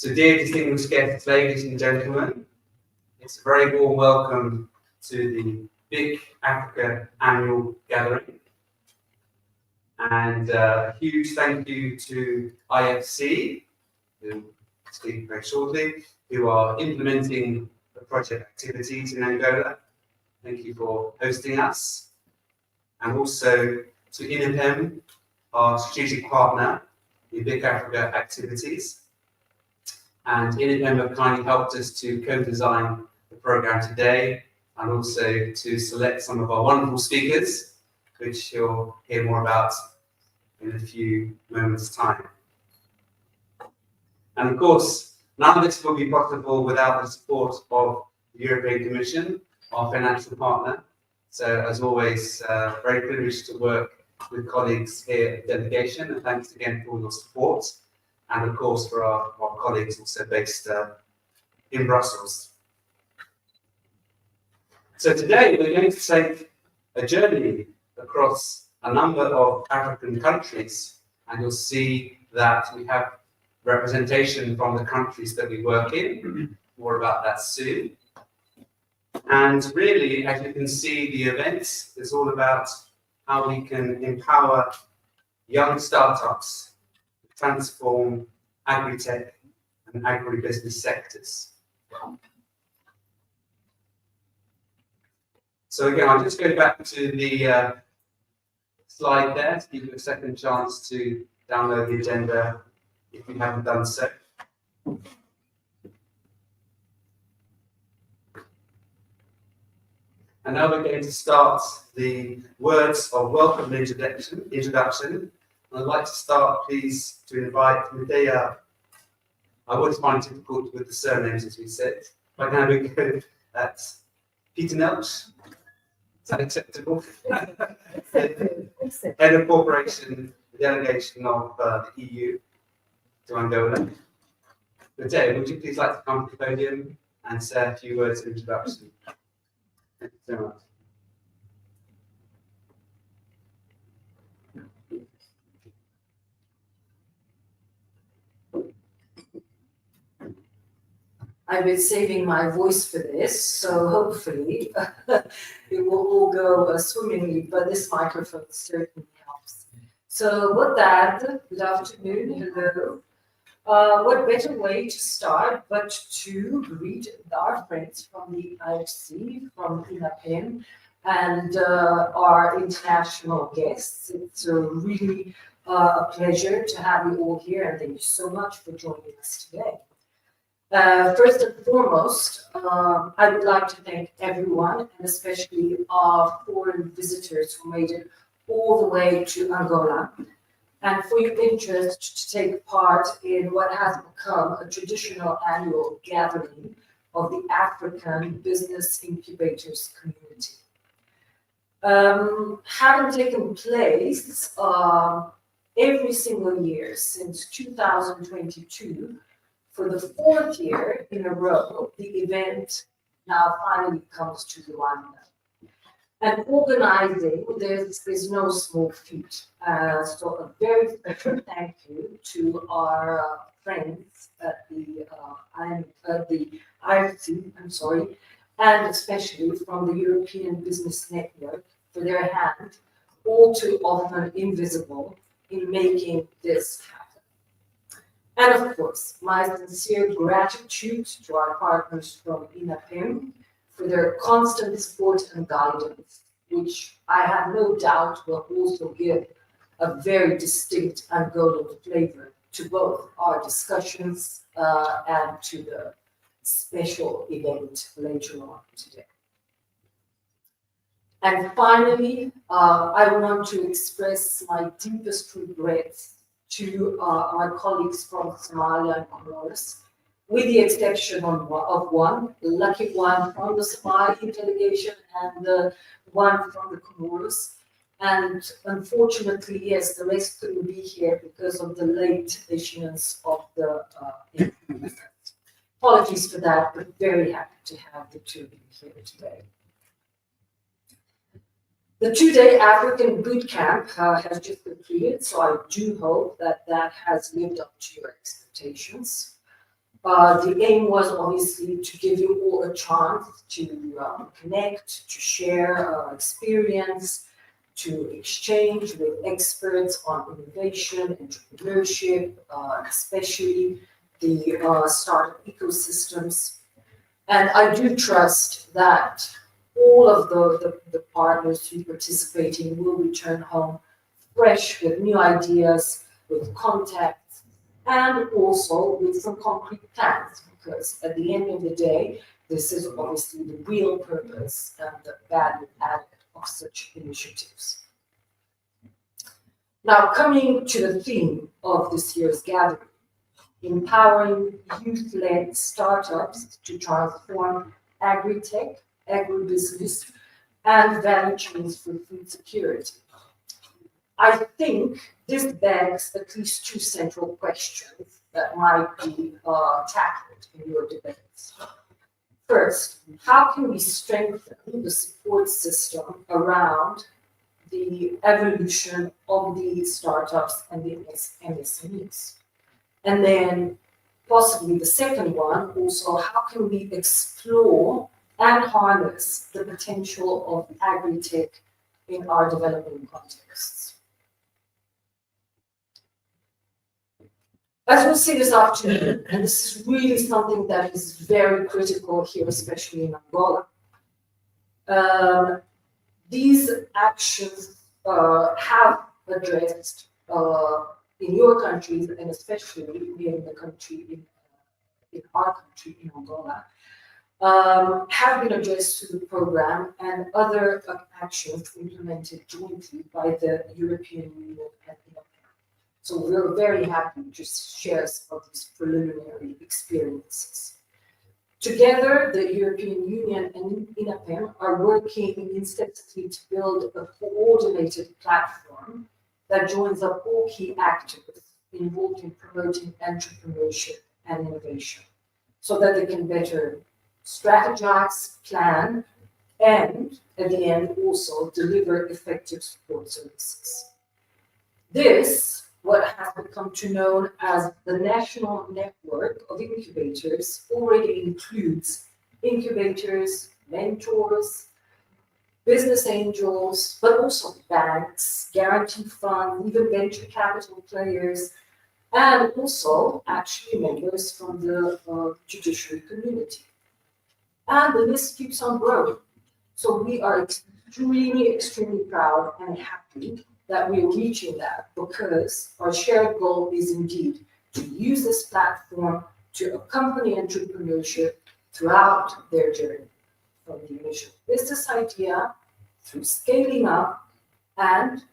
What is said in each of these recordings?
So dear distinguished guests, ladies and gentlemen, it's a very warm welcome to the BIC Africa Annual Gathering. And a huge thank you to IFC, who will speak very shortly, who are implementing the project activities in Angola. Thank you for hosting us. And also to INAPEM, our strategic partner in BIC Africa activities. And INAPEM have kindly helped us to co-design the program today and also to select some of our wonderful speakers, which you'll hear more about in a few moments' time. And of course, none of this will be possible without the support of the European Commission, our financial partner. So as always, very privileged to work with colleagues here at Delegation, and thanks again for all your support. And of course for our colleagues also based in Brussels. So today we're going to take a journey across a number of African countries, and you'll see that we have representation from the countries that we work in. More about that soon. And really, as you can see, the event is all about how we can empower young startups transform Agri-Tech and agribusiness sectors. So again, I'll just go back to the slide there to give you a second chance to download the agenda if you haven't done so. And now we're going to start the words of welcome and introduction. I'd like to start, please, to invite Medea. I always find it difficult with the surnames, as we said. But now we go at Peter Nelch. Is that acceptable? Head of Corporation, the Delegation of the EU to Angola. Medea, would you please like to come to the podium and say a few words of introduction? Thank you so much. I've been saving my voice for this, so hopefully it will all go swimmingly, but this microphone certainly helps. So with that, good afternoon, hello. What better way to start but to greet our friends from the IFC, from INAPEM, and our international guests. It's really a pleasure to have you all here, and thank you so much for joining us today. First and foremost, I would like to thank everyone, and especially our foreign visitors who made it all the way to Angola, and for your interest to take part in what has become a traditional annual gathering of the African Business Incubators community. Having taken place every single year since 2022, for the fourth year in a row, the event now finally comes to Luanda. And organizing this is no small feat. So a very special thank you to our friends at the IFC, and especially from the European Business Network for their hand, all too often invisible, in making this happen. And of course, my sincere gratitude to our partners from INAPEM for their constant support and guidance, which I have no doubt will also give a very distinct Angolan flavor to both our discussions and to the special event later on today. And finally, I want to express my deepest regrets to our colleagues from Somalia and Comoros, with the exception of one, the lucky one from the Somali delegation and the one from the Comoros. And unfortunately, yes, the rest couldn't be here because of the late issuance of the apologies for that, but very happy to have the two of you here today. The two-day African boot camp has just completed, so I do hope that that has lived up to your expectations. The aim was obviously to give you all a chance to connect, to share experience, to exchange with experts on innovation, entrepreneurship, especially the startup ecosystems. And I do trust that all of the partners who participating will return home fresh with new ideas, with contacts, and also with some concrete plans, because at the end of the day, this is obviously the real purpose and the value added of such initiatives. Now, coming to the theme of this year's gathering, empowering youth-led startups to transform Agri-Tech, agribusiness, and value chains for food security. I think this begs at least two central questions that might be tackled in your debates. First, how can we strengthen the support system around the evolution of the startups and the MSMEs? And then possibly the second one, also, how can we explore and harness the potential of Agri-Tech in our development contexts? As we'll see this afternoon, and this is really something that is very critical here, especially in Angola, these actions have addressed in your countries, and especially here in the country, in our country, in Angola, have been addressed through the program and other actions implemented jointly by the European Union and INAPEM. So we're very happy to share some of these preliminary experiences. Together, the European Union and INAPEM are working incessantly to build a coordinated platform that joins up all key actors involved in promoting entrepreneurship and innovation, so that they can better strategize, plan, and at the end also deliver effective support services. This, what has become to known as the National Network of Incubators, already includes incubators, mentors, business angels, but also banks, guarantee funds, even venture capital players, and also actually members from the judiciary community. And the list keeps on growing. So we are extremely proud and happy that we are reaching that, because our shared goal is indeed to use this platform to accompany entrepreneurship throughout their journey, from the initial business idea through scaling up, and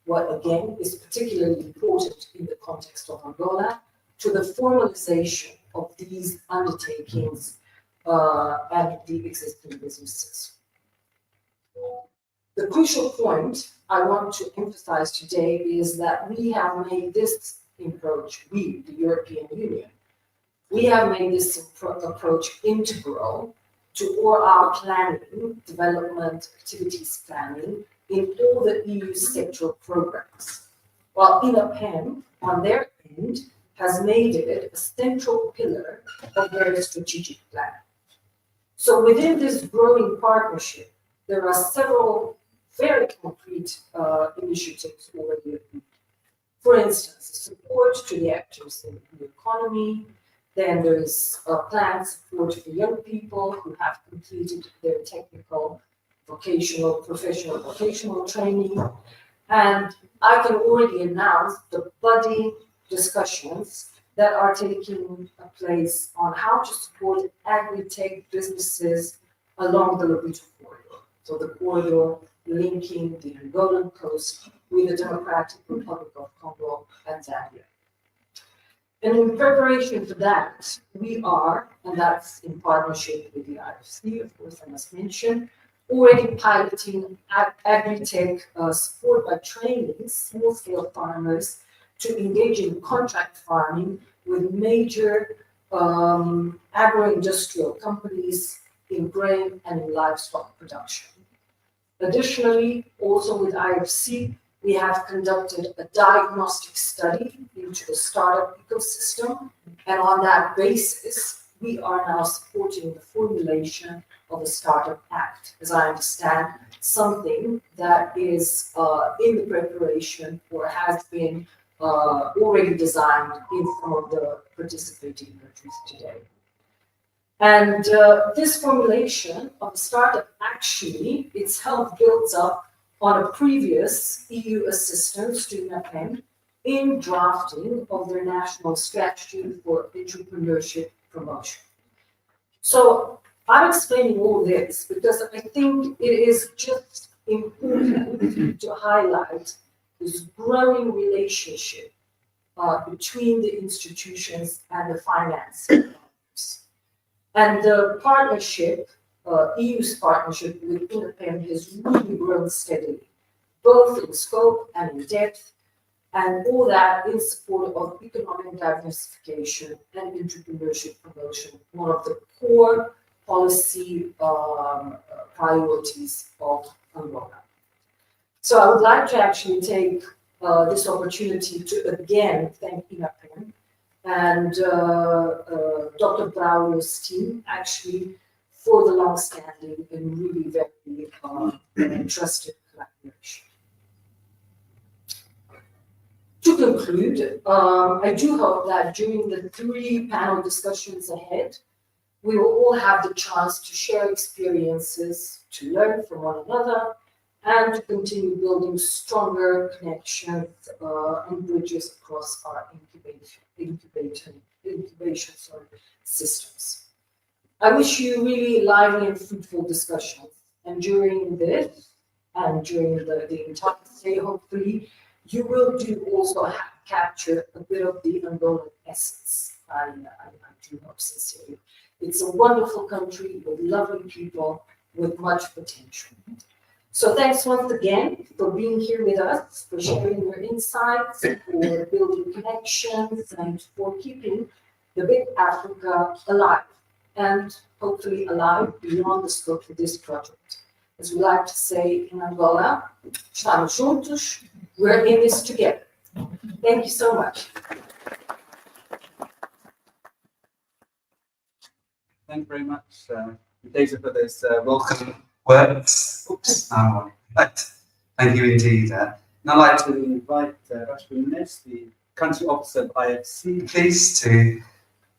what again is particularly important in the context of Angola, to the formalization of these undertakings and the existing businesses. The crucial point I want to emphasize today is that we have made this approach, we, the European Union, we have made this approach integral to all our planning, development, activities planning in all the EU sectoral programs, while INAPEM, on their end, has made it a central pillar of their strategic plan. So within this growing partnership, there are several very concrete initiatives already agreed. For instance, support to the actors in the economy. Then there is planned support for young people who have completed their technical, vocational training. And I can already announce the budding discussions that are taking place on how to support Agri-Tech businesses along the Lobito corridor. So the corridor linking the Angolan coast with the Democratic Republic of Congo and Zambia. And in preparation for that, we are, and that's in partnership with the IFC, of course, I must mention, already piloting Agri-Tech support by training small-scale farmers to engage in contract farming with major agro-industrial companies in grain and in livestock production. Additionally, also with IFC, We have conducted a diagnostic study into the startup ecosystem, and on that basis, we are now supporting the formulation of a Startup Act, as I understand, something that is in the preparation or has been already designed in some of the participating countries today. And this formulation of a startup actually, its help builds up on a previous EU assistance to INAPEM in drafting of their national strategy for entrepreneurship promotion. So I'm explaining all this because I think it is just important to highlight this growing relationship between the institutions and the finance partners. And the partnership, EU's partnership with INAPEM has really grown steadily, both in scope and in depth, and all that in support of economic diversification and entrepreneurship promotion, one of the core policy priorities of Angola. So I would like to actually take this opportunity to again thank INAPEM and Dr. Braulio's team actually for the long-standing and really very trusted collaboration. To conclude, I do hope that during the 3 panel discussions ahead, we will all have the chance to share experiences, to learn from one another, and to continue building stronger connections and bridges across our incubation systems. I wish you really lively and fruitful discussions. And during this, and during the entire day, hopefully, you will do also capture a bit of the Angolan essence. I do hope sincerely. It's a wonderful country with lovely people with much potential. So thanks once again for being here with us, for sharing your insights, for building connections, and for keeping the big Africa alive, and hopefully alive beyond the scope of this project. As we like to say in Angola, estamos juntos, we're in this together. Thank you so much. Thank you very much, Deja, for those welcome words. Oops, right. Thank you indeed. Now I'd like to invite Rashid, the country officer of IFC, please, to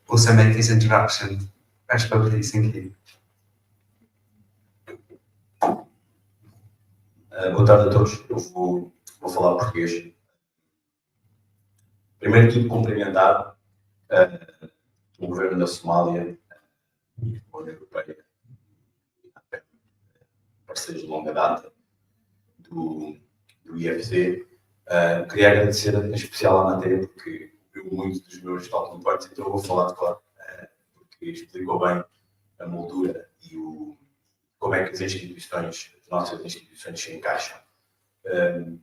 also make his introduction. Rashid, please, thank you. Boa tarde a todos. Eu vou falar português. Primeiro de tudo, cumprimentar o governo da Somália, a União Europeia, parceiros de longa data do IFC. Queria agradecer em especial à matéria, porque viu muito dos meus talking points, então eu vou falar de cor, porque explicou bem a moldura e como é que as nossas instituições se encaixam.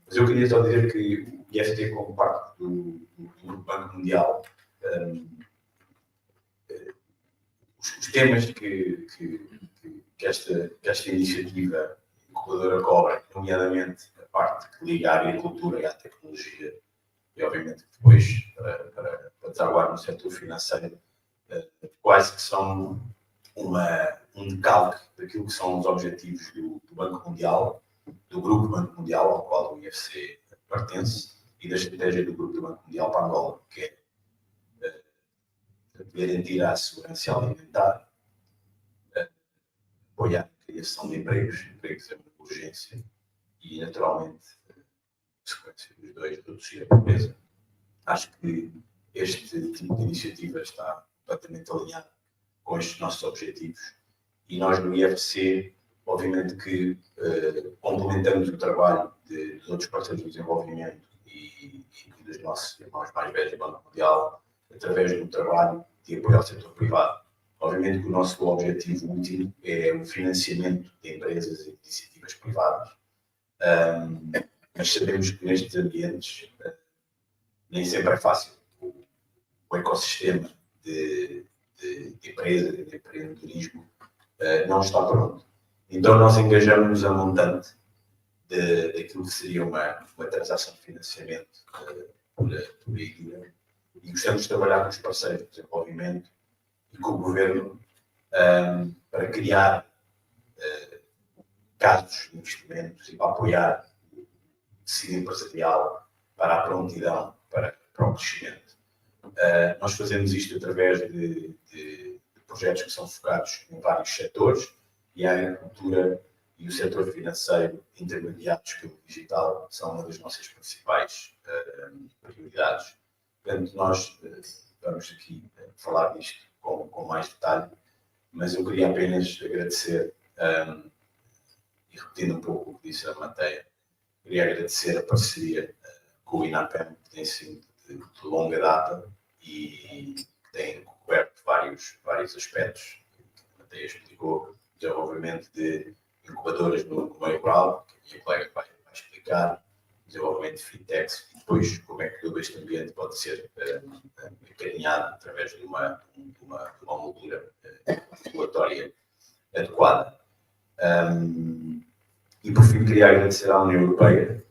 Mas eu queria só dizer que o IFC, como parte do Banco Mundial, os temas que esta iniciativa incubadora cobre, nomeadamente a parte que liga à agricultura e à tecnologia, e obviamente depois para desaguar no setor financeiro, quase que são um decalque daquilo que são os objetivos do Banco Mundial, do Grupo Banco Mundial, ao qual o IFC pertence, e da estratégia do Grupo do Banco Mundial para Angola, que é garantir a segurança alimentar, apoiar a criação de empregos é uma urgência, e naturalmente, consequência dos dois, reduzir a pobreza. Acho que este tipo de iniciativa está completamente alinhado com estes nossos objetivos, e nós no IFC, obviamente que complementamos o trabalho dos outros parceiros de desenvolvimento e dos nossos irmãos mais velhos do Banco Mundial, através do trabalho de apoio ao setor privado. Obviamente que o nosso objetivo último é o financiamento de empresas e iniciativas privadas, mas sabemos que nestes ambientes nem sempre é fácil. O ecossistema de empresa, de empreendedorismo, não está pronto. Então nós engajamos a montante daquilo que seria uma transação de financiamento por BIC. E gostamos de trabalhar com os parceiros de desenvolvimento e com o governo para criar casos de investimentos e para apoiar o tecido empresarial para a prontidão para o crescimento. Nós fazemos isto através de projetos que são focados em vários setores, e a agricultura e o setor financeiro intermediados pelo digital são uma das nossas principais prioridades. Portanto, nós vamos aqui falar disto com mais detalhe, mas eu queria apenas agradecer, e repetindo um pouco o que disse a Mateia, queria agradecer a parceria com o INAPEM, que tem sido de longa data e que tem coberto vários aspectos que a Mateia explicou, desenvolvimento de incubadoras no meio rural, que a minha colega vai explicar, desenvolvimento de fintechs, e depois como é que todo este ambiente pode ser encaminhado através de uma moldura regulatória adequada. E por fim queria agradecer à União Europeia,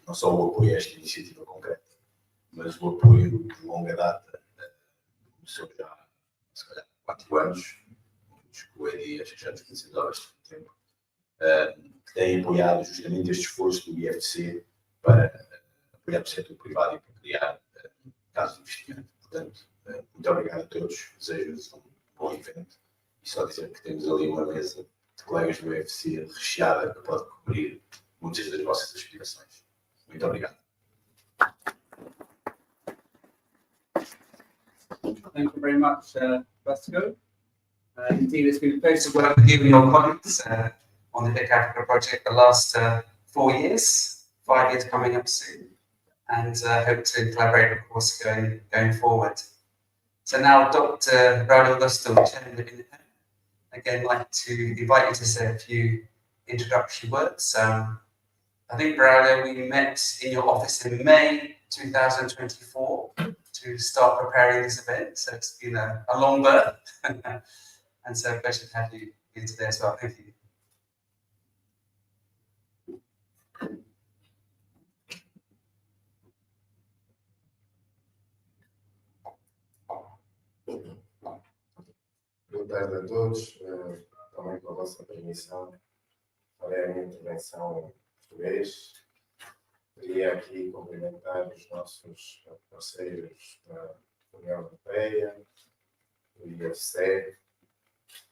não só o apoio a esta iniciativa concreta, mas o apoio de longa data, começou já há, se calhar, 4 anos, com o EDI, acho que já nos conhecemos há bastante tempo, que tem apoiado justamente este esforço do IFC para apoiar o setor privado e para criar casos de investimento. Portanto, muito obrigado a todos, desejo-vos um bom evento e só dizer que temos ali uma mesa de colegas do IFC recheada que pode cobrir muitas das vossas aspirações. Muito obrigado. Thank you very much, Vasco. Indeed, it's been a pleasure to work with you and your colleagues on the BIC Africa project the last 4 years, 5 years coming up soon, and hope to collaborate, of course, going forward. So now, Dr. Raul Gusto, Chairman of INAPEM, again, like to invite you to say a few introductory words. I think, Raul, we met in your office in May 2024 to start preparing this event, so it's been a long birth. And so a pleasure to have you here today as well. Thank you. Boa tarde a todos. Também com a vossa permissão, farei a minha intervenção em português. Queria aqui cumprimentar os nossos parceiros da União Europeia, do IFC,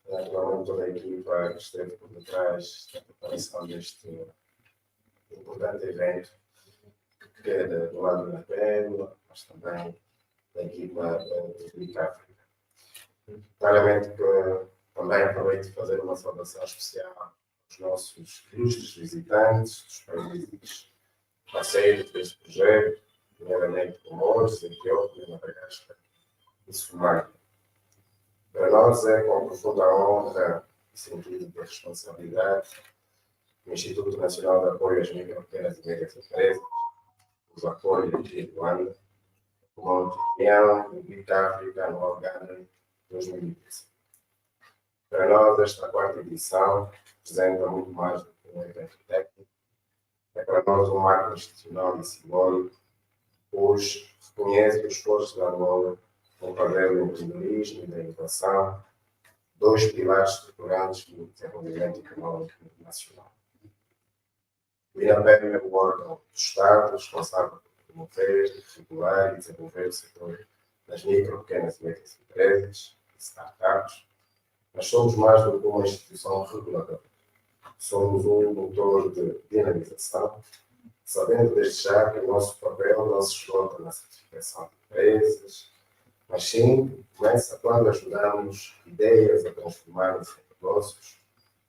naturalmente toda a equipa que esteve por detrás da preparação deste importante evento, que é do lado da INAPEM, mas também da equipa do BIC África. Claramente que também aproveito de fazer uma saudação especial aos nossos ilustres visitantes, dos países parceiros deste projeto, primeiramente Palmeiras, Etiópia, Madagascar e Somália. Para nós é com profunda honra e sentido de responsabilidade que o Instituto Nacional de Apoio às Micro, Pequenas e Médias Empresas, os Apoio de Luanda, como anfitrião do BIC África no Gathering 2015. Para nós, esta 4ª edição representa muito mais do que um evento técnico. É para nós um marco institucional e simbólico, pois reconhece o esforço da Angola no papel do empreendedorismo e da inovação, 2 pilares estruturantes do desenvolvimento económico nacional. O INAPEM é o órgão do Estado responsável por promover, regular e desenvolver o setor das micro, pequenas e médias empresas e startups, mas somos mais do que uma instituição reguladora. Somos um motor de dinamização, sabendo desde já que o nosso papel não se esgota na certificação de empresas, mas sim começa quando ajudamos ideias a transformarem-se em negócios,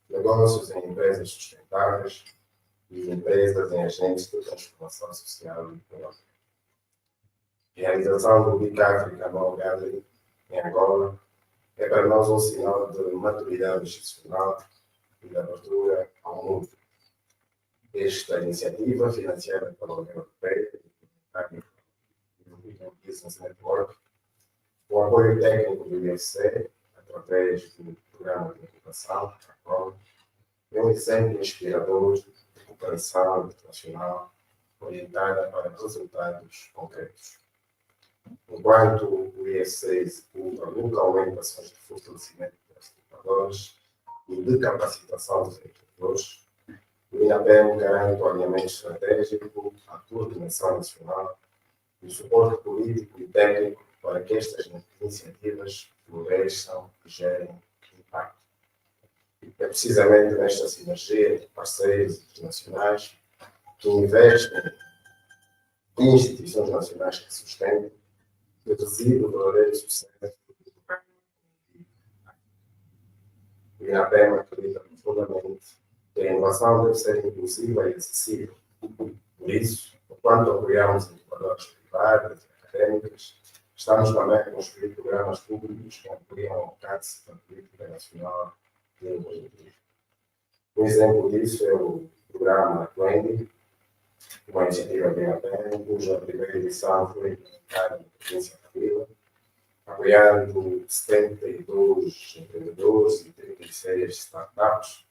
negócios em empresas sustentáveis e empresas em agentes de transformação social e económica. A realização do BIC África no Gathering, em Angola, é para nós um sinal de maturidade institucional e de abertura ao mundo. Esta iniciativa, financiada pela União Europeia e o Agribusiness Network, com o apoio técnico do IFC, através do Programa de Incubação, Apoio, é um exemplo inspirador de cooperação internacional orientada para resultados concretos. Enquanto o IFC executa localmente ações de fortalecimento das equipadores e de capacitação dos agricultores, o INAPEM garante o alinhamento estratégico, a coordenação nacional e o suporte político e técnico para que estas iniciativas floresçam e gerem impacto. É precisamente nesta sinergia entre parceiros internacionais que investem em instituições nacionais que sustentam que reside o verdadeiro sucesso do programa. O INAPEM acredita profundamente que a inovação deve ser inclusiva e acessível. Por isso, enquanto apoiamos incubadoras privadas e académicas, estamos também a construir programas públicos que ampliam o alcance da política nacional de desenvolvimento. Um exemplo disso é o programa 20, uma iniciativa do INAPEM, cuja primeira edição foi implementada na província da Vila, apoiando 72 empreendedores e 36 startups,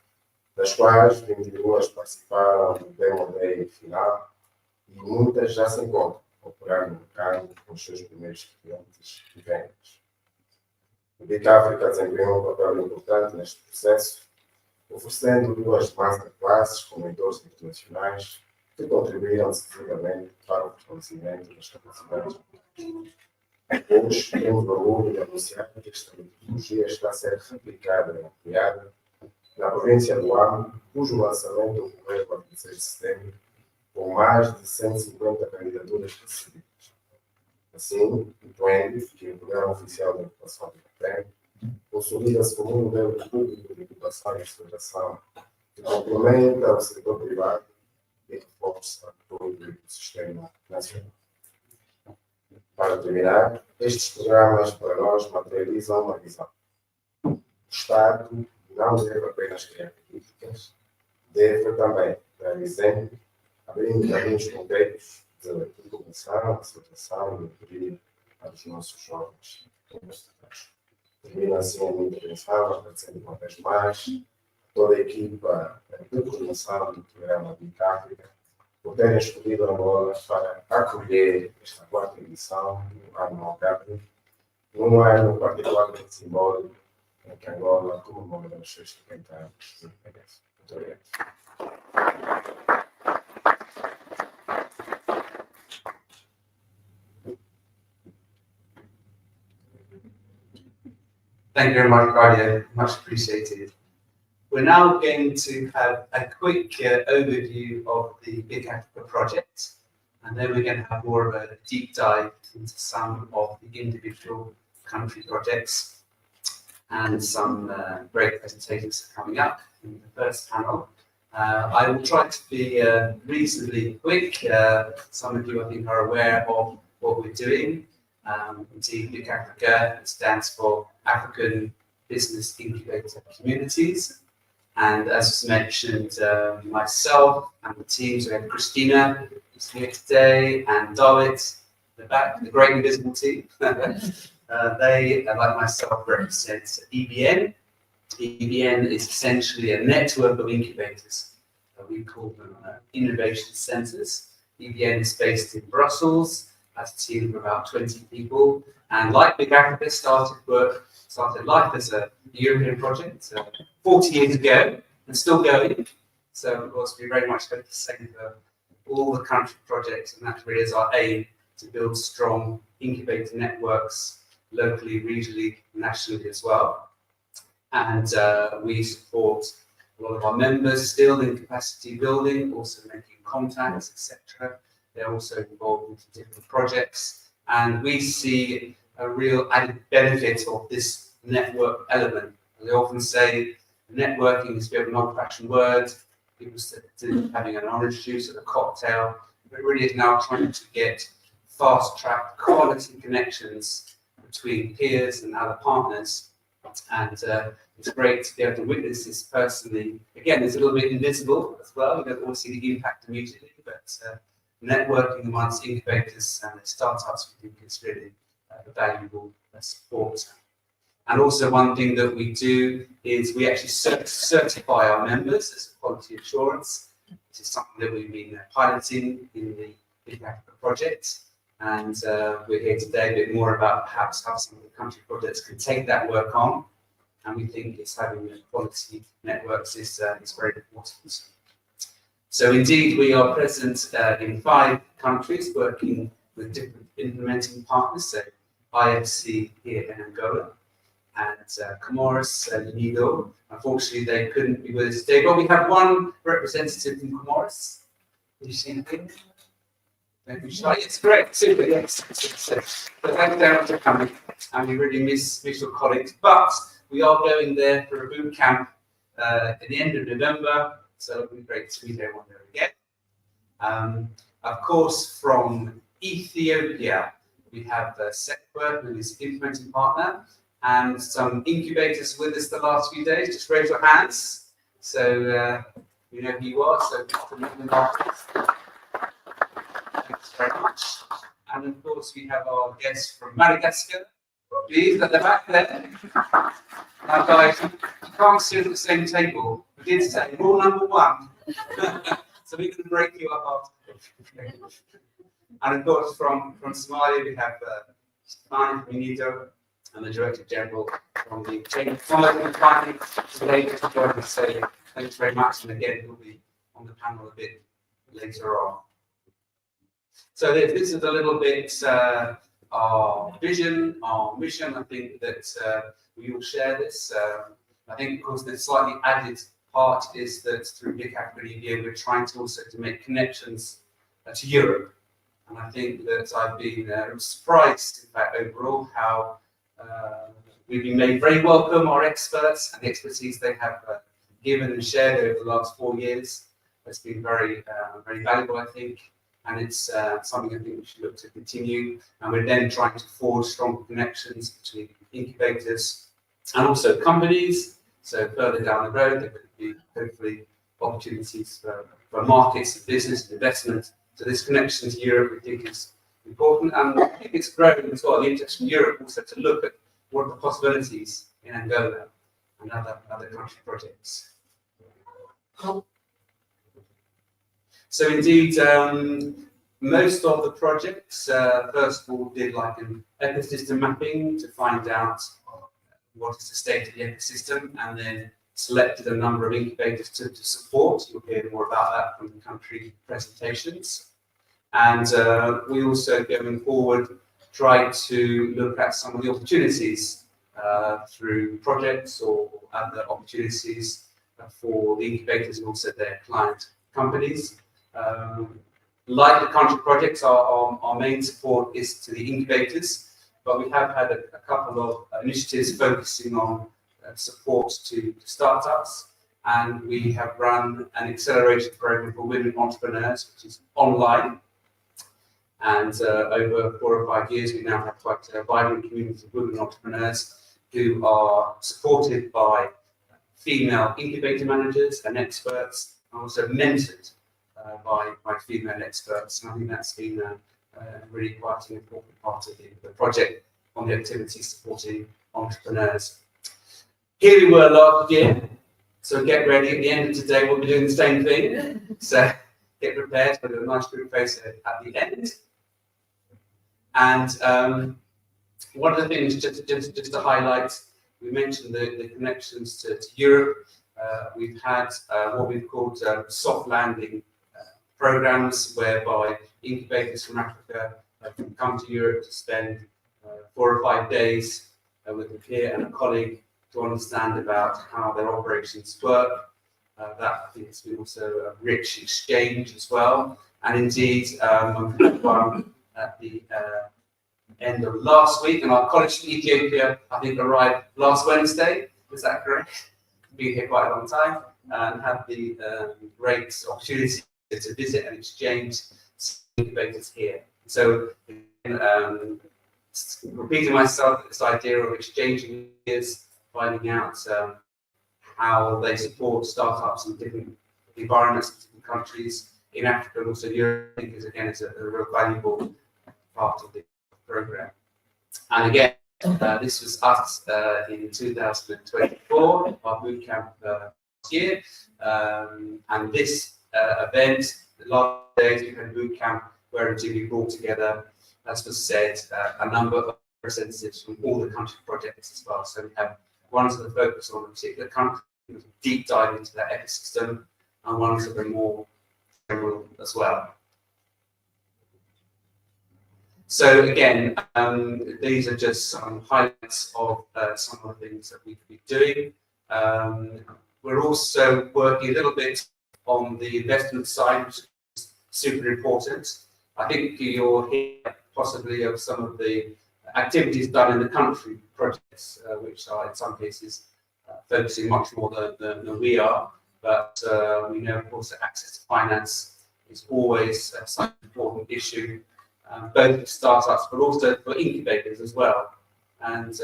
das quais 22 participaram do Demo Day final e muitas já se encontram a operar no mercado com os seus primeiros clientes e vendas. O BIC África desempenhou um papel importante neste processo, oferecendo 2 masterclasses com mentores internacionais que contribuíram decisivamente para o fortalecimento das capacidades. Hoje, temos o orgulho de anunciar que esta metodologia está a ser replicada e ampliada na província do Luanda, cujo lançamento ocorreu a 26 de setembro, com mais de 150 candidaturas recebidas. Assim, o PLEND, que é o Programa Oficial de Ocupação do INAPEM, consolida-se como um modelo público de ocupação e aceleração que complementa o setor privado e reforça todo o ecossistema nacional. Para terminar, estes programas para nós materializam uma visão. O Estado não deve apenas criar políticas, deve também dar exemplo, abrindo caminhos concretos de inovação, aceleração e mentoria para os nossos jovens investidores. Termino assim a minha intervenção, agradecendo uma vez mais toda a equipa de coordenação do programa BIC África por terem escolhido Angola para acolher esta 4ª edição do Anual Gathering, num ano particularmente simbólico em que Angola comemora os seus 50 anos de independência. Muito obrigado. Thank you very much, Claudia. Much appreciated. We're now going to have a quick overview of the BIC Africa project, and then we're going to have more of a deep dive into some of the individual country projects, and some great presentations coming up in the first panel. I will try to be reasonably quick. Some of you, I think, are aware of what we're doing. Indeed, BIC Africa stands for African Business Incubator Communities. And as was mentioned, myself and the teams, we have Christina, who's here today, and Dalit, the back, the great invisible team. They, like myself, represent EBN. EBN is essentially a network of incubators. We call them innovation centres. EBN is based in Brussels, has a team of about 20 people. And like BIC Africa, started life as a European project 40 years ago and still going. So, of course, we very much hope to same for all the country projects, and that really is our aim, to build strong incubator networks locally, regionally, nationally as well. And we support a lot of our members still in capacity building, also making contacts, etc. They're also involved in different projects, and we see a real added benefit of this network element. As I often say, networking is a bit of an old-fashioned word. People said having an orange juice or a cocktail, but it really is now trying to get fast-track quality connections between peers and other partners. And it's great to be able to witness this personally. Again, it's a little bit invisible as well. You don't always see the impact immediately, but networking amongst incubators and startups, we think is really a valuable support. And also one thing that we do is we actually certify our members as quality assurance. This is something that we've been piloting in the BIC Africa project. And we're here today a bit more about perhaps how some of the country projects can take that work on. And we think it's having quality networks is very important. So indeed, we are present in 5 countries working with different implementing partners. So IFC here in Angola and Comoros and Unido. Unfortunately, they couldn't be with us today, but we have one representative from Comoros. Have you seen him? It's great, super, yes. So thank you very much for coming. And we really miss your colleagues. But we are going there for a boot camp at the end of November. So it'll be great to meet everyone there again. Of course, from Ethiopia, we have Sekwer, who is implementing partner, and some incubators with us the last few days. Just raise your hands. So you know who you are. So thanks very much. And of course, we have our guests from Madagascar. Please, at the back there. Now, guys, you can't sit at the same table. We did say rule number 1. So we can break you up after. And of course, from Somalia, we have Stefan from Instituto and the Director General from the Chain of Commerce and Finance today to join us. So thanks very much. And again, we'll be on the panel a bit later on. So this is a little bit our vision, our mission. I think that we all share this. I think, of course, the slightly added part is that through BIC Africa EVA, we're trying to also to make connections to Europe. And I think that I've been surprised, in fact, overall, how we've been made very welcome, our experts and the expertise they have given and shared over the last 4 years. It's been very valuable, I think. And it's something I think we should look to continue. And we're then trying to forge strong connections between incubators and also companies. So further down the road, there could be hopefully opportunities for markets, business, investment. So this connection to Europe, we think, is important. And I think it's growing as well. The interest in Europe also to look at what are the possibilities in Angola and other country projects. So indeed, most of the projects, first of all, did like an ecosystem mapping to find out what is the state of the ecosystem, and then selected a number of incubators to support. You'll hear more about that from the country presentations. And we also, going forward, try to look at some of the opportunities through projects or other opportunities for the incubators and also their client companies. Like the country projects, our main support is to the incubators, but we have had a couple of initiatives focusing on support to startups, and we have run an accelerated program for women entrepreneurs, which is online. And over 4 or 5 years, we now have quite a vibrant community of women entrepreneurs who are supported by female incubator managers and experts, and also mentored by female experts. And I think that's been really quite an important part of the project on the activities supporting entrepreneurs. Here we were last year, so get ready. At the end of today, we'll be doing the same thing. So get prepared for a nice group face at the end. And one of the things, just to highlight, we mentioned the connections to Europe. We've had what we've called soft landing programs, whereby incubators from Africa can come to Europe to spend 4 or 5 days with a peer and a colleague to understand about how their operations work. That I think has been also a rich exchange as well. And indeed, we had one at the end of last week, and our colleagues from Ethiopia, I think, arrived last Wednesday. Is that correct? Been here quite a long time and had the great opportunity to visit and exchange incubators here. So, repeating myself, this idea of exchanging ideas, finding out how they support startups in different environments, different countries in Africa and also Europe, I think is again is a real valuable part of the program. And again, this was us in 2024, our bootcamp last year, and this event. The last days we had a boot camp where we brought together, as was said, a number of representatives from all the country projects as well. So we have ones that focus on a particular country, deep dive into that ecosystem, and ones that are more general as well. So again, these are just some highlights of some of the things that we could be doing. We're also working a little bit on the investment side, which is super important. I think you'll hear possibly of some of the activities done in the country projects, which are in some cases focusing much more than we are. But we know, of course, that access to finance is always such an important issue, both for startups but also for incubators as well. And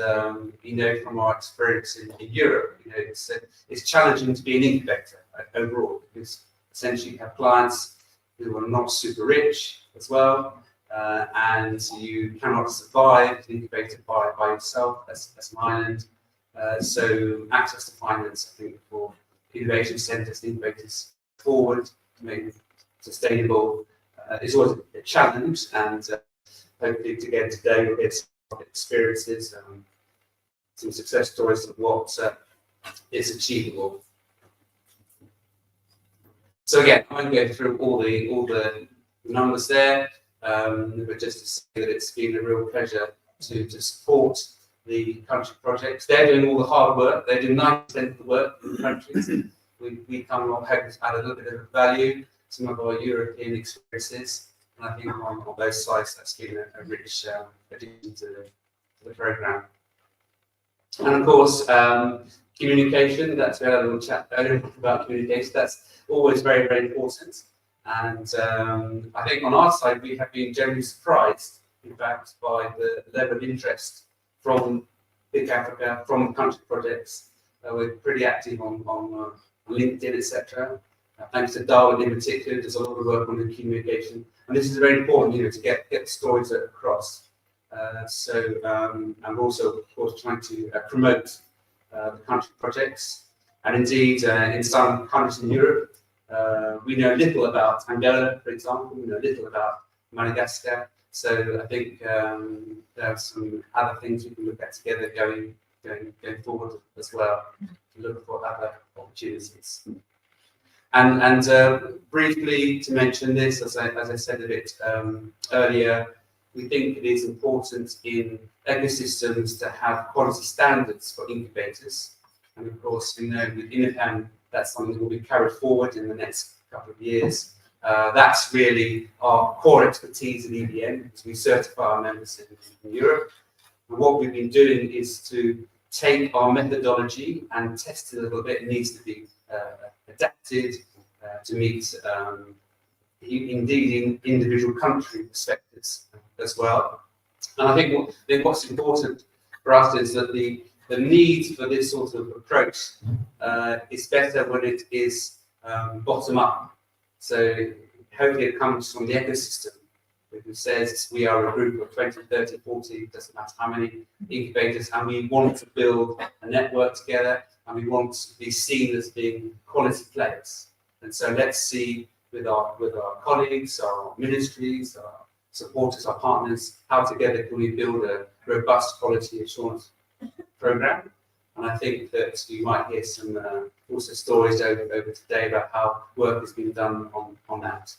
you know, from our experience in Europe, you know, it's challenging to be an incubator overall, because essentially you have clients who are not super rich as well, and you cannot survive as an incubator by yourself as an island. So access to finance, I think, for innovation centres and incubators forward to make it sustainable is always a challenge, and hopefully again today we'll get some experiences, some success stories of what is achievable. So again, I won't go through all the numbers there, but just to say that it's been a real pleasure to support the country projects. They're doing all the hard work. They do 90% of the work in the countries. We come along hoping to add a little bit of value, some of our European experiences, and I think on both sides that's been a rich addition to the programme. And of course, communication, that's where I had a little chat earlier about communication. That's always very, very important. And I think on our side, we have been generally surprised, in fact, by the level of interest from BIC Africa, from the country projects. We're pretty active on LinkedIn, etc. Thanks to Darwin in particular, there's a lot of work on the communication. And this is very important, you know, to get the stories across. I'm also, of course, trying to promote the country projects. And indeed, in some countries in Europe, we know little about Angola, for example. We know little about Madagascar. So I think there are some other things we can look at together going forward as well, to look for other opportunities. And briefly to mention this, as I said a bit earlier, we think it is important in ecosystems to have quality standards for incubators. And of course, we know with INAPEM, that's something that will be carried forward in the next couple of years. That's really our core expertise in EVM, because we certify our members in Europe. And what we've been doing is to take our methodology and test it a little bit. It needs to be adapted to meet indeed in individual country perspectives as well. And I think what's important for us is that the need for this sort of approach is better when it is bottom up. So hopefully it comes from the ecosystem, who says we are a group of 20, 30, 40, doesn't matter how many incubators, and we want to build a network together, and we want to be seen as being quality players. And so let's see with our colleagues, our ministries, our supporters, our partners, how together can we build a robust quality assurance program. And I think that you might hear some also stories over today about how work has been done on that.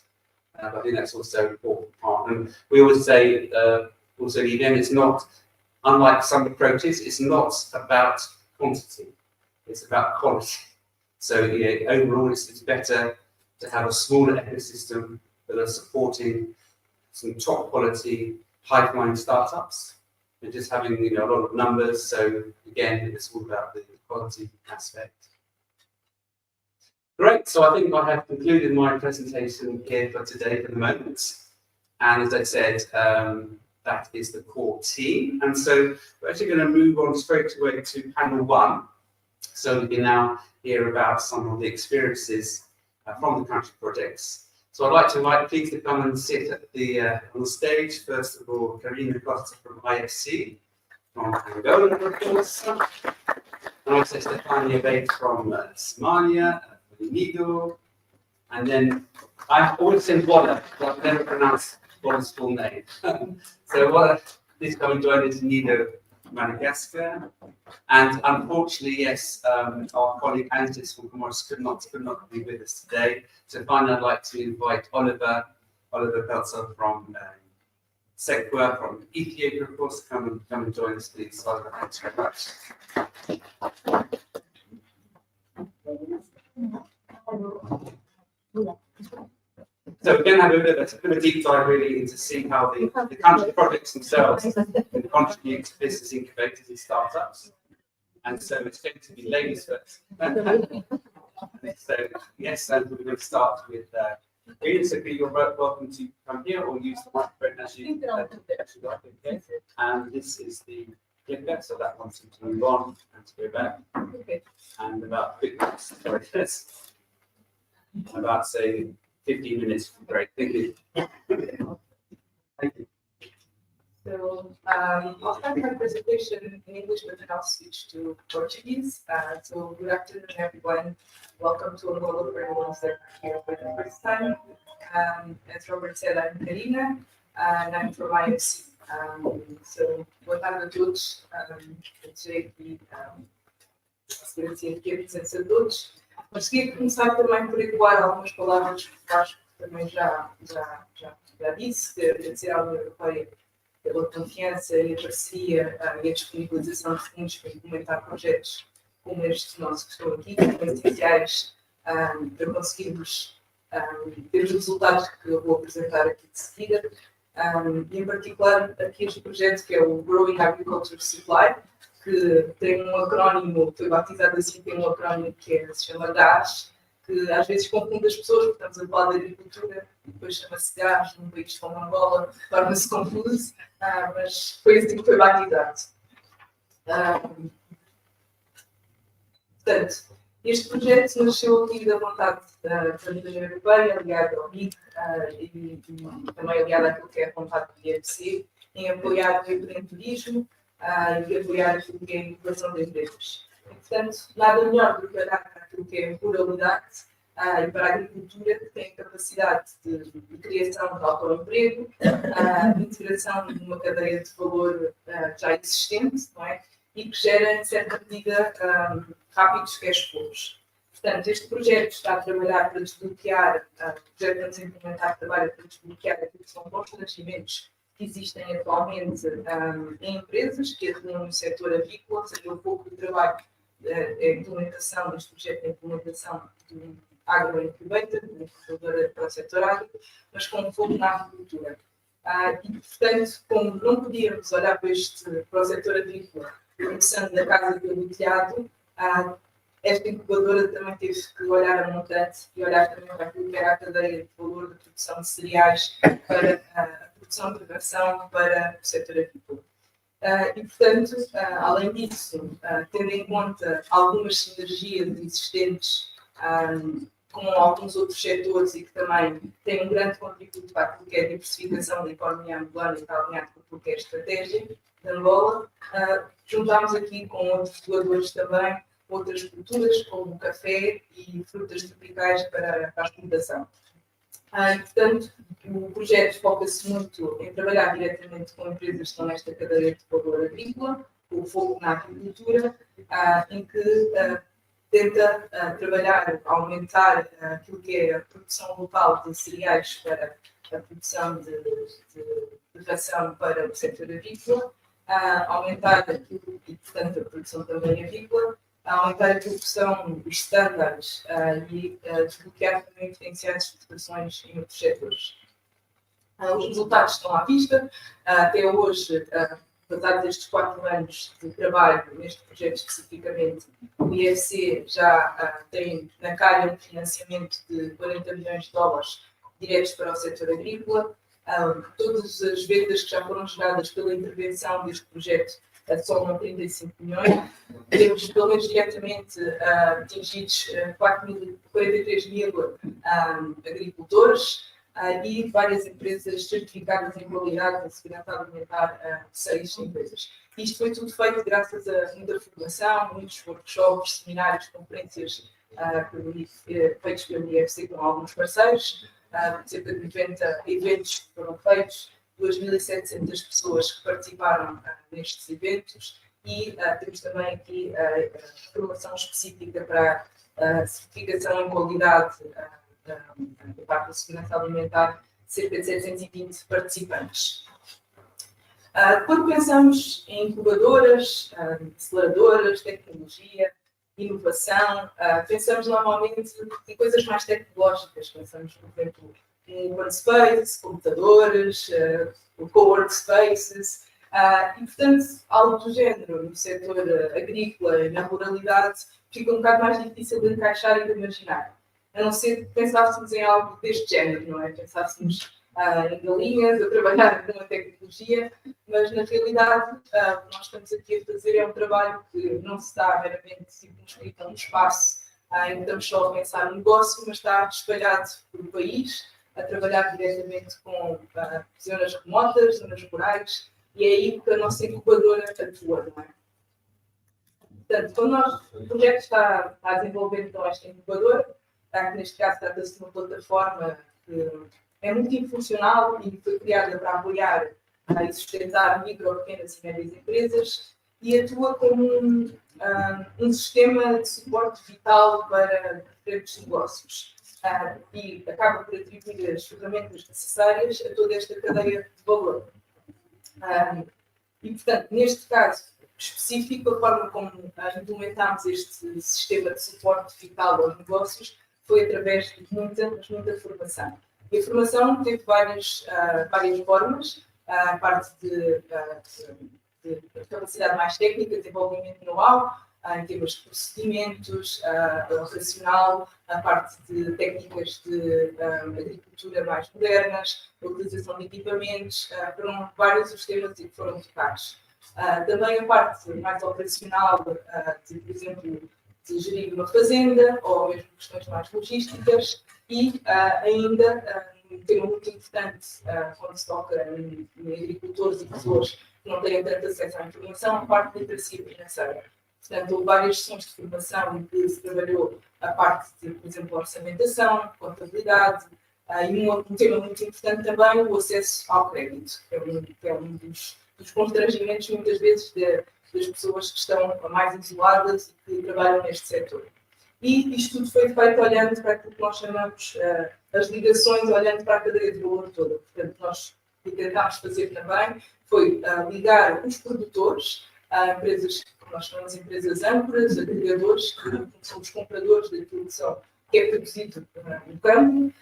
I think that's also an important part. And we always say, also again, it's not, unlike some approaches, it's not about quantity, it's about quality. So yeah, overall, it's better to have a smaller ecosystem that are supporting some top quality, high flying startups, and just having a lot of numbers. So again, it's all about the quality aspect. Great. So I think I have concluded my presentation here for today for the moment. And as I said, that is the core team. And so we're actually going to move on straight away to panel one. So we can now hear about some of the experiences from the country projects. So I'd like to invite please to come and sit at on the stage. First of all, Karina Costa from IFC, from Angola, of course. And also Stefania Bate from Somalia, Nido, And then I've always said Walla, but I've never pronounced Walla's full name. So Walla is coming to join us neither Madagascar. And unfortunately, yes, our colleague Antis from Comoros could not be with us today. So finally, I'd like to invite Oliver Pelzer from Sekwa from Ethiopia, of course, to come and join us, please. Oliver, thanks very much. So we're going to have a bit of a deep dive really into seeing how the country projects themselves can contribute to business incubators and startups. And so it's going to be ladies first. So yes, and we're going to start with so you're welcome to come here or use the microphone as you like. Okay. And this is the clicker, so that wants you to move on and to go back. Okay. And about 15 minutes. Great, thank you. Thank you. So I'll start my presentation in English, but then I'll switch to Portuguese. So good afternoon, everyone. Welcome to Angola for everyone that are here for the first time. As Robert said, I'm Karina, and I'm from IFC. So boa tarde a todos. Desejei aqui aqui a presença de todos. Mas queria começar também por ecoar algumas palavras que acho que também já disse, agradecer à União Europeia pela confiança e a parceria e a disponibilização de fundos para implementar projetos como este nosso que estão aqui, que são essenciais para conseguirmos ter os resultados que eu vou apresentar aqui de seguida. E em particular aqui este projeto que é o Growing Agriculture Supply, que tem um acrónimo, foi batizado assim, tem um acrónimo que se chama GAS, que às vezes confunde as pessoas, porque estamos a falar de agricultura, e depois chama-se GAS, num país como Angola, torna-se confuso, mas foi assim que foi batizado. Portanto, este projeto nasceu aqui da vontade da União Europeia, aliado ao BIC, e também aliado àquilo que é a vontade do IFC, em apoiar o empreendedorismo e apoiar aquilo que é a inovação das empresas. E, portanto, nada melhor do que olhar para aquilo que é a ruralidade e para a agricultura, que tem capacidade de criação de autoemprego, de integração de uma cadeia de valor já existente, não é? E que gera, em certa medida, rápidos cash flows. Portanto, este projeto está a trabalhar para desbloquear, o projeto que vamos implementar trabalha para desbloquear aquilo que são constrangimentos que existem atualmente em empresas que atuam no setor agrícola, ou seja, o foco do trabalho é a implementação deste projeto, a implementação do Agri-Incubator, uma incubadora para o setor agrícola, mas com foco na agricultura. E, portanto, como não podíamos olhar para o setor agrícola, começando da casa pelo telhado, esta incubadora também teve que olhar a montante e olhar também para aquilo que era a cadeia de valor da produção de cereais para a produção de prevenção para o setor agrícola. E, portanto, além disso, tendo em conta algumas sinergias existentes com alguns outros setores e que também têm um grande contributo para aquilo que é a diversificação da economia angolana e está alinhado com aquilo que é a estratégia de Angola, juntámos aqui com outros doadores também, outras culturas, como café e frutas tropicais para a exportação. E, portanto, o projeto foca-se muito em trabalhar diretamente com empresas que estão nesta cadeia de valor agrícola, com o foco na agricultura, em que tenta trabalhar, aumentar aquilo que é a produção local de cereais para a produção de ração para o setor agrícola, aumentar aquilo, e portanto a produção também agrícola, aumentar aquilo que são os estándares e desbloquear também potenciais exportações em outros setores. Os resultados estão à vista. Até hoje, passados estes 4 anos de trabalho neste projeto especificamente, o IFC já tem na calha um financiamento de 40 milhões de dólares diretos para o setor agrícola. Todas as vendas que já foram geradas pela intervenção deste projeto somam 35 milhões. Temos, pelo menos diretamente, atingidos 43 mil agricultores e várias empresas certificadas em qualidade de segurança alimentar, 6 empresas. Isto foi tudo feito graças a muita formação, muitos workshops, seminários, conferências feitos pelo IFC com alguns parceiros, cerca de 90 eventos que foram feitos, 2.700 pessoas que participaram nestes eventos e temos também aqui formação específica para a certificação em qualidade da parte da segurança alimentar, cerca de 720 participantes. Quando pensamos em incubadoras, aceleradoras, tecnologia, inovação, pensamos normalmente em coisas mais tecnológicas. Pensamos, por exemplo, em open space, computadores, co-workspaces, e, portanto, algo do género no setor agrícola e na ruralidade fica um bocado mais difícil de encaixar e de imaginar. A não ser que pensássemos em algo deste género, não é? Pensássemos em galinhas, a trabalhar com a tecnologia, mas na realidade o que nós estamos aqui a fazer é um trabalho que não se está meramente circunscrito a um espaço em que estamos só a pensar no negócio, mas está espalhado pelo país, a trabalhar diretamente com zonas remotas, zonas rurais, e é aí que a nossa incubadora atua, não é? Portanto, quando o projeto está a desenvolver então esta incubadora, que neste caso trata-se de uma plataforma que é multifuncional e foi criada para apoiar e sustentar micro, pequenas e médias empresas e atua como um sistema de suporte vital para diferentes negócios e acaba por atribuir as ferramentas necessárias a toda esta cadeia de valor. E, portanto, neste caso específico, a forma como implementámos este sistema de suporte vital aos negócios foi através de muita formação. E a formação teve várias formas, a parte de capacidade mais técnica, desenvolvimento de know-how, em termos de procedimentos, operacional, a parte de técnicas de agricultura mais modernas, a utilização de equipamentos, foram vários os temas que foram tocados. Também a parte mais operacional, de, por exemplo, de gerir uma fazenda, ou mesmo questões mais logísticas, e ainda um tema muito importante quando se toca em agricultores e pessoas que não têm tanto acesso à informação, a parte de literacia financeira. Portanto, houve várias sessões de formação em que se trabalhou a parte de, por exemplo, orçamentação, contabilidade, e um tema muito importante também, o acesso ao crédito, que é um dos constrangimentos, muitas vezes, das pessoas que estão mais isoladas e que trabalham neste setor. E isto tudo foi feito olhando para aquilo que nós chamamos as ligações, olhando para a cadeia de valor toda. Portanto, nós o que tentámos fazer também foi ligar os produtores a empresas, que nós chamamos de empresas âncoras, agregadores, que são os compradores daquilo que é produzido no campo,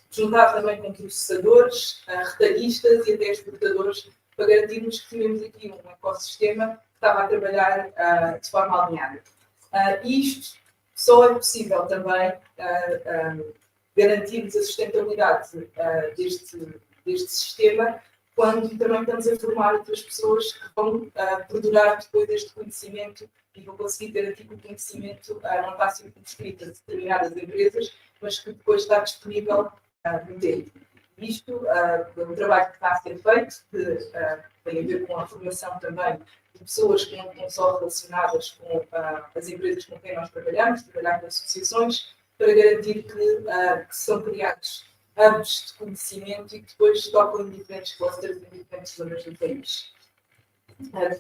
juntar também com processadores, retalhistas e até exportadores, para garantirmos que tínhamos aqui um ecossistema que estava a trabalhar de forma alinhada. Isto só é possível também garantirmos a sustentabilidade deste sistema quando também estamos a formar outras pessoas que vão perdurar depois este conhecimento e vão conseguir garantir que o conhecimento não está circunscrito a determinadas empresas, mas que depois está disponível no tempo. Isto é um trabalho que está a ser feito, que tem a ver com a formação também de pessoas que não estão só relacionadas com as empresas com quem nós trabalhamos com associações, para garantir que são criados hubs de conhecimento e que depois tocam em diferentes clusters em diferentes zonas do país.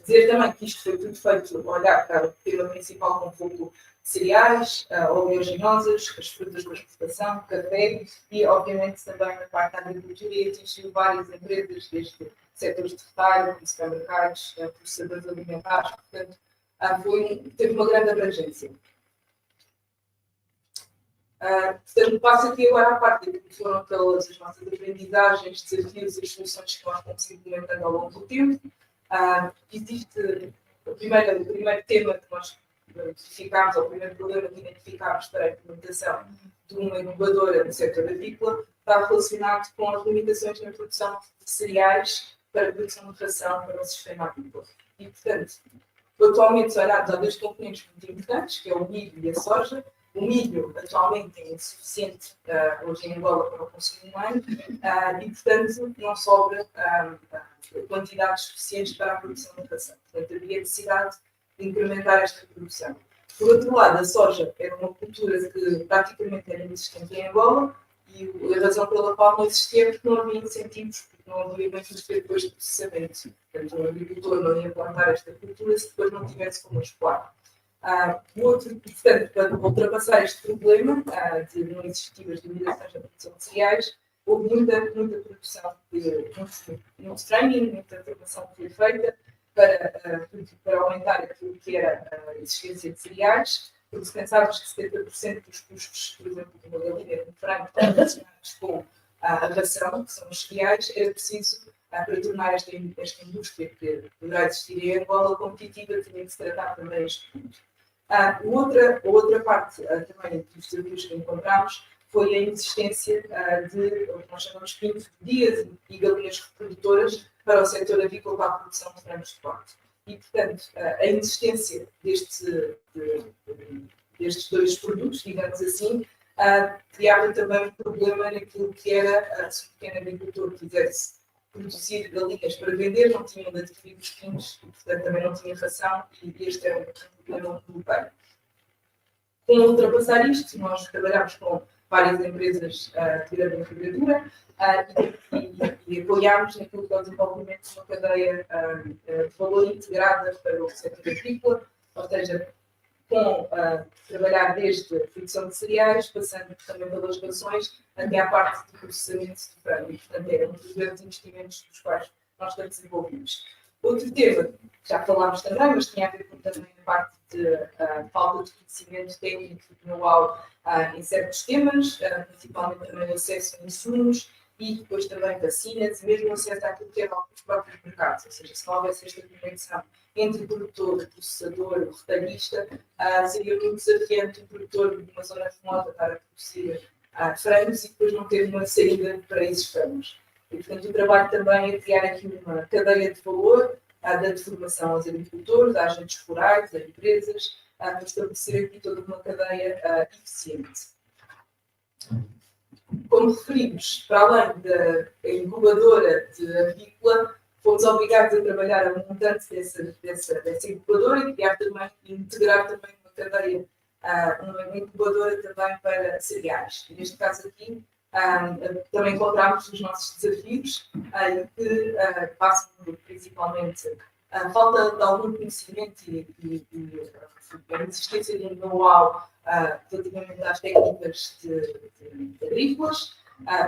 Dizer também que isto foi tudo feito, olhar para o tema principal com foco de cereais, oleaginosas, as frutas da exportação, café e, obviamente, também na parte da agricultura e atingiu várias empresas, desde setores de retalho, como supermercados, processadores alimentares, portanto, teve uma grande abrangência. Portanto, passo aqui agora à parte que foram as nossas aprendizagens, desafios e as soluções que nós fomos implementando ao longo do tempo. Existe o primeiro tema que nós identificámos, ou o primeiro problema que identificámos para a implementação de uma incubadora no setor agrícola, está relacionado com as limitações na produção de cereais para a produção de ração para o sistema agrícola. E, portanto, atualmente são olhados a dois componentes muito importantes, que é o milho e a soja. O milho atualmente é insuficiente hoje em Angola para o consumo humano e, portanto, não sobra quantidades suficientes para a produção de ração. Portanto, havia necessidade de incrementar esta produção. Por outro lado, a soja era uma cultura que praticamente era inexistente em Angola, e a razão pela qual não existia é porque não havia incentivos, porque não havia bem indústria depois de processamento. Portanto, o agricultor não ia plantar esta cultura se depois não tivesse como escoar. Portanto, para ultrapassar este problema de não existir limitações na produção de cereais, houve muita produção, muito training, muita formação que foi feita para aumentar aquilo que era a existência de cereais, porque se pensávamos que 70% dos custos, por exemplo, de uma galinha de frango estão relacionados com a ração, que são os cereais, era preciso, para tornar esta indústria que poderá existir em Angola competitiva, tinha que se tratar também este ponto. Outra parte também dos desafios que encontramos foi a inexistência de o que nós chamamos de pinto de dias e galinhas reprodutoras para o setor avícola para a produção de frangos de corte. E, portanto, a inexistência destes dois produtos, digamos assim, criava também um problema naquilo que era se o pequeno agricultor quisesse produzir galinhas para vender, não tinham de adquirir os pintos e, portanto, também não tinha ração, e este era um problema global. Com ultrapassar isto, nós trabalhamos com várias empresas de grande envergadura e apoiámos naquilo que é o desenvolvimento de uma cadeia de valor integrada para o setor agrícola, ou seja, com trabalhar desde a produção de cereais, passando também pelas rações, até à parte de processamento de frango. E, portanto, era um dos grandes investimentos dos quais nós estamos envolvidos. Outro tema, que já falámos também, mas tinha a ver com também a parte de falta de conhecimento técnico e know-how em certos temas, principalmente também acesso a insumos e depois também vacinas, e mesmo acesso àquilo que eram os próprios mercados, ou seja, se não houvesse esta conexão entre o produtor, o processador, o retalhista, seria muito desafiante o produtor de uma zona remota estar a produzir frangos e depois não ter uma saída para esses frangos. E, portanto, o trabalho também é criar aqui uma cadeia de valor, dando formação aos agricultores, às agentes rurais, às empresas, para estabelecer aqui toda uma cadeia eficiente. Como referimos, para além da incubadora de avícola, fomos obrigados a trabalhar a montante dessa incubadora e criar também, integrar também uma cadeia, uma incubadora também para cereais. Neste caso aqui, também encontramos os nossos desafios, que passam principalmente a falta de algum conhecimento e a existência de um know-how relativamente às técnicas agrícolas,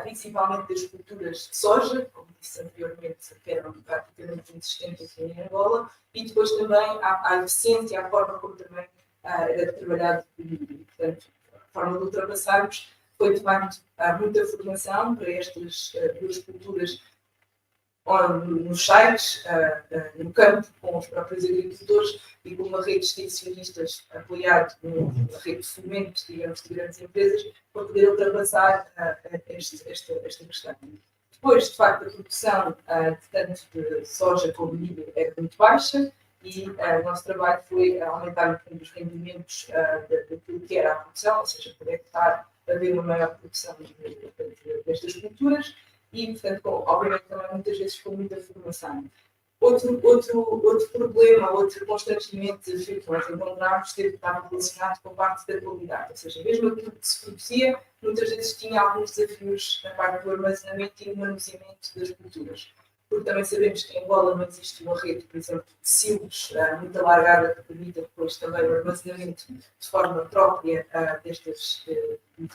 principalmente das culturas de soja, como disse anteriormente, que eram praticamente inexistentes aqui em Angola, e depois também a eficiência, a forma como também era trabalhado, portanto, a forma de ultrapassarmos foi, de facto, muita formação para estas duas culturas nos sites, no campo, com os próprios agricultores e com uma rede de extensionistas apoiado numa rede de fomento, digamos, de grandes empresas, para poder ultrapassar esta questão. Depois, de facto, a produção tanto de soja como de milho era muito baixa e o nosso trabalho foi aumentar os rendimentos daquilo que era a produção, ou seja, por hectare haver uma maior produção destas culturas e, portanto, obviamente também muitas vezes com muita formação. Outro problema, outro constrangimento desafio que nós encontramos estava relacionado com a parte da qualidade, ou seja, mesmo aquilo que se produzia, muitas vezes tinha alguns desafios na parte do armazenamento e do manuseamento das culturas. Porque também sabemos que em Angola não existe uma rede, por exemplo, de silos muito alargada que permita depois também o armazenamento de forma própria destas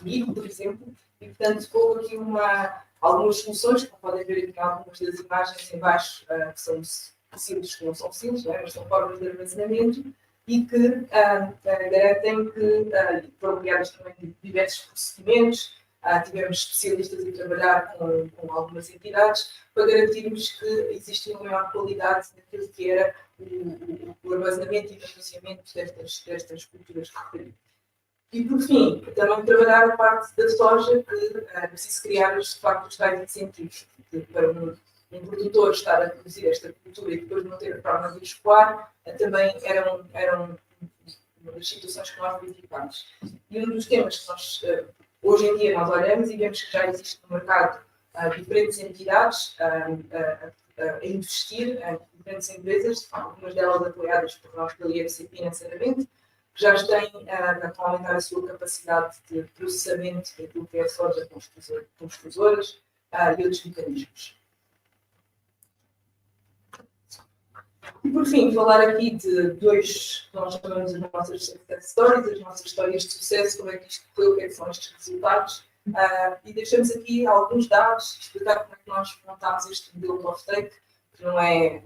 milho, por exemplo, e portanto houve aqui algumas soluções, que podem ver aqui algumas das imagens em baixo, que são silos que não são silos, mas são formas de armazenamento e que garantem que foram criados também diversos procedimentos. Tivemos especialistas a trabalhar com algumas entidades para garantirmos que existia uma maior qualidade naquilo que era o armazenamento e o manuseamento destas culturas que referi. E, por fim, também trabalhar a parte da soja, que é preciso criar, de facto, os tais incentivos. Para um produtor estar a produzir esta cultura e depois não ter a forma de escoar, também eram uma das situações que nós verificámos. E um dos temas que nós, hoje em dia, nós olhamos e vemos que já existe no mercado diferentes entidades a investir em diferentes empresas, algumas delas apoiadas por nós pela IFC financeiramente, que já têm a aumentar a sua capacidade de processamento daquilo que é a soja com extrusoras e outros mecanismos. E por fim, falar aqui de dois, que nós chamamos as nossas success stories, as nossas histórias de sucesso, como é que isto foi, o que é que são estes resultados. E deixamos aqui alguns dados, explicar como é que nós montámos este modelo de off-take, que não é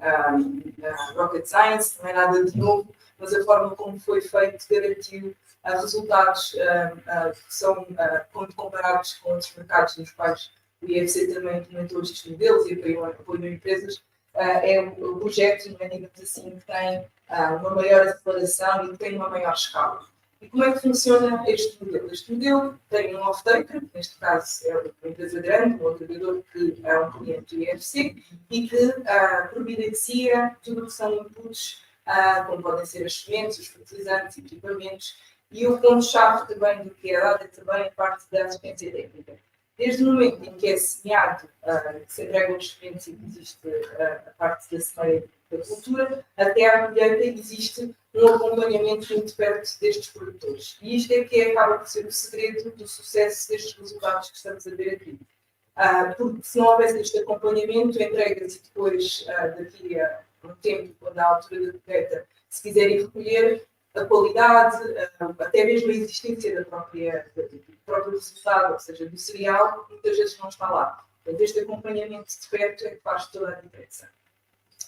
rocket science, não é nada de novo, mas a forma como foi feito garantiu resultados que são, quando comparados com outros mercados nos quais o IFC também implementou estes modelos e apoiou empresas, é o projeto, digamos assim, que tem uma maior aceleração e que tem uma maior escala. E como é que funciona este modelo? Este modelo tem um off-taker, que neste caso é uma empresa grande, um agregador que é um cliente do IFC e que providencia tudo o que são inputs, como podem ser as sementes, os fertilizantes, equipamentos, e o ponto-chave também do que é dado é também a parte da assistência técnica. Desde o momento em que é semeado, que se entregam os sementes e que existe a parte da semeia da cultura, até à colheita existe um acompanhamento muito perto destes produtores. E isto é que acaba por ser o segredo do sucesso destes resultados que estamos a ver aqui. Porque se não houvesse este acompanhamento, entrega-se depois, daqui a um tempo, quando a altura da colheita, se quiserem recolher, a qualidade, até mesmo a existência do próprio resultado, ou seja, do cereal, muitas vezes não está lá. Portanto, este acompanhamento de perto é que faz toda a diferença.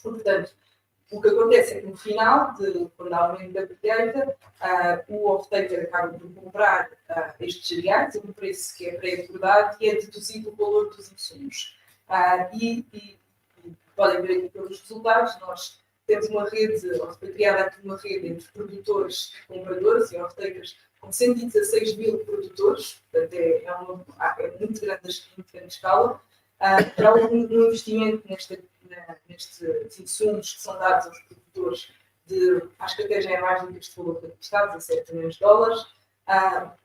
Portanto, o que acontece é que no final, quando há aumento da colheita, o off-taker acaba por comprar estes cereais a um preço que é pré-acordado e é deduzido o valor dos insumos. E podem ver aqui pelos resultados, nós temos uma rede, ou foi criada aqui uma rede entre produtores, compradores e off-takers com 116 mil produtores, portanto é muito grande escala, para um investimento nestes insumos que são dados aos produtores, acho que até já é mais do que este valor que está, 17 milhões de dólares.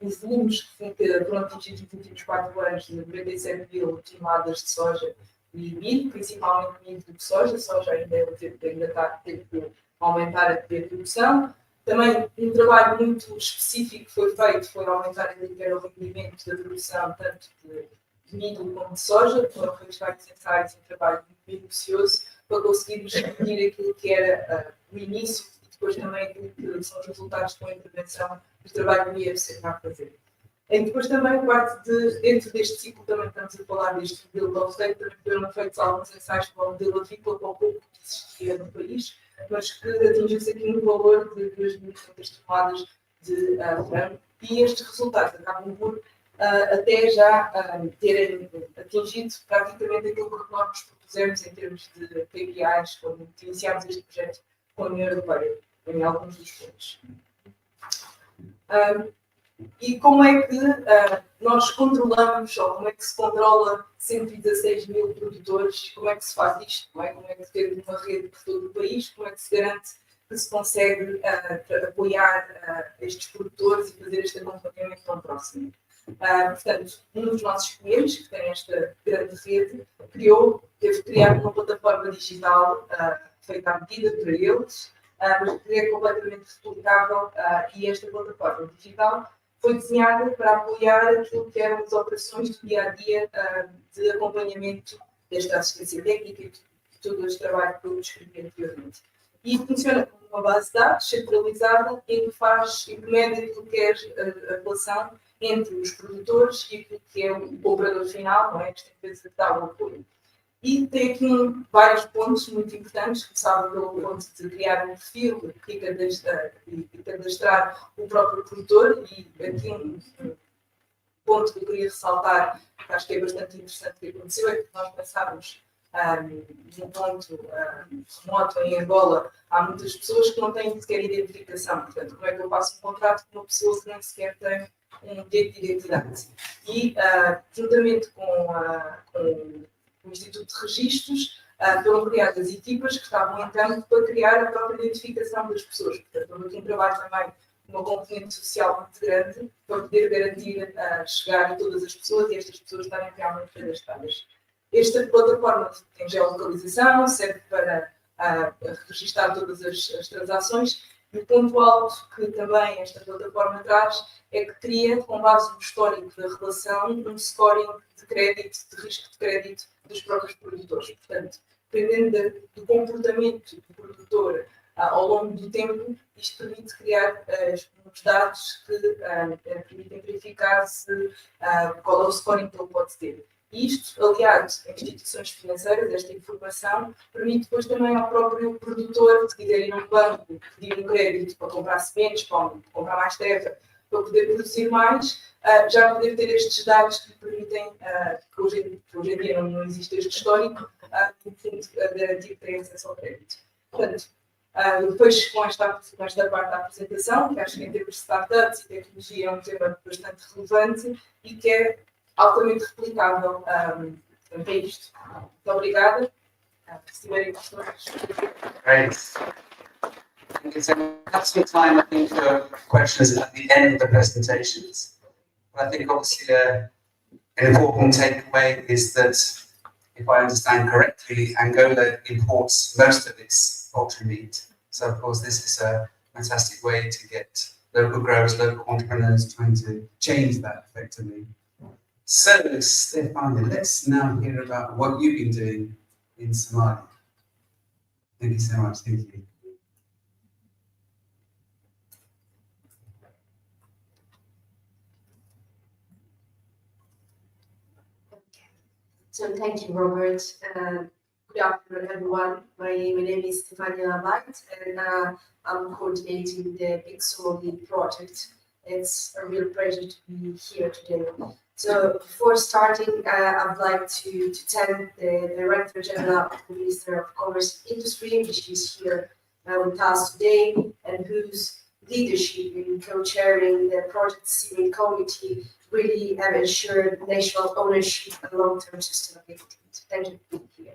Os volumes que foram atingidos nos últimos 4 anos, de 97 mil toneladas de soja e milho, principalmente milho do que soja ainda teve que aumentar a produção. Também um trabalho muito específico foi feito, foi aumentar o rendimento da produção, tanto de milho como de soja, foram feitos vários ensaios, um trabalho muito minucioso, para conseguirmos definir aquilo que era o início e depois também aquilo que são os resultados com a intervenção do trabalho do IFC está a fazer. E depois também, dentro deste ciclo, também estamos a falar deste modelo de off-take, também foram feitos alguns ensaios para o modelo agrícola, para o pouco que existia no país, mas que atingiu-se aqui um valor de 2.500 toneladas de frango, e estes resultados acabam por até já terem atingido praticamente aquilo que nós nos propusemos em termos de KPIs, quando iniciámos este projeto com a União Europeia, em alguns dos pontos. E como é que nós controlamos, ou como é que se controla 116 mil produtores, como é que se faz isto, não é? Como é que ter uma rede por todo o país, como é que se garante que se consegue apoiar estes produtores e fazer este acompanhamento tão próximo. Portanto, um dos nossos clientes, que tem esta grande rede, teve que criar uma plataforma digital feita à medida para eles, mas que é completamente replicável, e esta plataforma digital foi desenhada para apoiar aquilo que eram as operações do dia-a-dia de acompanhamento desta assistência técnica e de todo este trabalho que eu descrevi anteriormente. E funciona como uma base de dados centralizada em que mede aquilo que é a relação entre os produtores e aquilo que é o comprador final, não é? Esta empresa que dá o apoio. E tem aqui vários pontos muito importantes, começava pelo ponto de criar um perfil e cadastrar o próprio produtor, e aqui um ponto que eu queria ressaltar, que acho que é bastante interessante que aconteceu, é que nós pensávamos num ponto remoto em Angola, há muitas pessoas que não têm sequer identificação, portanto, como é que eu faço um contrato com uma pessoa que nem sequer tem um direito de identidade? E, juntamente com o Instituto de Registros, foram criadas equipas que estavam em campo para criar a própria identificação das pessoas. Portanto, houve aqui um trabalho também, uma componente social muito grande, para poder garantir chegar a todas as pessoas e estas pessoas estarem realmente cadastradas. Esta plataforma tem geolocalização, serve para registrar todas as transações, E o ponto alto que também esta plataforma traz é que cria, com base no histórico da relação, um scoring de crédito, de risco de crédito dos próprios produtores. Portanto, dependendo do comportamento do produtor ao longo do tempo, isto permite criar uns dados que permitem verificar qual é o scoring que ele pode ter. Isto, aliado a instituições financeiras, esta informação, permite depois também ao próprio produtor, se quiser ir a um banco, pedir um crédito para comprar sementes, para comprar mais terra, para poder produzir mais, já poder ter estes dados que permitem, que hoje em dia não existe este histórico, no fundo, garantir que tem acesso ao crédito. Portanto, depois, com esta parte da apresentação, que acho que em termos de startups e tecnologia é um tema bastante relevante e que é altamente replicável. É isto. Muito obrigada. Se tiverem questões. Great. Thank you so much. We have some time, I think, for questions at the end of the presentations. But I think obviously an important takeaway is that, if I understand correctly, Angola imports most of its poultry meat. So of course this is a fantastic way to get local growers, local entrepreneurs trying to change that effectively. So Stefano, let's now hear about what you've been doing in Somalia. Thank you so much. Thank you. So thank you, Robert. Good afternoon, everyone. My name is Stefania Light, and I'm coordinating the BIC Somali project. It's a real pleasure to be here today. So before starting, I'd like to thank the Director General of the Minister of Commerce and Industry, which is here with us today, and whose leadership in co-chairing the project steering committee really have ensured national ownership and long-term sustainability. Thank you for being here.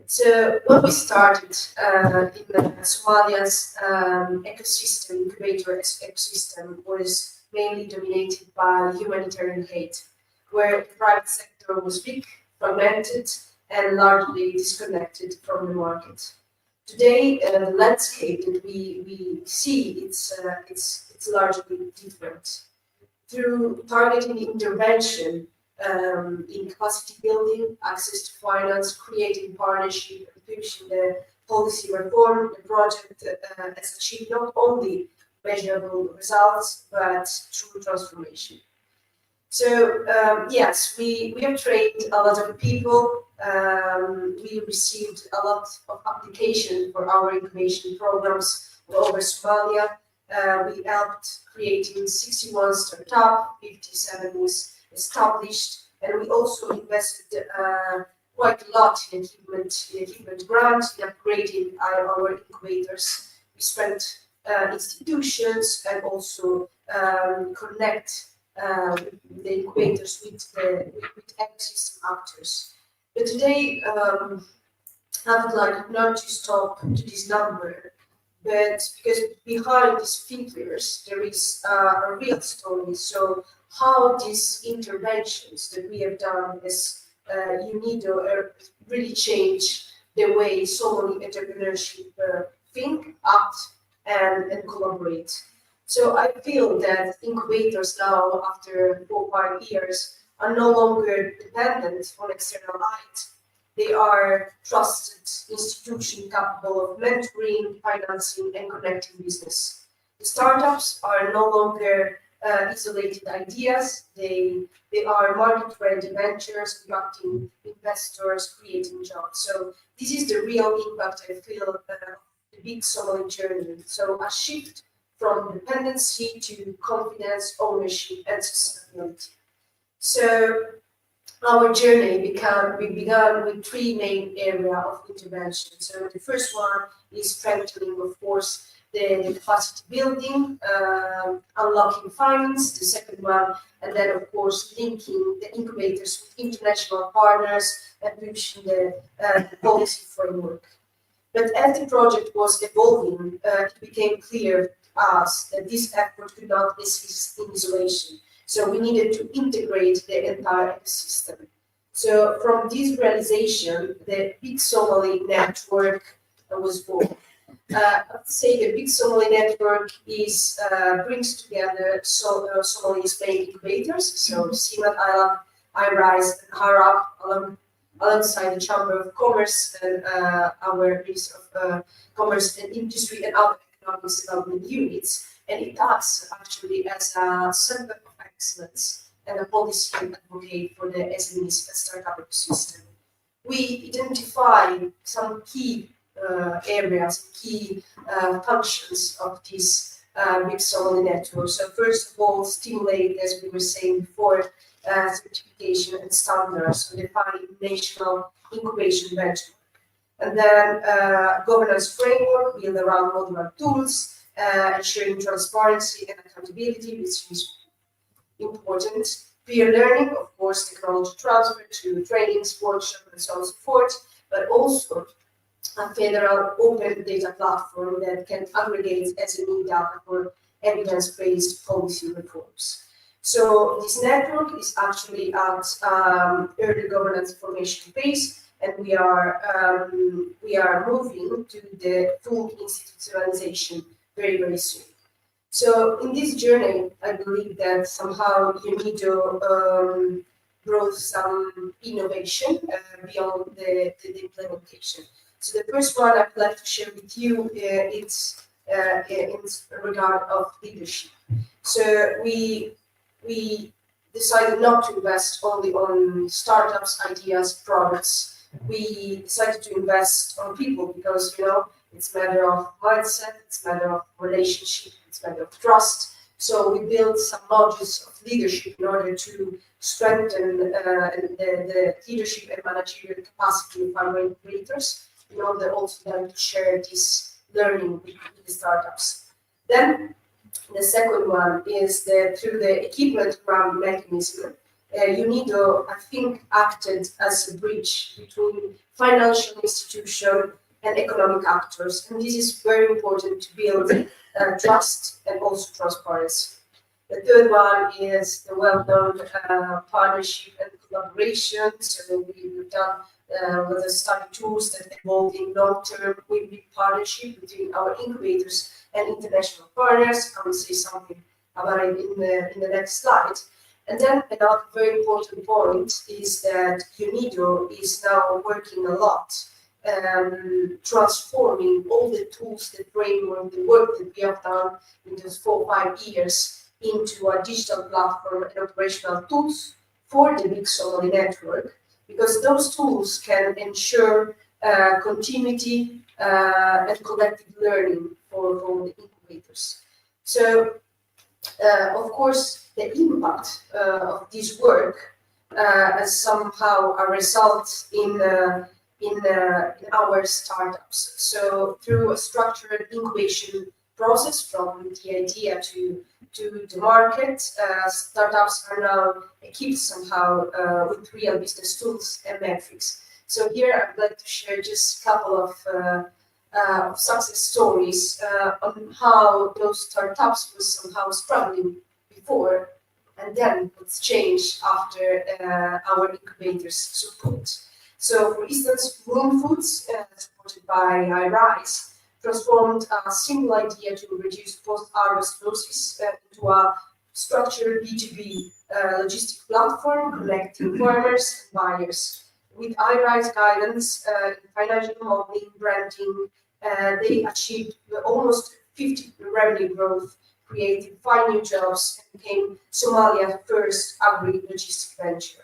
So when we started in Somalia's ecosystem, Incubator ecosystem was mainly dominated by humanitarian aid, where the private sector was weak, fragmented, and largely disconnected from the market. Today, the landscape that we see, it's largely different. Through targeted intervention in capacity building, access to finance, creating partnership, and pushing the policy reform, the project has achieved not only measurable results, but true transformation. So yes, we have trained a lot of people. We received a lot of applications for our incubation programs all over Somalia. We helped creating 61 startups, 57 was established, and we also invested quite a lot in equipment grants, in upgrading our incubators. We spent institutions and also connect the incubators with ecosystem actors. But today, I would like not to stop to this number, but because behind these figures there is a real story. So how these interventions that we have done as UNIDO really change the way Somali entrepreneurship think, act, and collaborate. So I feel that incubators now, after 4 or 5 years, are no longer dependent on external aid. They are trusted institutions capable of mentoring, financing, and connecting business. The startups are no longer isolated ideas. They are market-ready ventures, attracting investors, creating jobs. So this is the real impact I feel of the BIC Somali journey. So a shift from dependency to confidence, ownership, and sustainability. So our journey we began with 3 main areas of intervention. So the first one is strengthening, of course, the capacity building, unlocking finance. The second one, and then of course linking the incubators with international partners and pushing the policy framework. But as the project was evolving, it became clear to us that this effort could not exist in isolation. So we needed to integrate the entire ecosystem. So from this realization, the BIC Somali network was born. say the Big Somali network is brings together Somali's main incubators, so Simat, ILAB, iRise, and HARAP, alongside the Chamber of Commerce and our Minister of Commerce and Industry and other economic development units, and it acts actually as a center of excellence and a policy advocate for the SMEs and startup ecosystem. We identify some key areas, key functions of this Big Somali network. So first of all, stimulate, as we were saying before, certification and standards, so define national incubation benchmark. And then governance framework built around modular tools, ensuring transparency and accountability, which is important. Peer learning, of course, technology transfer to trainings, workshops, and so on and so forth, but also a federal open data platform that can aggregate SME data for evidence-based policy reforms. So this network is actually at early governance formation phase, and we are moving to the full institutionalization very, very soon. So in this journey, I believe that somehow you need to brought some innovation beyond the implementation. So the first one I'd like to share with you it's in regard of leadership. So we decided not to invest only on startups, ideas, products. We decided to invest on people because, you know, it's a matter of mindset, it's a matter of relationship, it's a matter of trust. So we built some modules of leadership in order to strengthen the leadership and managerial capacity of our incubators, in order also then to share this learning with the startups. Then the second one is that through the equipment grant mechanism, UNIDO, I think, acted as a bridge between financial institution and economic actors, and this is very important to build trust and also transparency. The third one is the well-known partnership and collaboration. So we've done with the study tools that involve in long-term win-win partnership between our incubators and international partners. I will say something about it in the next slide. And then another very important point is that UNIDO is now working a lot transforming all the tools, the framework, the work that we have done in those 4 or 5 years into a digital platform and operational tools for the Big Somali network, because those tools can ensure continuity and collective learning for the incubators. So, of course, the impact of this work is somehow a result in our startups. So through a structured incubation process from the idea to the market, startups are now equipped somehow with real business tools and metrics. So here I'd like to share just a couple of success stories on how those startups were somehow struggling before, and then what's changed after our incubators support. So, for instance, Moon Foods, supported by iRise, transformed a simple idea to reduce post-harvest losses into a structured B2B logistic platform connecting farmers and buyers. With iRise guidance, financial modeling, branding, they achieved almost 50% revenue growth, created 5 new jobs, and became Somalia's first agri-logistic venture.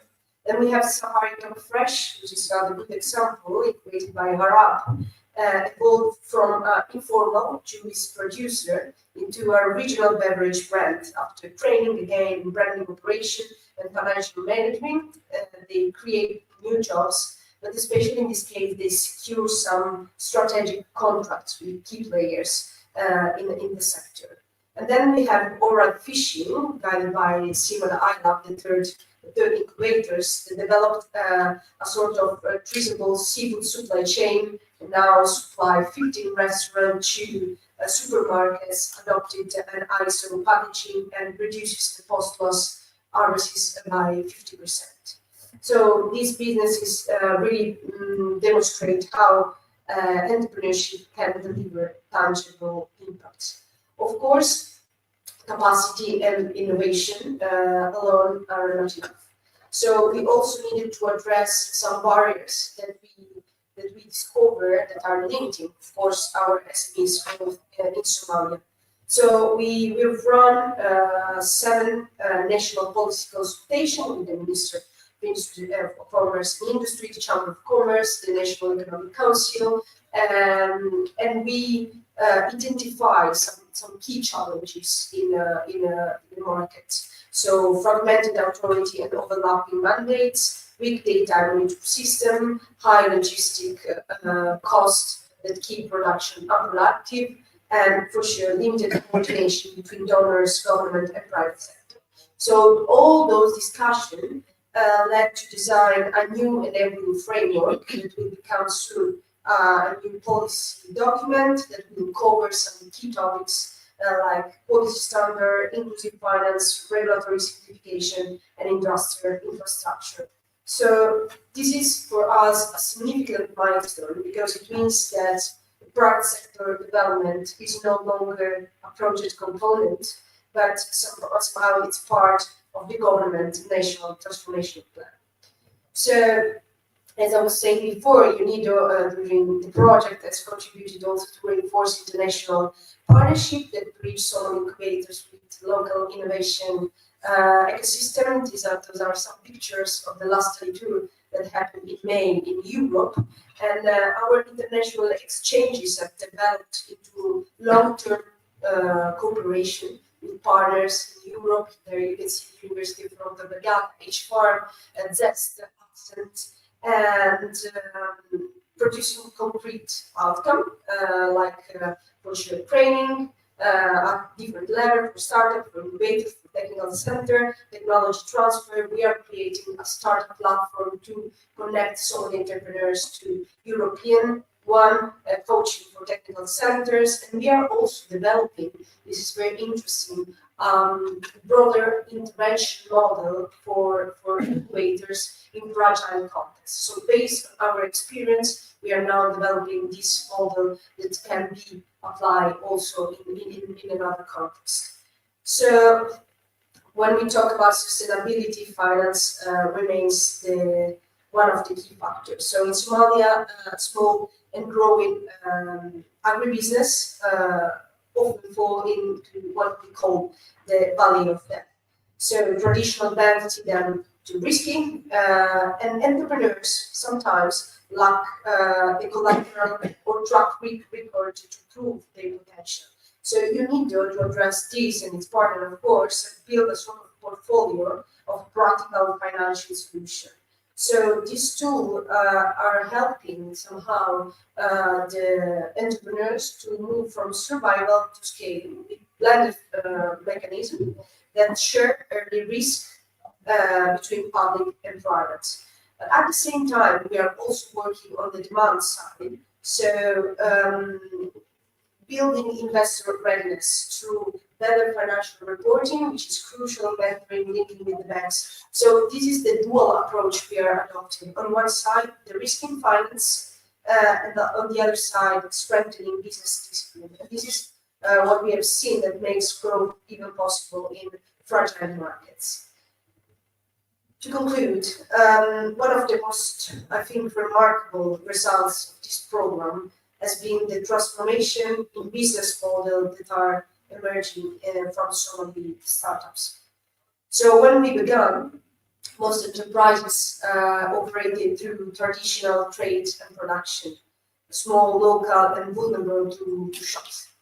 Then we have Safaricom Fresh, which is a good example, created by Harap, evolved from an informal Jewish producer into a regional beverage brand. After training again in branding operation and financial management, they create new jobs, but especially in this case, they secure some strategic contracts with key players in the sector. And then we have Oral Fishing, guided by Simona Aylab, the third incubators, that developed a sort of traceable seafood supply chain, and now supply 15 restaurants to supermarkets, adopted an ISO packaging, and reduces the post-loss RSs by 50%. So these businesses really demonstrate how entrepreneurship can deliver tangible impact. Of course, capacity and innovation alone are not enough. So we also needed to address some barriers that we discover that are limiting, of course, our SMEs growth in Somalia. So we've run 7 national policy consultations with the Ministry of Commerce and Industry, the Chamber of Commerce, the National Economic Council, and we identify some key challenges in the market. So fragmented authority and overlapping mandates, weak data management system, high logistic costs that keep production unproductive, and for sure limited coordination between donors, government, and private sector. So all those discussions led to design a new enabling framework that will become soon a new policy document that will cover some key topics like policy standard, inclusive finance, regulatory simplification, and industrial infrastructure. So this is for us a significant milestone because it means that the private sector development is no longer a project component, but somehow it's part of the government national transformation plan. So, as I was saying before, UNIDO during the project has contributed also to reinforce international partnership that bridge some incubators with local innovation ecosystem. Those are some pictures of the last study tour that happened in May in Europe. And our international exchanges have developed into long-term cooperation with partners in Europe. There you can see the University of Northern Vergata, H-Farm, and Zest, Accent, and producing concrete outcome like for sure training at different level for startup, for innovators, for technical center, technology transfer. We are creating a startup platform to connect Somali entrepreneurs to European one, coaching for technical centers, and we are also developing, this is very interesting, broader intervention model for incubators in fragile contexts. So based on our experience, we are now developing this model that can be applied also in another context. So when we talk about sustainability, finance remains one of the key factors. So in Somalia, small and growing agribusiness often fall into what we call the valley of death. So traditional banks see them too risky, and entrepreneurs sometimes lack the collateral or track record to prove their potential. So you need to address this and its partner, of course, and build a sort of portfolio of practical financial solutions. So these tools are helping somehow the entrepreneurs to move from survival to scaling with blended mechanism that share early risk between public and private. But at the same time, we are also working on the demand side. So building investor readiness through better financial reporting, which is crucial, mentoring, linking with the banks. So this is the dual approach we are adopting. On one side, the risk in finance, and on the other side, strengthening business discipline. And this is what we have seen that makes growth even possible in fragile markets. To conclude, one of the most, I think, remarkable results of this program has been the transformation in business model that are emerging from some of the startups. So when we began, most enterprises operated through traditional trade and production, small, local, and vulnerable to shocks.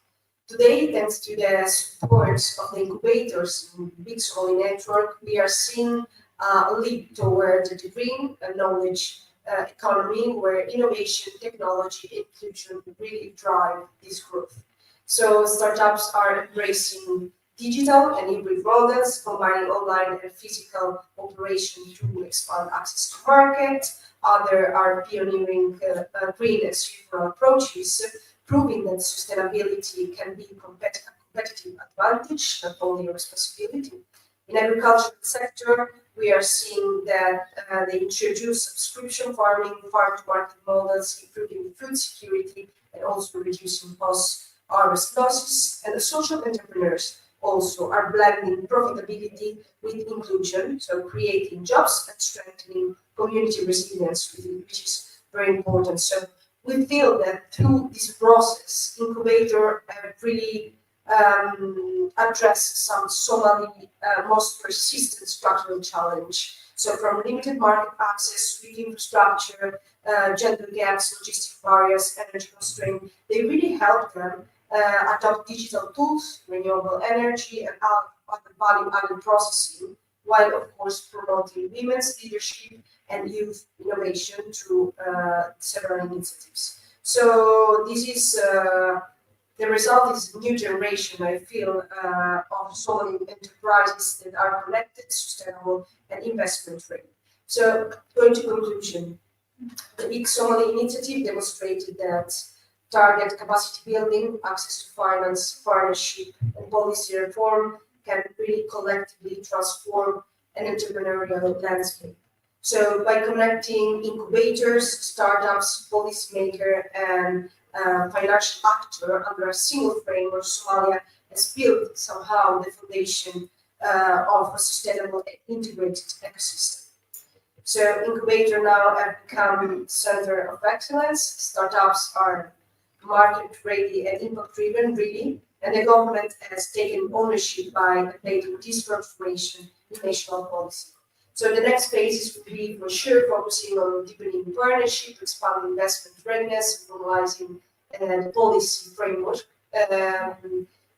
Today, thanks to the support of the incubators and BIC network, we are seeing a leap toward the green knowledge economy where innovation, technology, and inclusion really drive this growth. So startups are embracing digital and hybrid models, combining online and physical operation to expand access to market. Others are pioneering green and circular approaches, proving that sustainability can be a competitive advantage, not only a responsibility. In agricultural sector, we are seeing that they introduce subscription farming, farm-to-market models, improving food security, and also reducing post-harvest losses. And the social entrepreneurs also are blending profitability with inclusion, so creating jobs and strengthening community resilience, which is very important. So we feel that through this process, Incubator have really addressed some Somali most persistent structural challenge. So from limited market access, weak infrastructure, gender gaps, logistic barriers, energy constraint, they really help them adopt digital tools, renewable energy, and other value-added processing, while of course promoting women's leadership and youth innovation through several initiatives. So this is the result is a new generation, I feel, of Somali enterprises that are connected, sustainable, and investment ready. So going to conclusion, the BIC Somali initiative demonstrated that target capacity building, access to finance, partnership, and policy reform can really collectively transform an entrepreneurial landscape. So by connecting incubators, startups, policymaker, and financial actor under a single framework, Somalia has built somehow the foundation of a sustainable and integrated ecosystem. So Incubator now have become center of excellence. Startups are market ready and impact driven, really, and the government has taken ownership by making this transformation in national policy. So the next phases will be for sure focusing on deepening partnership, expanding investment readiness, formalizing the policy framework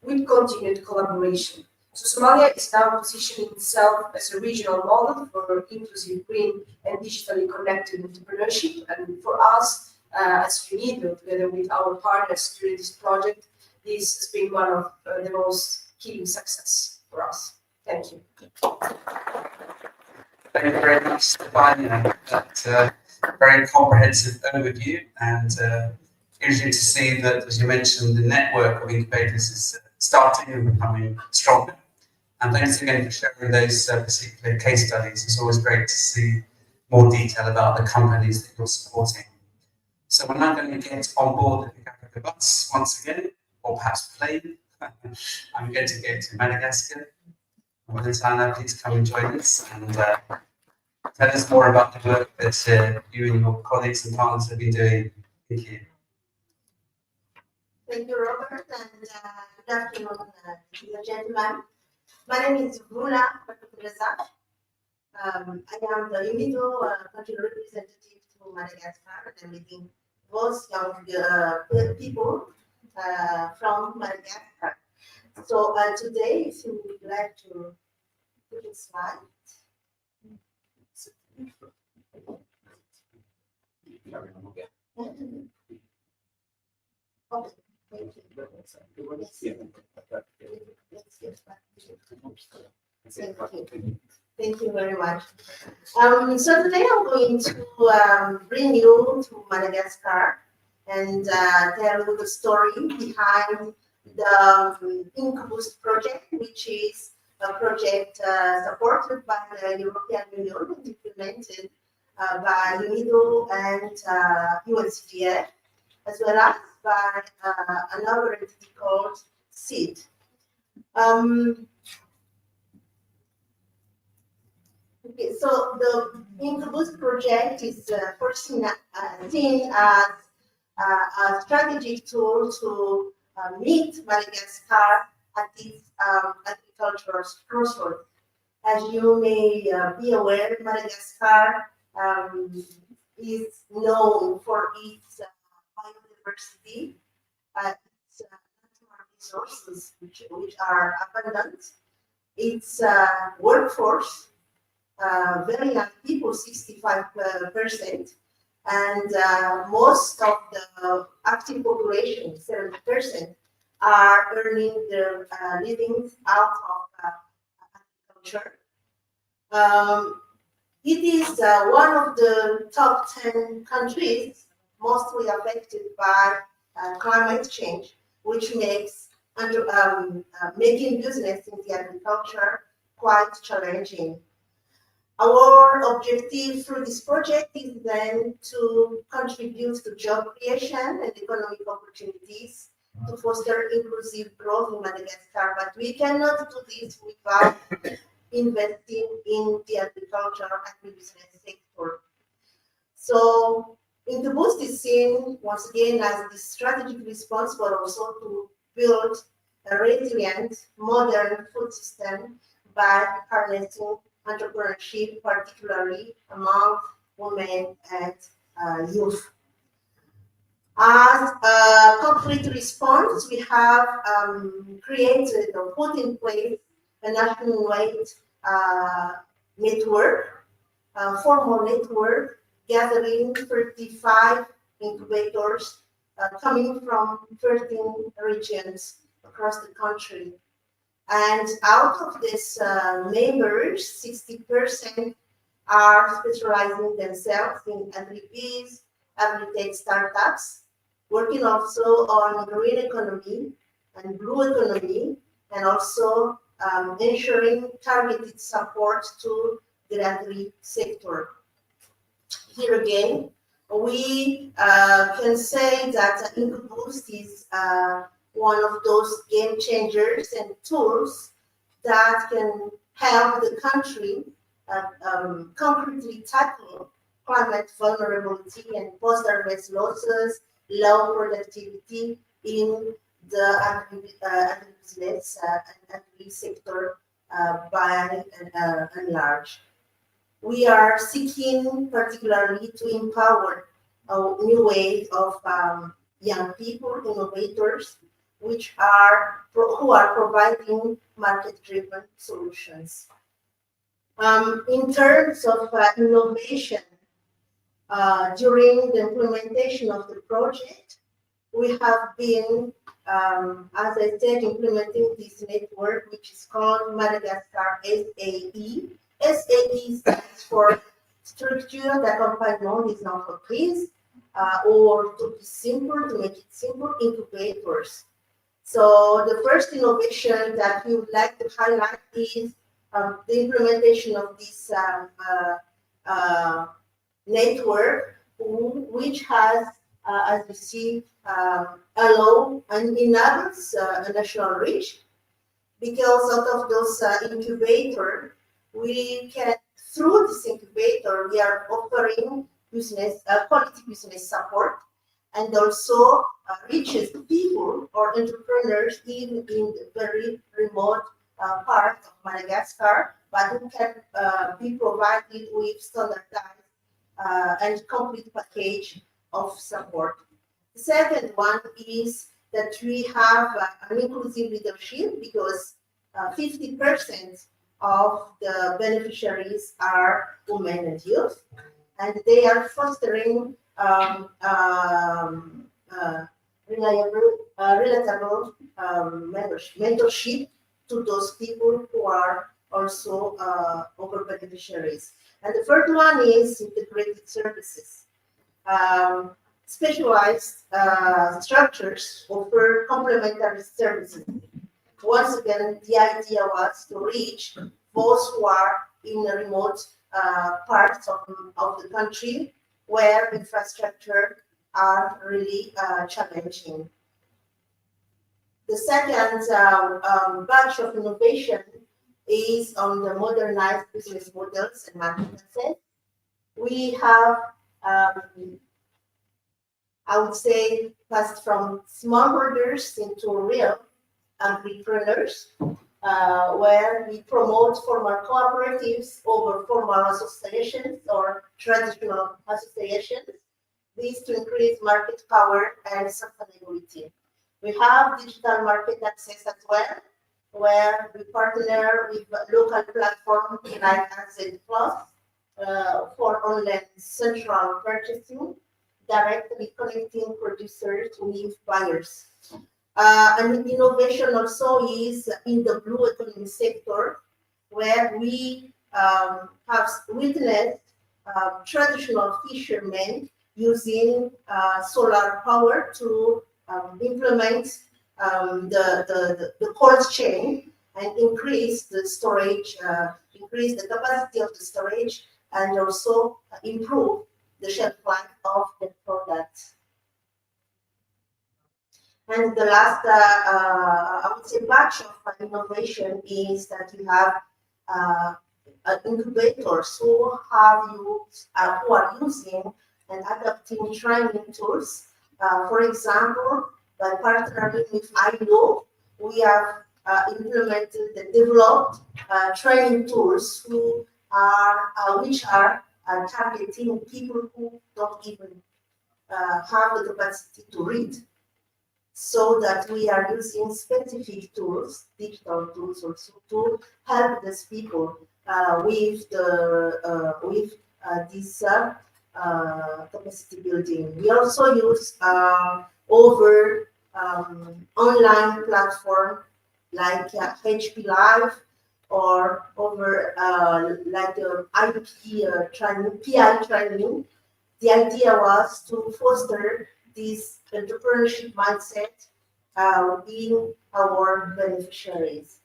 with continued collaboration. So Somalia is now positioning itself as a regional model for inclusive, green, and digitally connected entrepreneurship. And for us, as UNIDO, together with our partners during this project, this has been one of the most key success for us. Thank you. Thank you very much, Stefania. That's a very comprehensive overview, and interesting to see that, as you mentioned, the network of incubators is starting and becoming stronger. And thanks again for sharing those particular case studies. It's always great to see more detail about the companies that you're supporting. So we're now going to get on board the Pick bus once again, or perhaps plane. I'm going to go to Madagascar. Valentina, please come and join us and tell us more about the work that you and your colleagues and partners have been doing. Thank you. Thank you, Robert, and good afternoon, ladies and gentlemen. My name is Bruna Pakutreza. I am the UNIDO country representative to Madagascar, and I'm leading those young people from Madagascar. So today, if you would like to put a slide. Okay. Thank you very much. So today I'm going to bring you to Madagascar and tell you the story behind the Incubus project, which is a project supported by the European Union and implemented by UNIDO and UNCDF, as well as by another entity called SEED. Okay, so the Incubus project is seen as a strategic tool to meet Madagascar at its agricultural crossroads. As you may be aware, Madagascar is known for its biodiversity, its natural resources, which are abundant, its workforce, very young people, 65%, and most of the active population, 70%, are earning their livings out of agriculture. It is one of the top 10 countries mostly affected by climate change, which makes making business in the agriculture quite challenging. Our objective through this project is then to contribute to job creation and economic opportunities to foster inclusive growth in Madagascar. But we cannot do this without investing in the agricultural agribusiness sector. So Incuboost is seen once again as the strategic response, but also to build a resilient, modern food system by harnessing entrepreneurship, particularly among women and youth. As a concrete response, we have created or put in place a nationwide network, formal network, gathering 35 incubators coming from 13 regions across the country. And out of these members, 60% are specializing themselves in agri-biz, Agri-Tech startups, working also on green economy and blue economy, and also ensuring targeted support to the agri sector. Here again, we can say that Incuboost is one of those game changers and tools that can help the country concretely tackle climate vulnerability and post-harvest losses, low productivity in the agribusiness and agri sector by and large. We are seeking particularly to empower a new wave of young people, innovators, who are providing market-driven solutions. In terms of innovation, during the implementation of the project, we have been, as I said, implementing this network, which is called Madagascar SAE. SAE stands for Structure d'Accompagnement des Entreprises, or to be simple, to make it simple, incubators. So the first innovation that we would like to highlight is the implementation of this network, which has, as you see, enables a national reach. Because out of those incubators, we can, through this incubator, we are offering quality business support, and also reaches people or entrepreneurs even in the very remote part of Madagascar, but who can be provided with standardized and complete package of support. The second one is that we have an inclusive leadership, because 50% of the beneficiaries are women and youth, and they are fostering relatable mentorship to those people who are also over beneficiaries. And the third one is integrated services. Specialized structures offer complementary services. Once again, the idea was to reach those who are in the remote parts of the country where infrastructure are really challenging. The second batch of innovation is on the modernized business models and market access. We have, I would say, passed from smallholders into real agripreneurs, where we promote formal cooperatives over formal associations or traditional associations. This to increase market power and sustainability. We have digital market access as well, where we partner with local platforms like Access Plus for online central purchasing, directly connecting producers with buyers. And innovation also is in the blue economy sector, where we have witnessed traditional fishermen using solar power to implement the cold chain and increase the storage, increase the capacity of the storage, and also improve the shelf life of the product. And the last, I would say, batch of innovation is that we have incubators who are using and adapting training tools. For example, by partnering with ILO, we have implemented and developed training tools which are targeting people who don't even have the capacity to read. So that we are using specific tools, digital tools also, to help these people with this capacity building. We also use over online platform like HP Live or over like IP training, PI training. The idea was to foster this entrepreneurship mindset in our beneficiaries.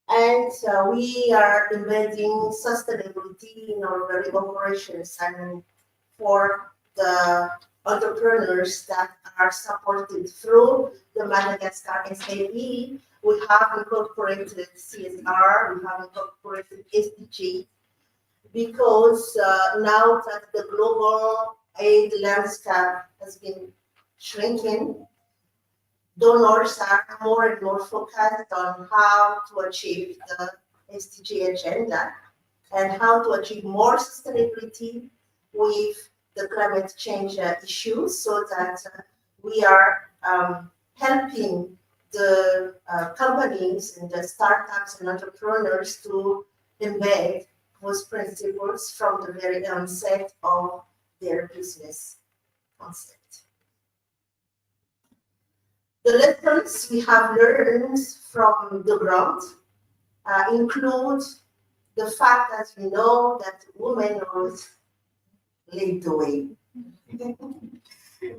And we are embedding sustainability in our very operations, and for the entrepreneurs that are supported through the Madagascar SAE, we have incorporated CSR, we have incorporated SDG, because now that the global aid landscape has been shrinking, donors are more and more focused on how to achieve the SDG agenda and how to achieve more sustainability with the climate change issues, so that we are helping the companies and the startups and entrepreneurs to embed those principles from the very onset of their business concept. The lessons we have learned from the ground include the fact that we know that women always lead the way.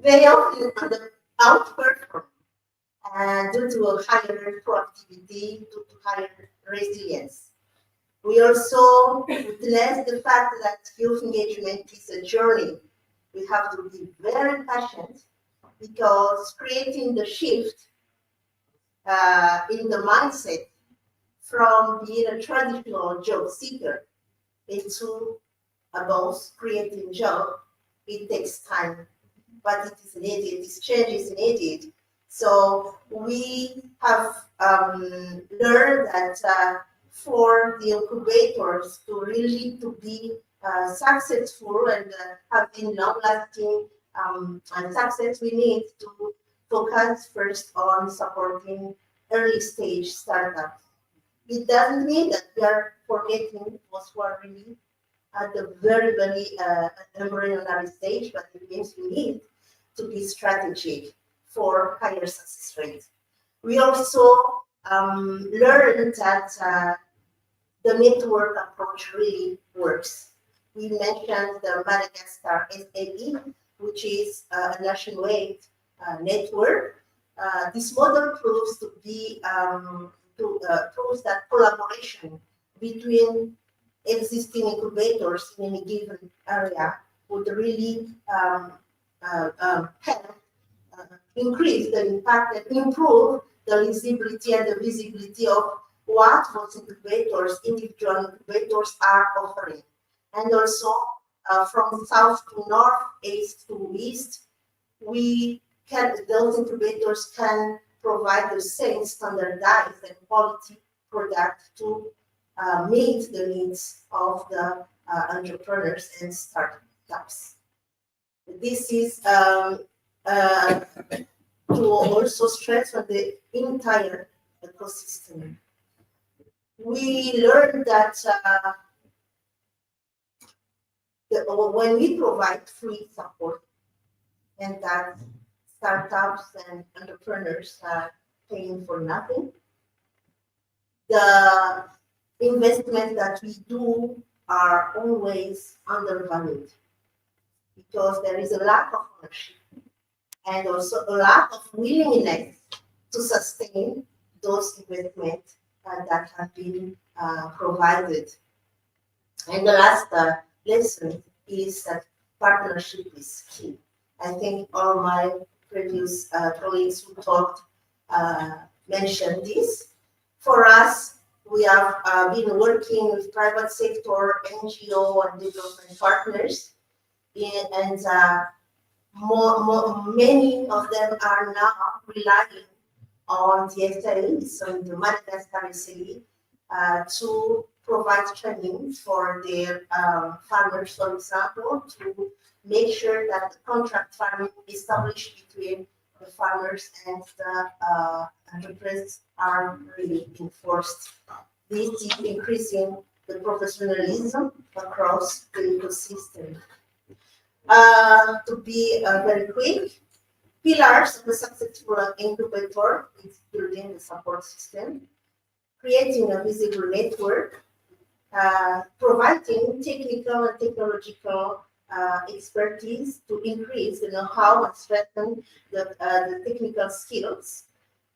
They often outperform due to a higher proactivity, due to higher resilience. We also witness the fact that youth engagement is a journey. We have to be very patient, because creating the shift in the mindset from being a traditional job seeker into a boss creating job, it takes time, but it is needed, this change is needed. So we have learned that for the incubators to really to be successful and have been long-lasting and success, we need to focus first on supporting early-stage startups. It doesn't mean that we are forgetting those who are really at the very, very embryonic stage, but it means we need to be strategic for higher success rates. We also learned that the network approach really works. We mentioned the Madagascar SAE, which is a nationwide network. This model proves to be proves that collaboration between existing incubators in any given area would really help increase the impact and improve the visibility and the visibility of what those incubators, individual incubators, are offering. And also from south to north, east to east, those incubators can provide the same standardized and quality product to meet the needs of the entrepreneurs and startups. This is to also strengthen the entire ecosystem. We learned that when we provide free support, and that startups and entrepreneurs are paying for nothing, the investments that we do are always undervalued, because there is a lack of ownership and also a lack of willingness to sustain those investments that have been provided. And the last lesson is that partnership is key. I think all my previous colleagues who talked mentioned this. For us, we have been working with private sector, NGO, and development partners, and many of them are now relying on the SAEs, so the Madagascar SAE, to provide training for their farmers, for example, to make sure that the contract farming established between the farmers and the enterprises are really enforced. This is increasing the professionalism across the ecosystem. To be very quick, pillars of a successful incubator is building the support system, creating a visible network, providing technical and technological expertise to increase the know-how and strengthen the technical skills.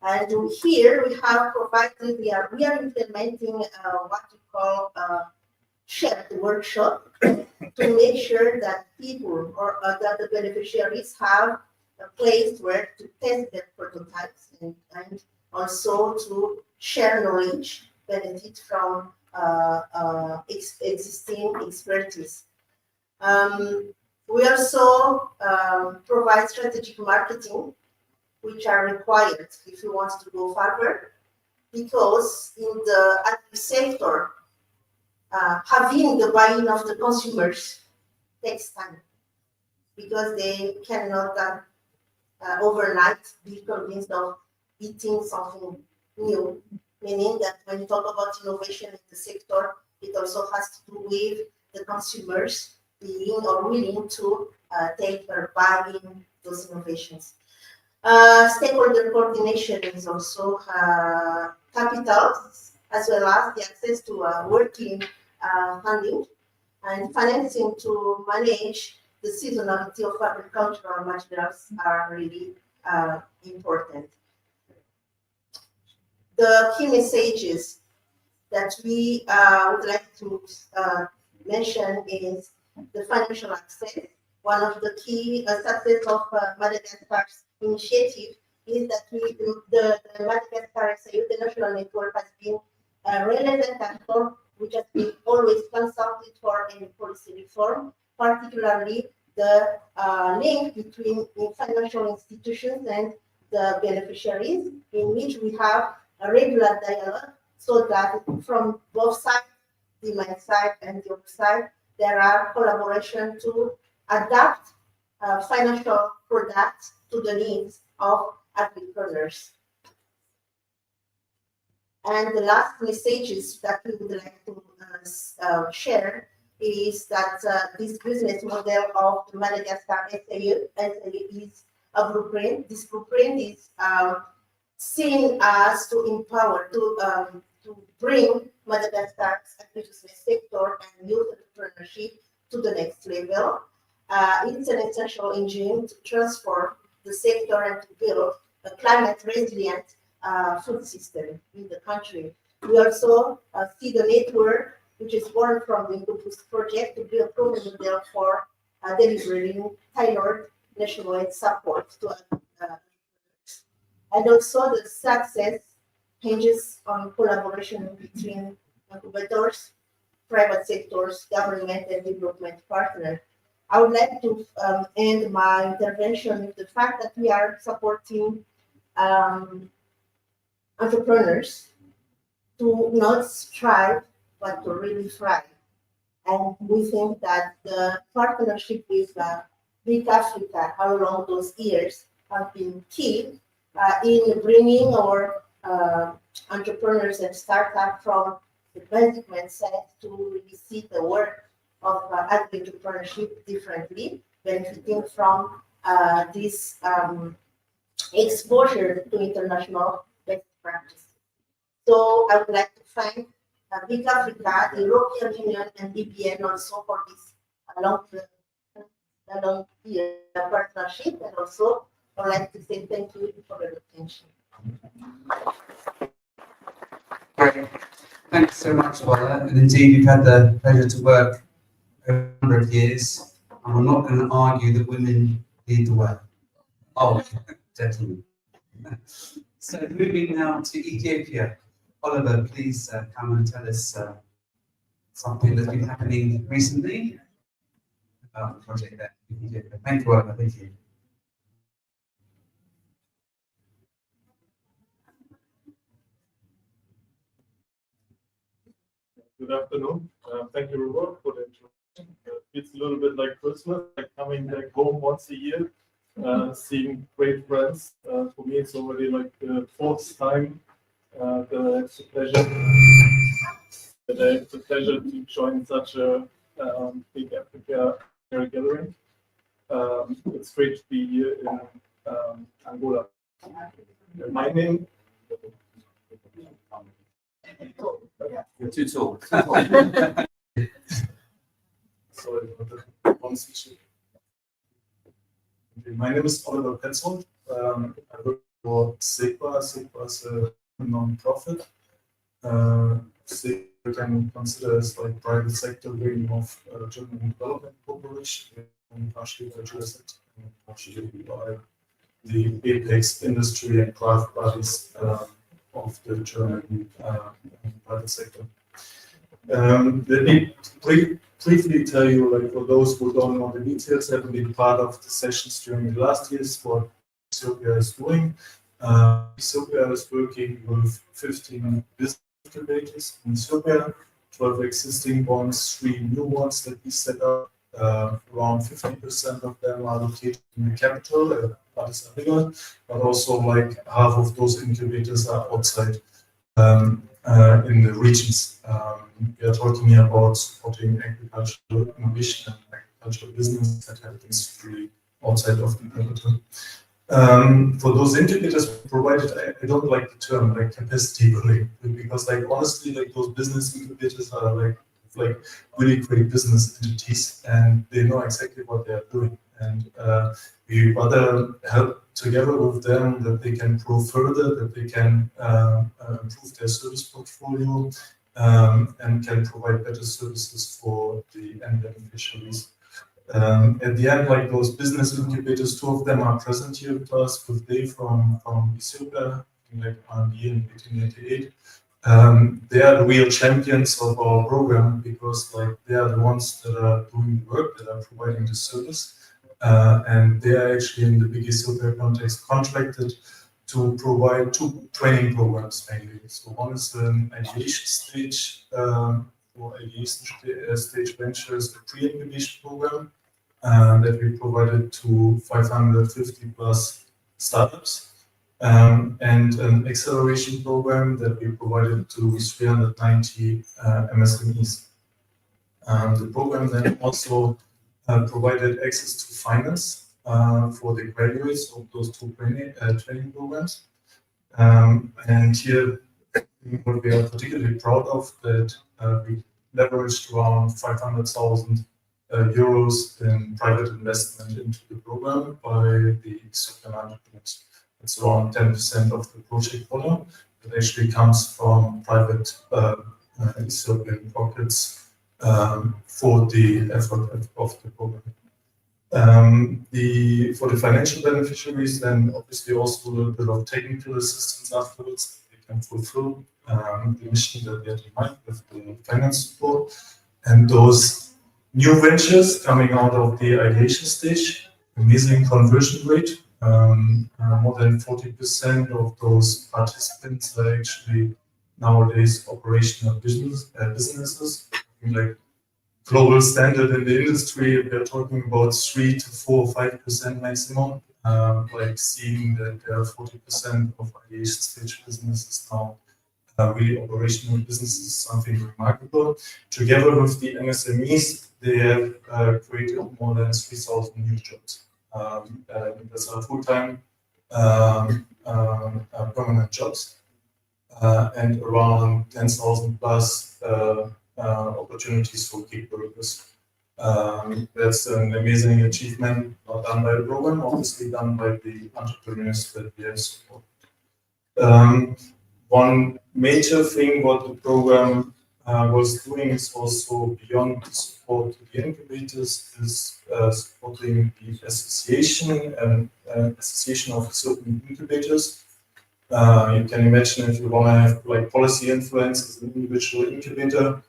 And here we have provided, we are implementing what we call shared workshop to make sure that people or that the beneficiaries have a place where to test their prototypes and also to share knowledge, benefit from existing expertise. We also provide strategic marketing, which are required if you want to go further, because in the agri sector, having the buy-in of the consumers takes time, because they cannot overnight be convinced of eating something new. Meaning that when you talk about innovation in the sector, it also has to do with the consumers being or willing to take or buy in those innovations. Stakeholder coordination is also capital, as well as the access to working funding and financing to manage the seasonality of agricultural materials are really important. The key messages that we would like to mention is the financial access. One of the key success of Madagascar's initiative is that the Madagascar SAU, the national network, has been a relevant actor which has been always consulted for any policy reform, particularly the link between financial institutions and the beneficiaries, in which we have a regular dialogue, so that from both sides, the demand side and the other side, there are collaboration to adapt financial products to the needs of agripreneurs. And the last messages that we would like to share is that this business model of the Madagascar SAU is a blueprint. This blueprint is seen as to empower, to bring Madagascar's agribusiness sector and youth entrepreneurship to the next level. It's an essential engine to transform the sector and to build a climate resilient food system in the country. We also see the network, which is born from the Incubator project, to be a proven model for delivering tailored nationwide support to and also the success hinges on collaboration between incubators, private sectors, government, and development partners. I would like to end my intervention with the fact that we are supporting entrepreneurs to not strive, but to really thrive. And we think that the partnership with BIC Africa along those years have been key in bringing our entrepreneurs and startups from the basic mindset to really see the work of agri-entrepreneurship differently, benefiting from this exposure to international best practices. So I would like to thank BIC Africa, the European Union, and EBN also for this long year partnership, and also I would like to say thank you for your attention. Great. Thanks so much, Ola. And indeed, you've had the pleasure to work over a number of years, and we're not going to argue that women lead the way. Oh, gentlemen. So moving now to Ethiopia. Oliver, please come and tell us something that's been happening recently about the project there in Ethiopia. Thank you, Oliver. Thank you. Good afternoon. Thank you, Robert, for the introduction. It's a little bit like Christmas, like coming back home once a year, seeing great friends. For me, it's already like the fourth time that it's a pleasure. It's a pleasure to join such a big Africa gathering. It's great to be here in Angola. My name. You're too tall. Sorry for the pronunciation. Okay, my name is Oliver Petzold. I work for SEPA. SEPA is a non-profit. SEPA can consider as like private sector wing of German Development Corporation, and partially by GST, and partially by the apex industry and private parties of the German private sector. Let me briefly tell you, like for those who don't know the details, haven't been part of the sessions during the last years, what Ethiopia is doing. Ethiopia is working with 15 business incubators in Ethiopia, 12 existing ones, 3 new ones that we set up. Around 50% of them are located in the capital, Addis Ababa, but also like half of those incubators are outside in the regions. We are talking here about supporting agricultural innovation and agricultural business that happens really outside of the capital. For those incubators provided, I don't like the term like capacity building, because like honestly, like those business incubators are like really great business entities, and they know exactly what they are doing. And we rather help together with them that they can grow further, that they can improve their service portfolio, and can provide better services for the end beneficiaries. At the end, like those business incubators, 2 of them are present here with us, with Dave from Ethiopia, like R&D in 1888. They are the real champions of our program, because like they are the ones that are doing the work, that are providing the service, and they are actually in the big Ethiopia context contracted to provide 2 training programs mainly. So one is an ideation stage for ideation stage ventures, a pre-incubation program that we provided to 550 plus startups. And an acceleration program that we provided to 390 MSMEs. The program then also provided access to finance for the graduates of those 2 training programs. And here, what we are particularly proud of, that we leveraged around 500,000 euros in private investment into the program by the Ethiopian entrepreneurs. It's around 10% of the project volume. It actually comes from private Ethiopian pockets for the effort of the program. For the financial beneficiaries, then obviously also a little bit of technical assistance afterwards. They can fulfill the mission that they had in mind with the finance support. And those new ventures coming out of the ideation stage, amazing conversion rate. More than 40% of those participants are actually nowadays operational businesses. Like global standard in the industry, we're talking about 3 to 4 or 5% maximum. Like seeing that there are 40% of ideation stage businesses now really operational businesses is something remarkable. Together with the MSMEs, they have created more than 3,000 new jobs. Those are full-time permanent jobs, and around 10,000 plus opportunities for gig workers. That's an amazing achievement, not done by the program, obviously done by the entrepreneurs that we have supported. one major thing what the program was doing is also beyond the support to the incubators is supporting the association and association of certain incubators. You can imagine if you want to have like policy influence as an individual incubator,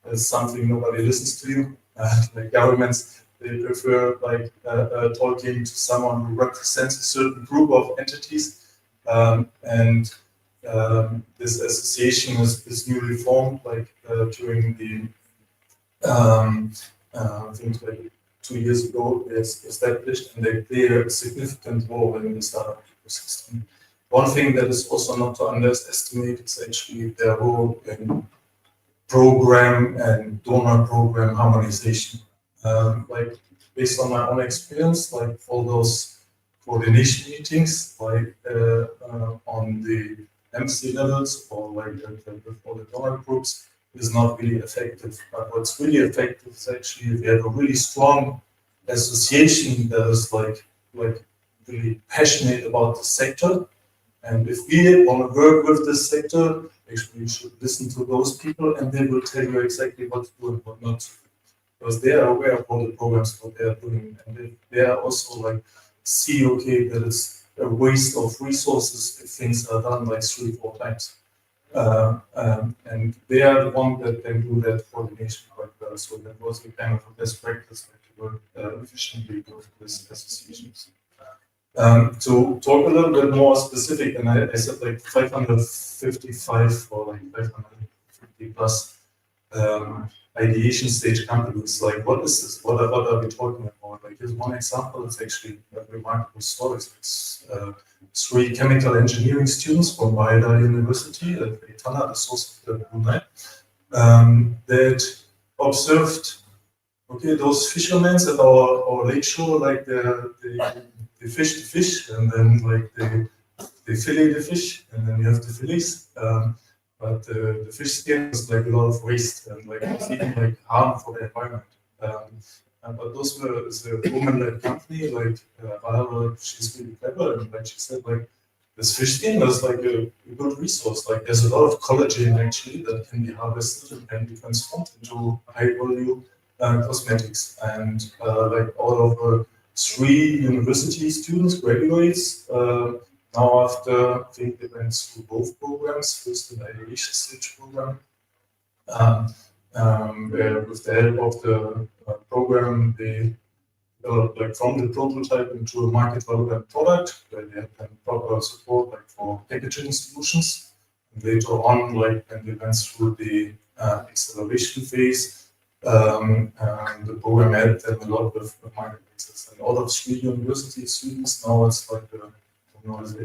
it's something nobody listens to you. Like governments, they prefer like talking to someone who represents a certain group of entities, and this association is newly formed like during the I think like 2 years ago it's established, and they play a significant role in the startup ecosystem. One thing that is also not to underestimate is actually their role in program and donor program harmonization. Like based on my own experience, like all those coordination meetings, like on the MC levels or like for the donor groups, is not really effective. But what's really effective is actually if you have a really strong association that is like really passionate about the sector. And if we want to work with this sector, actually you should listen to those people, and they will tell you exactly what to do and what not to do. Because they are aware of all the programs, what they are doing, and they are also like see, okay, that it's a waste of resources if things are done like 3-4 times. And they are the one that can do that coordination quite well. So that was a kind of a best practice like to work efficiently with these associations. To talk a little bit more specific, and I said like 555 or like 550 plus ideation stage companies. Like, what is this? What are we talking about? Like, here's one example. It's actually a remarkable story. It's 3 chemical engineering students from Baida University at Etana, the source of the Brunei, that observed, okay, those fishermen at our lake shore, like they fish the fish, and then like they fillet the fish, and then you have the fillets. But the fish skin is like a lot of waste and like it's even like harm for the environment. But those were the woman-led company, like Barbara, she's really clever, and like she said, like this fish skin is like a good resource. Like there's a lot of collagen actually that can be harvested and can be transformed into high-value cosmetics. And like all of 3 university students graduates. Now after, I think they went through both programs, first an ideation stage program, where with the help of the program, they developed like from the prototype into a market relevant product, where they had proper support like for packaging solutions. And later on, like when they went through the acceleration phase, the program helped them a lot with market access. And all of 3 university students, now it's like the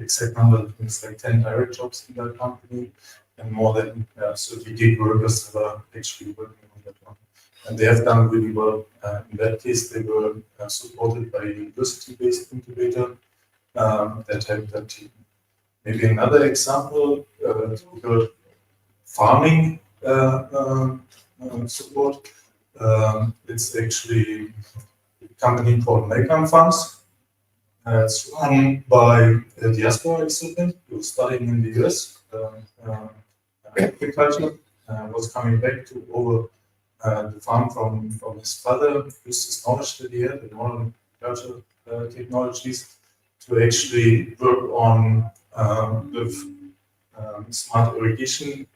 exact number, it's like 10 direct jobs in that company, and more than 30 gig workers that are actually working on that one. And they have done really well. In that case, they were supported by a university-based incubator that helped that team. Maybe another example, typical farming support. It's actually a company called Melkam Farms. It's run by a diaspora recipient who was studying in the US, agriculture, was coming back to over the farm from his father, used his knowledge that he had in modern agriculture technologies to actually work on with smart irrigation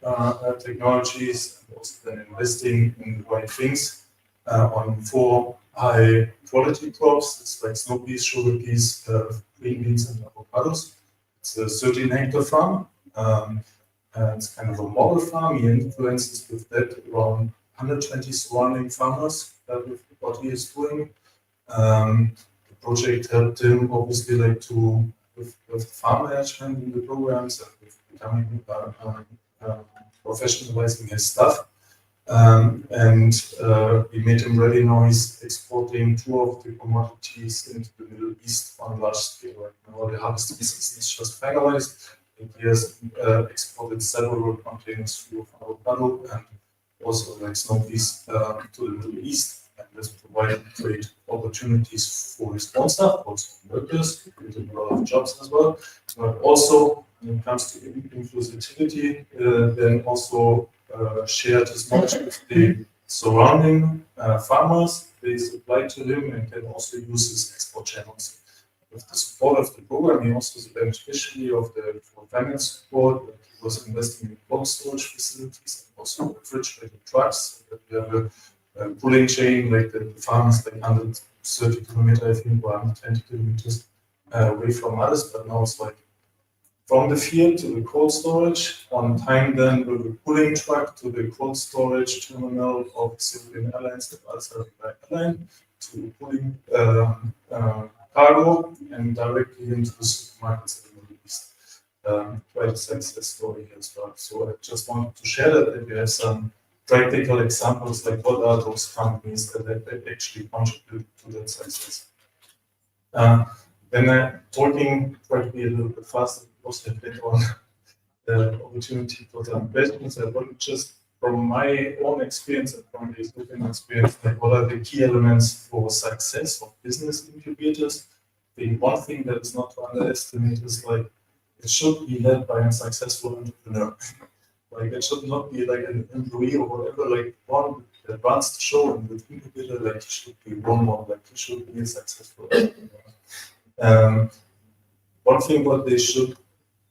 technologies, and also then investing in the right things on 4 high quality crops. It's like snow peas, sugar peas, green beans, and avocados. It's a 13-hectare farm. It's kind of a model farm. He influences with that around 120 surrounding farmers with what he is doing. The project helped him obviously like to with farm management in the programs and with becoming professionalizing his stuff. We made him ready. Now he's exporting 2 of the commodities into the Middle East on a large scale. Right now the harvesting season is just finalized. He has exported several containers through avocado and also like snow peas to the Middle East. And this provided great opportunities for his own staff, also workers, creating a lot of jobs as well, but also when it comes to inclusivity, then also share this knowledge with the surrounding farmers. They supply to him and can also use his export channels. With the support of the program, he also is a beneficiary of the finance support. He was investing in cold storage facilities and also refrigerated trucks. So that we have a pulling chain, like the farmers like 130 kilometers, I think, or 120 kilometers away from us, but now it's like from the field to the cold storage, on time then with a pulling truck to the cold storage terminal of Cyprian Airlines, the Al airline, to pulling cargo and directly into the supermarkets in the Middle East. Quite a success story as well. So I just wanted to share that we have some practical examples, like what are those companies that actually contribute to that success. Then I'm talking probably a little bit faster because I later on the opportunity for some questions. I want just from my own experience and from the looking experience, like what are the key elements for success of business incubators? The one thing that is not to underestimate is like it should be led by a successful entrepreneur. Like it should not be like an employee or whatever, like one that runs the show and with incubator, like it should be one more, like it should be a successful entrepreneur. One thing what they should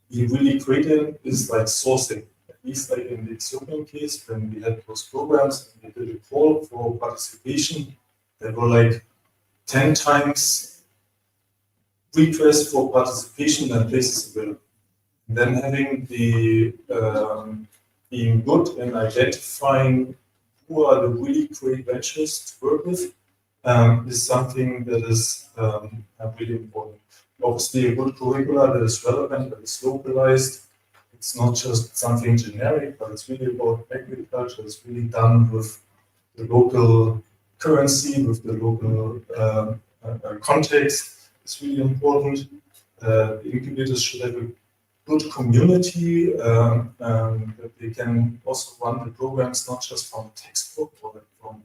be really great in is like sourcing. At least like in the Ethiopian case, when we had those programs and we did a call for participation, there were like 10 times requests for participation and places available. And then having the being good in identifying who are the really great ventures to work with is something that is really important. Obviously, a good curricula that is relevant, that is localized. It's not just something generic, but it's really about agriculture. It's really done with the local currency, with the local context. It's really important. The incubators should have a good community that they can also run the programs not just from textbook or from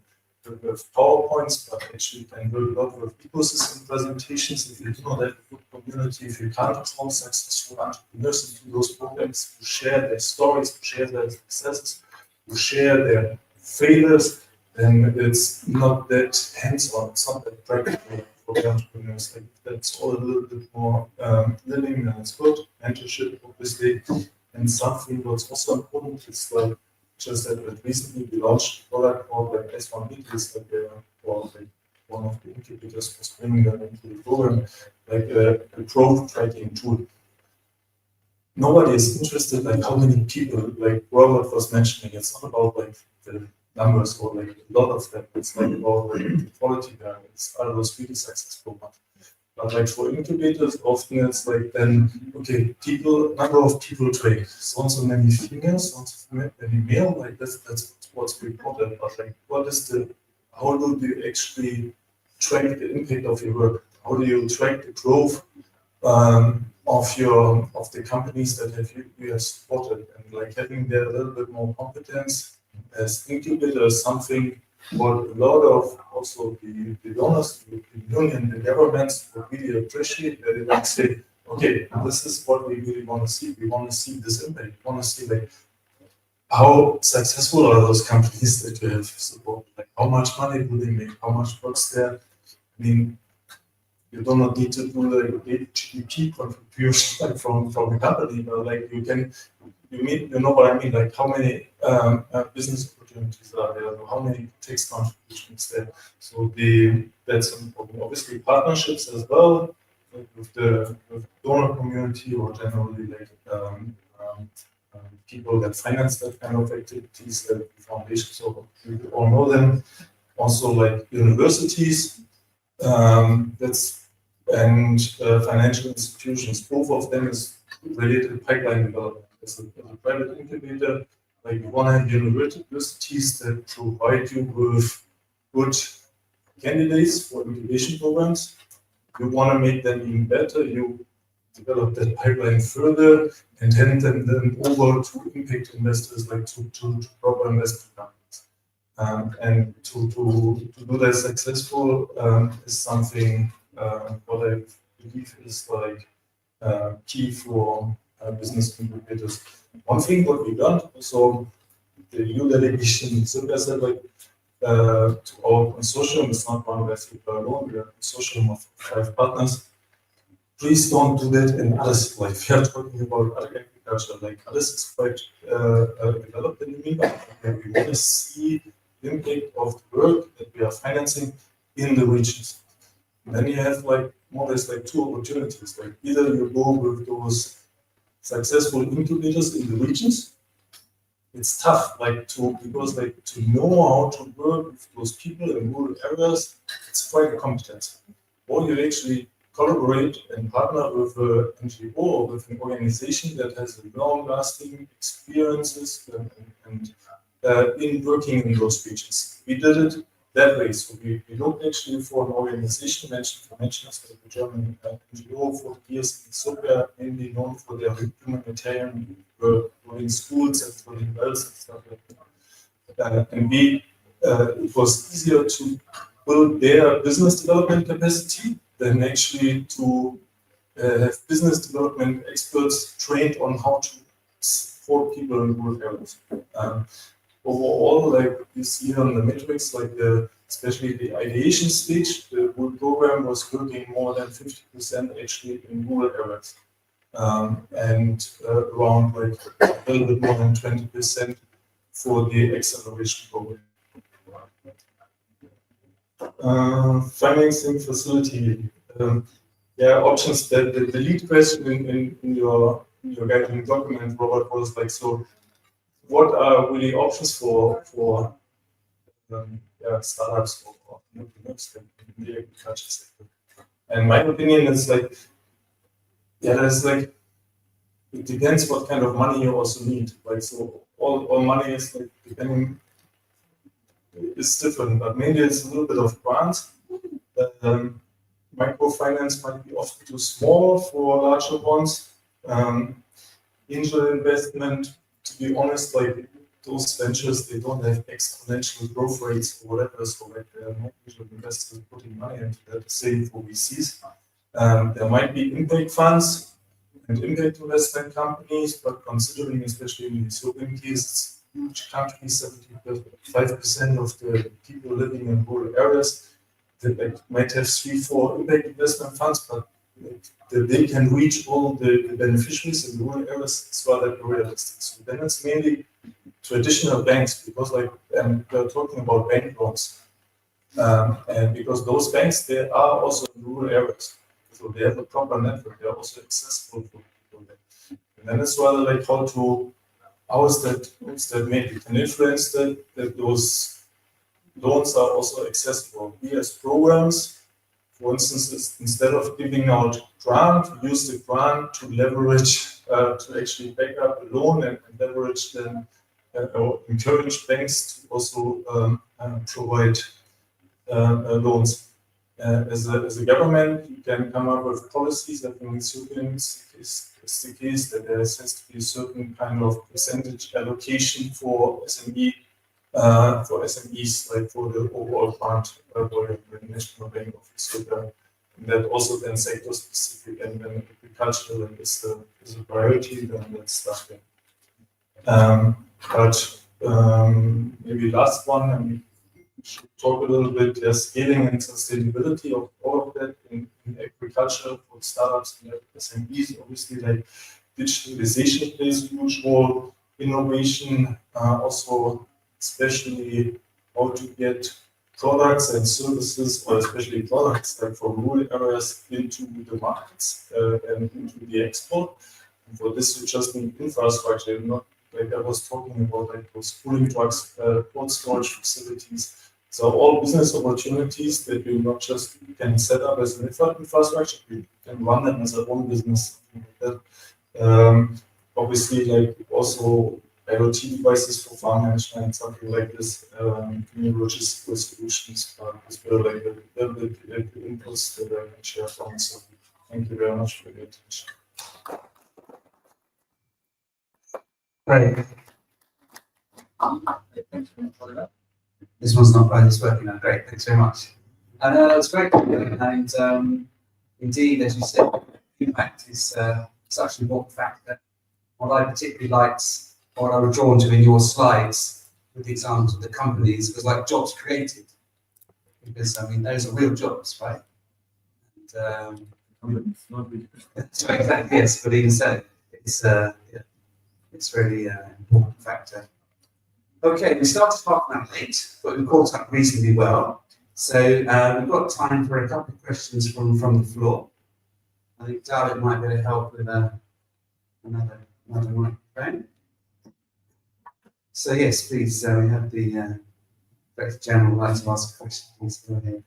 with PowerPoints, but actually can build a lot of ecosystem presentations. If you do not have a good community, if you can't form successful entrepreneurs into those programs who share their stories, who share their successes, who share their failures, then it's not that hands-on, it's not that practical for the entrepreneurs. Like that's all a little bit more living, and it's good. Mentorship, obviously, and something what's also important is like just that recently we launched a product called like S1 Meetings, like one of the incubators was bringing them into the program, like a growth tracking tool. Nobody is interested like how many people, like Robert was mentioning, it's not about like the numbers or like a lot of them, it's like about like, the quality variance. Are those really successful ones? But like for incubators, often it's like then, okay, number of people trade, so and so many females, so and so many male, like that's what's reported. But like, how do you actually track the impact of your work? How do you track the growth of the companies that you have supported? And like having there a little bit more competence as incubator is something what a lot of also the donors, the union, the governments would really appreciate, that they would say, okay, this is what we really want to see. We want to see this impact. We want to see like how successful are those companies that you have supported? Like how much money do they make? How much works there? I mean, you do not need to do like a GDP contribution like from the company, but like you know what I mean? Like how many business opportunities are there? How many tax contributions there? So that's important. Obviously, partnerships as well with the donor community or generally like people that finance that kind of activities, like foundations. So we all know them. Also, like universities. And financial institutions. Both of them is related to pipeline development. As a private incubator, like you want to have universities that provide you with good candidates for incubation programs. You want to make them even better. You develop that pipeline further and hand them over to impact investors, like to proper investment companies. And to do that successful is something what I believe is like key for business incubators. One thing what we done, so the EU delegation, so said like to our consortium, it's not one people alone, we are a consortium of 5 partners. Please don't do that in others, like we are talking about other agriculture, like others is quite developed in the meantime. We want to see the impact of the work that we are financing in the regions. And then you have like more or less like 2 opportunities, like either you go with those successful incubators in the regions. It's tough, like because to know how to work with those people in rural areas, it's quite a competence. Or you actually collaborate and partner with an NGO or with an organization that has long-lasting experiences and in working in those regions. We did it that way. So we looked actually for an organization mentioned like the German NGO for years in Ethiopia, mainly known for their humanitarian work in schools and for wells and stuff like that. And it was easier to build their business development capacity than actually to have business development experts trained on how to support people in rural areas. Overall, like you see on the metrics, like especially the ideation stage, the whole program was working more than 50% actually in rural areas, and around like a little bit more than 20% for the acceleration program. Financing facility. Options. The lead question in your guiding document, Robert, was like, so what are really options for startups or entrepreneurs in the agriculture sector? And my opinion is like, there's like, it depends what kind of money you also need. Like, so all money is like depending, it's different, but maybe it's a little bit of grants. Microfinance might be often too small for larger ones. Angel investment, to be honest, like those ventures, they don't have exponential growth rates or whatever, so like there are no angel investors putting money into that, the same for VCs. There might be impact funds and impact investment companies, but considering, especially in the Ethiopian case, huge countries, 75% of the people living in rural areas, they might have 3-4 impact investment funds, but they can reach all the beneficiaries in rural areas. It's rather realistic. So then it's mainly traditional banks, because like we're talking about bank loans, and because those banks, they are also in rural areas, so they have a proper network. They're also accessible for people there. And then it's rather like how is that made? You can influence that those loans are also accessible. We as programs, for instance, instead of giving out grant, use the grant to leverage, to actually back up a loan and leverage them, or encourage banks to also provide loans. As a government, you can come up with policies. I think in Ethiopian is the case that there has to be a certain kind of percentage allocation for SMEs, like for the overall grant by the National Bank of Ethiopia. And that also then sector specific, and then agriculture is a priority, then that's done. But maybe last one, and we should talk a little bit, scaling and sustainability of all of that in agriculture for startups and SMEs. Obviously, like digitalization plays a huge role, innovation, also especially how to get products and services, or especially products like for rural areas, into the markets and into the export. And for this, you just need infrastructure, not like I was talking about, like those cooling trucks, cold storage facilities. So all business opportunities that you not just can set up as an infrastructure, you can run them as a own business. Like that. Obviously, like also IoT devices for farm management, something like this, new logistical solutions, as well, like the inputs that I can share from. So thank you very much for your attention. Great. This one's not right, it's working out great. Thanks very much. And it's great. And indeed, as you said, impact is such an important factor what I particularly liked, what I was drawn to in your slides with the examples of the companies was like jobs created. Because I mean, those are real jobs, right? And, so exactly, yes, but even so, it's really an important factor. Okay, we started half an hour late, but we caught up reasonably well. So we've got time for a couple of questions from the floor. I think David might be able to help with another microphone. So yes, please, we have the Director General would like to ask a question. Please go ahead.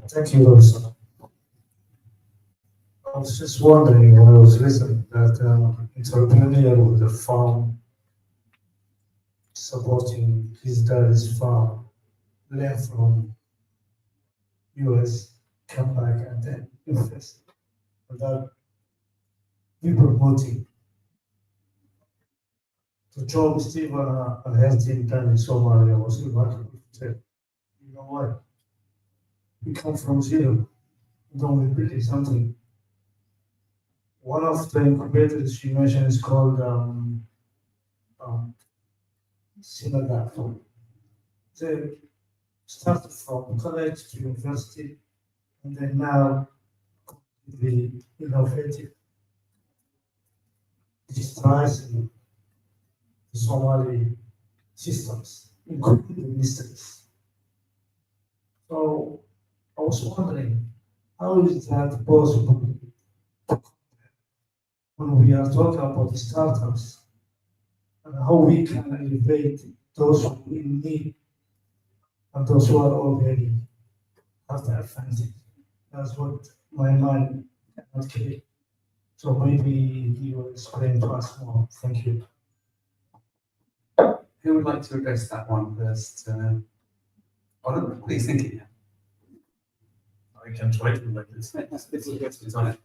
Thank you, Rosa. I was just wondering when I was listening that entrepreneur with a farm supporting his dad's farm, learn from US, come back and then invest without be promoting. The job Steve and his team done in Somalia was remarkable. You know what? We come from zero, don't we build something. One of the incubators you mentioned is called Senegal. They started from college to university, and then now the innovative digitizing the Somali systems, including the mysteries. So I was wondering, how is that possible when we are talking about the startups and how we can elevate those who in need and those who are already have the advantage? That's what my mind cannot get. So maybe you will explain to us more. Thank you. Who would like to address that one first? Oliver, what are you thinking? I can try to like this. It's a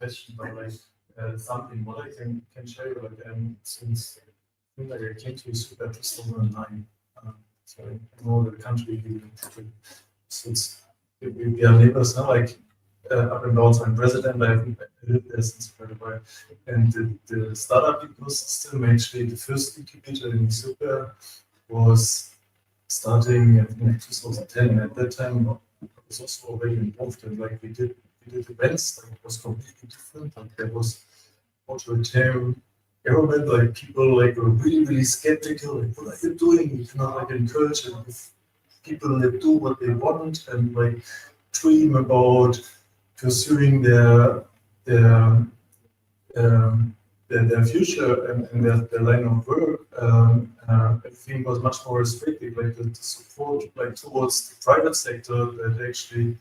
Question, but like something what I can share like since I think like I came to Super 2009. So I know the country since we are neighbors now, like up and down. So I'm president. I lived there since quite a while, and the startup ecosystem actually the first incubator in Super was starting I think 2010. At that time, I was also already involved, and like we did events. Like, it was completely different. Like there was authoritarian government. Like people like were really skeptical. Like what are you doing? You cannot like encourage and if people that do what they want and like dream about pursuing their future and their line of work. Everything was much more restrictive. Like the support like towards the private sector that actually.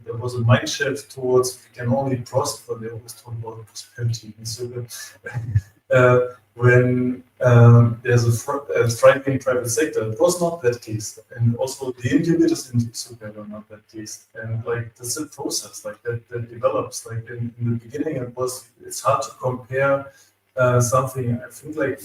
There was a mind shift towards we can only prosper. They always talk about prosperity. And so when there's a thriving private sector, it was not that case. And also the incubators in Super were not that case. And like this is a process like that develops. Like in the beginning, it's hard to compare something. I think like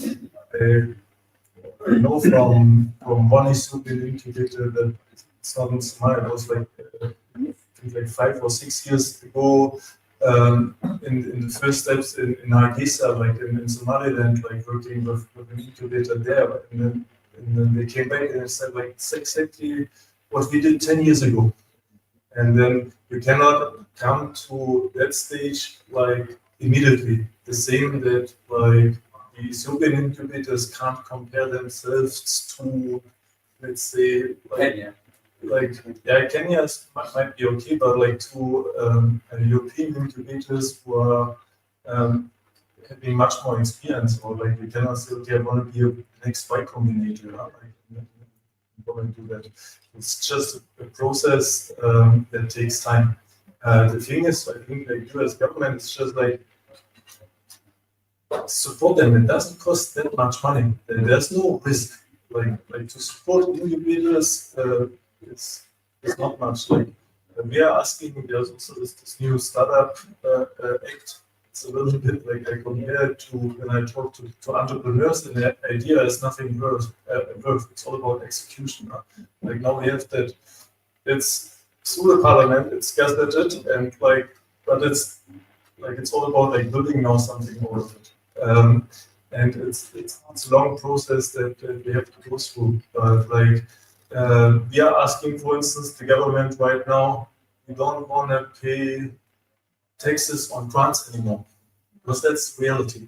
I know from one incubator that it's not in Somalia. It was like 5 or 6 years ago in the first steps in Hargeisa, like in Somaliland, like working with an incubator there. And then they came back and said, like, it's exactly what we did 10 years ago. And then you cannot come to that stage like immediately. The same that like the Ethiopian incubators can't compare themselves to, let's say, Kenya might be okay, but like to European incubators who are having much more experience, or like we cannot say, okay, I want to be a next Y Combinator. I'm going to do that. It's just a process that takes time. The thing is, I think the US government is just like support them. It doesn't cost that much money. There's no risk. Like to support incubators. It's not much. Like we are asking, there's also this new startup act. It's a little bit like I compare it to when I talk to entrepreneurs, and the idea is nothing worth. It's all about execution. Like now we have that. It's through the parliament, it's gazetted, and but it's all about building now something out of it. And it's a long process that we have to go through. But we are asking, for instance, the government right now, we don't want to pay taxes on grants anymore, because that's reality.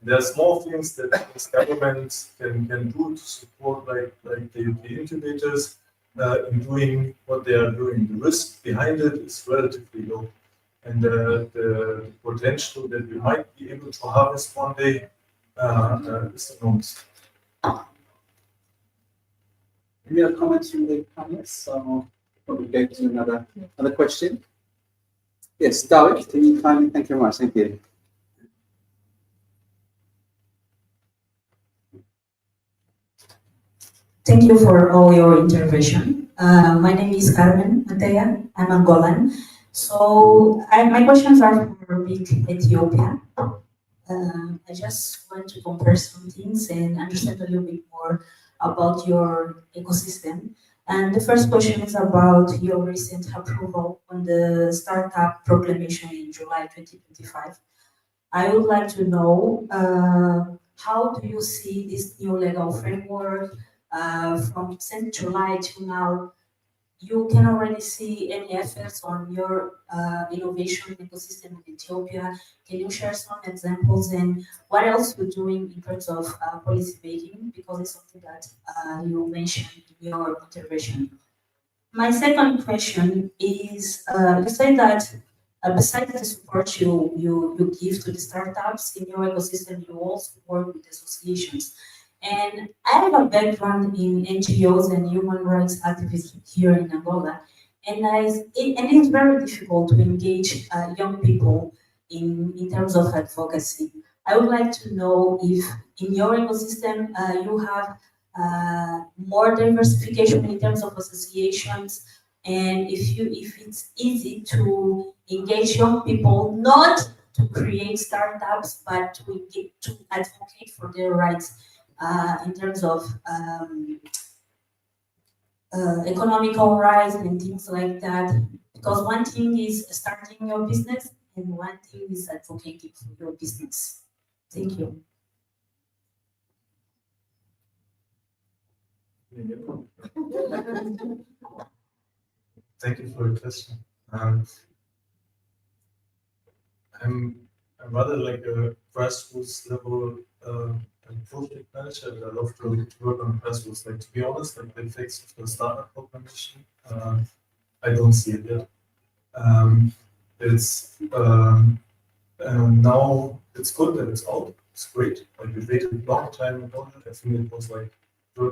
There are small things that this government can do to support the incubators in doing what they are doing. The risk behind it is relatively low. And the potential that we might be able to harvest one day is enormous. Any other comments from the panelists? Or probably go to another question. Yes, David, can you kindly? Thank you very much. Thank you. Thank you for all your intervention. My name is Carmen Matea. I'm Angolan. So my questions are for BIC Ethiopia. I just want to compare some things and understand a little bit more about your ecosystem. And the first question is about your recent approval on the startup proclamation in July 2025. I would like to know how do you see this new legal framework from since July to now? You can already see any efforts on your innovation ecosystem in Ethiopia. Can you share some examples and what else you're doing in terms of policy making? Because it's something that you mentioned in your intervention. My second question is, you said that besides the support you give to the startups in your ecosystem, you also work with associations. And I have a background in NGOs and human rights activism here in Angola, and it's very difficult to engage young people in terms of advocacy. I would like to know if in your ecosystem you have more diversification in terms of associations, and if it's easy to engage young people, not to create startups, but to advocate for their rights. In terms of economical rights and things like that. Because one thing is starting your business and one thing is advocating for your business. Thank you. Thank you for your question. I'm rather like a grassroots level project manager, and I love to work on grassroots. To be honest, the effects of the startup proclamation, I don't see it yet. It's now it's good that it's out. It's great. We waited a long time about it. I think it was work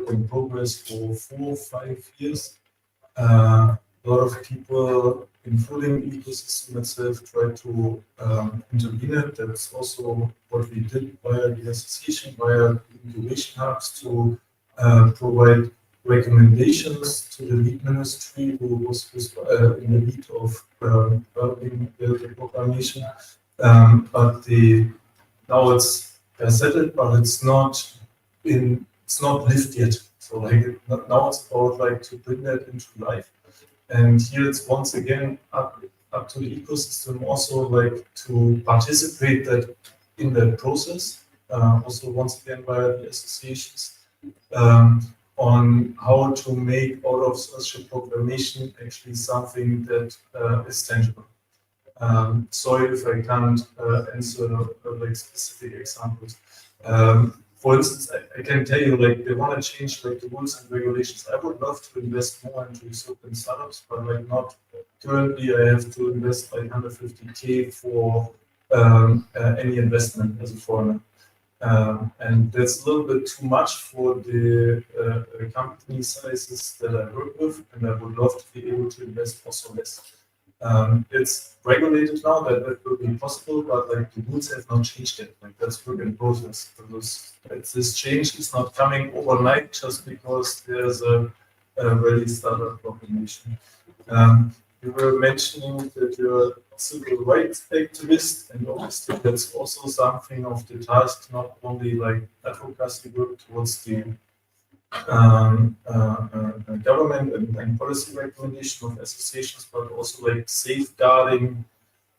in progress for 4 or 5 years. A lot of people, including the ecosystem itself, try to intervene it. That's also what we did via the association, via incubation hubs, to provide recommendations to the lead ministry who was in the lead of developing the proclamation. But now it's gazetted, but it's not lived yet. So now it's about to bring that into life. And here it's once again up to the ecosystem also to participate in that process. Also once again via the associations on how to make out of such a proclamation actually something that is tangible. Sorry if I can't answer specific examples. For instance, I can tell you, they want to change the rules and regulations. I would love to invest more into certain startups, but not currently. I have to invest 150K for any investment as a foreigner, and that's a little bit too much for the company sizes that I work with, and I would love to be able to invest also less. It's regulated now that will be possible, but the rules have not changed yet. That's work in process. Because this change is not coming overnight just because there's a ready startup proclamation. You were mentioning that you're a civil rights activist, and obviously that's also something of the task, not only advocacy work towards the government and policy recommendation of associations, but also like safeguarding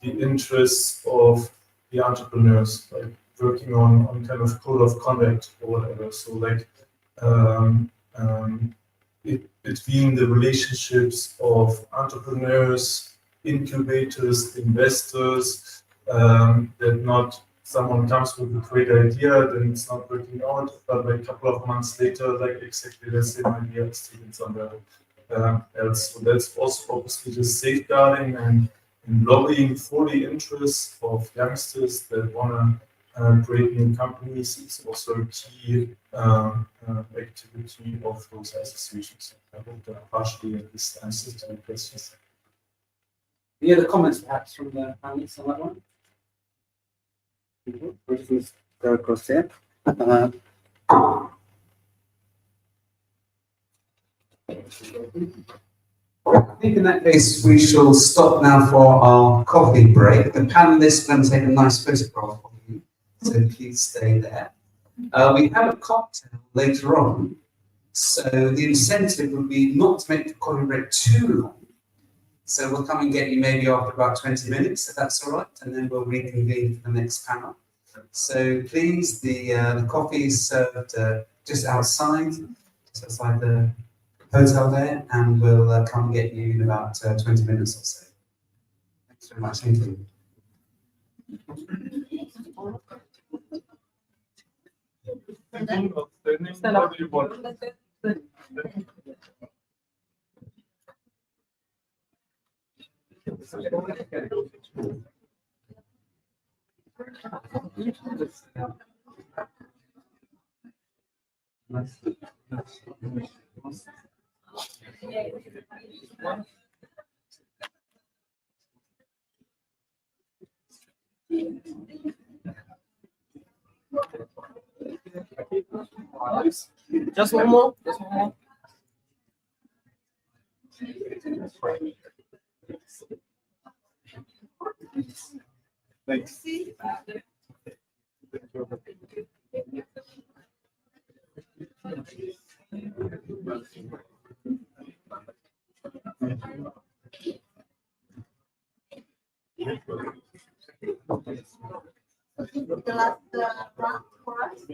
the interests of the entrepreneurs, like working on kind of code of conduct or whatever. So like between the relationships of entrepreneurs, incubators, investors, that not someone comes with a great idea, then it's not working out, but like a couple of months later, like exactly the same idea is taken somewhere else. So that's also obviously just safeguarding and lobbying for the interests of youngsters that want to create new companies. It's also a key activity of those associations. I hope that partially at least answers to the questions. Any other comments perhaps from the panelists on that one? We're just going to go across here. I think in that case we shall stop now for our coffee break. The panelists are going to take a nice photograph of you, so please stay there. We have a cocktail later on, so the incentive would be not to make the coffee break too long. So we'll come and get you maybe after about 20 minutes, if that's all right, and then we'll reconvene for the next panel. So please, the coffee is served just outside the hotel there, and we'll come and get you in about 20 minutes or so. Thanks very much. Thank you. Stand up. Just one more. Just one more. Thanks. The last round for us.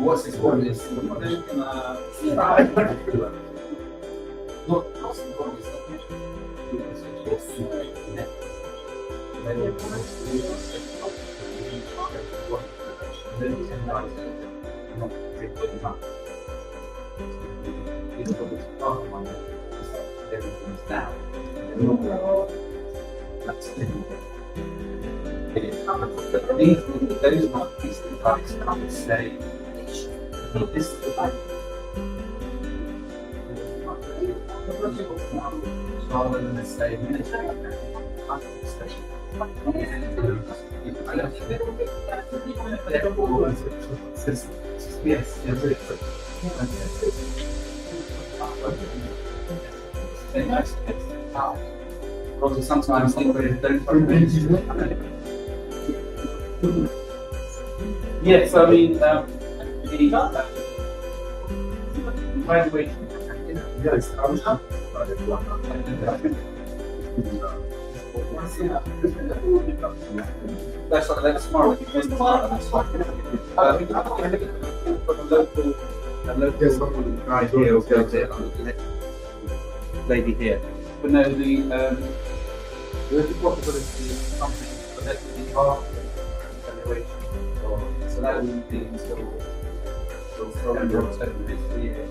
What's important is rather than say yes, because sometimes people don't. Yes, I mean the graduation. Yes, that's smart. Lady here. But no, the possibility of something collectively after evaluation. So that would be until September, October this year.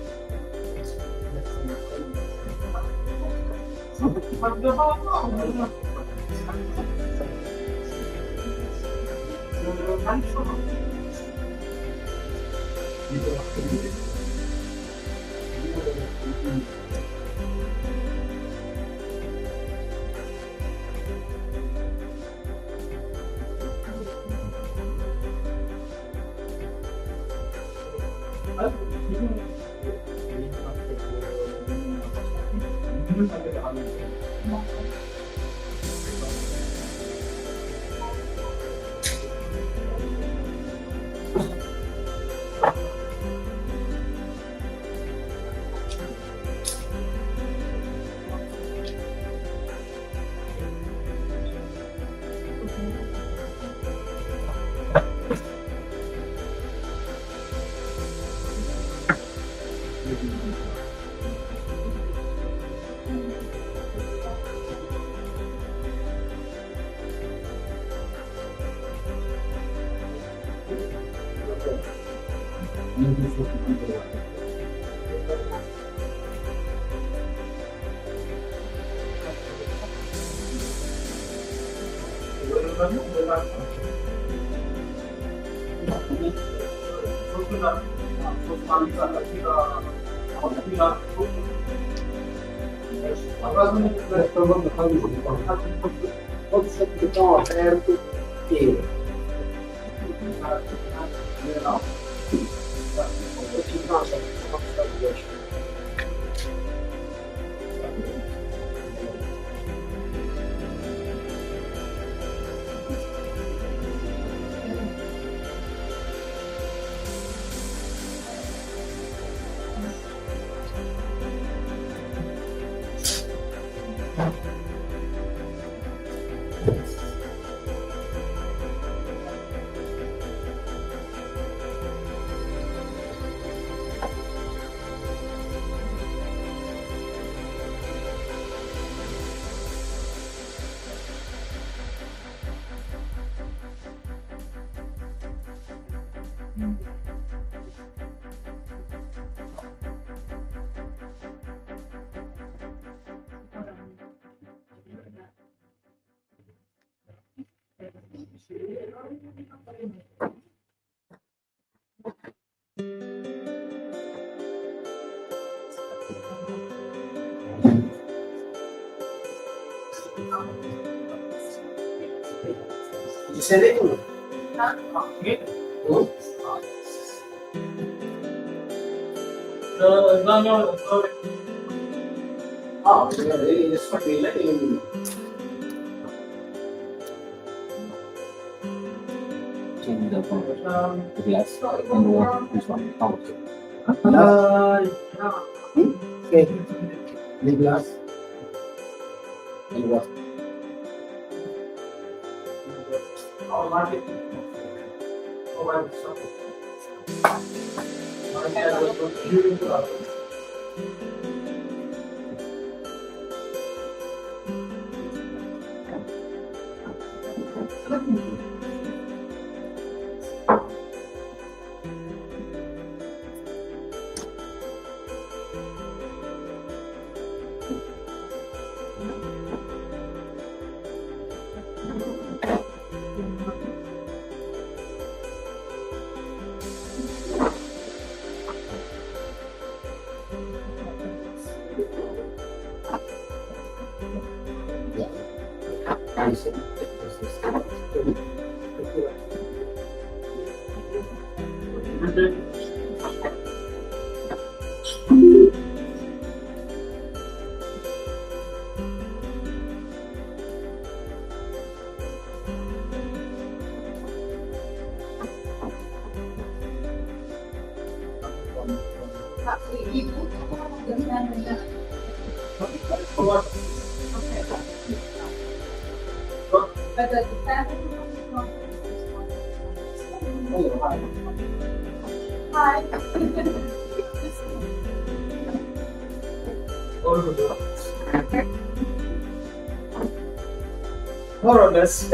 More or less.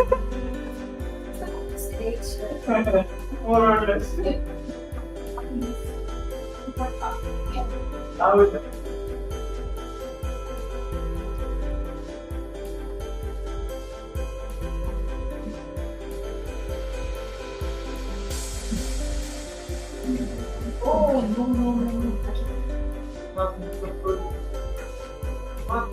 More or less. I would. Oh, no, no, no. Nothing so good. What?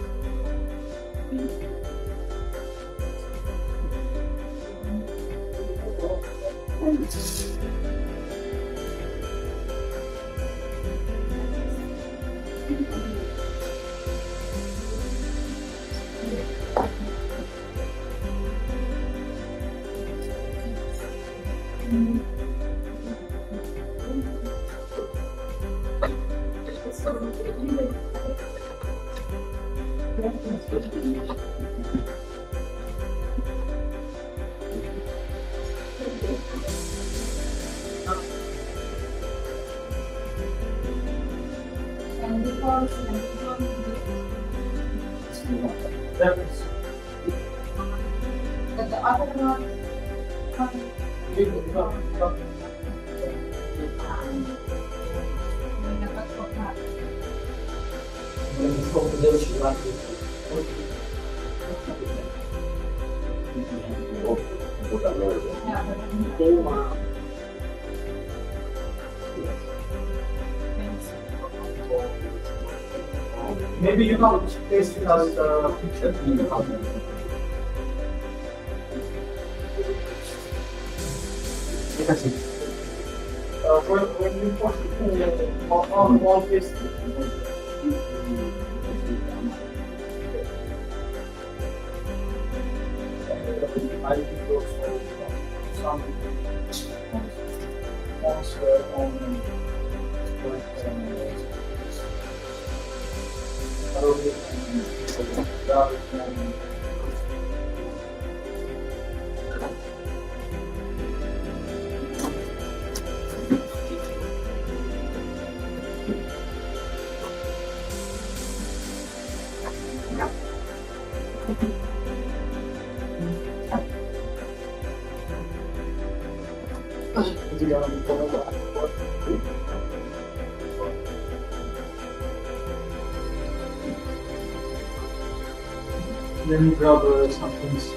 Maybe you can paste it as a picture. When you post it on all this, I think also some ones on let me grab some things.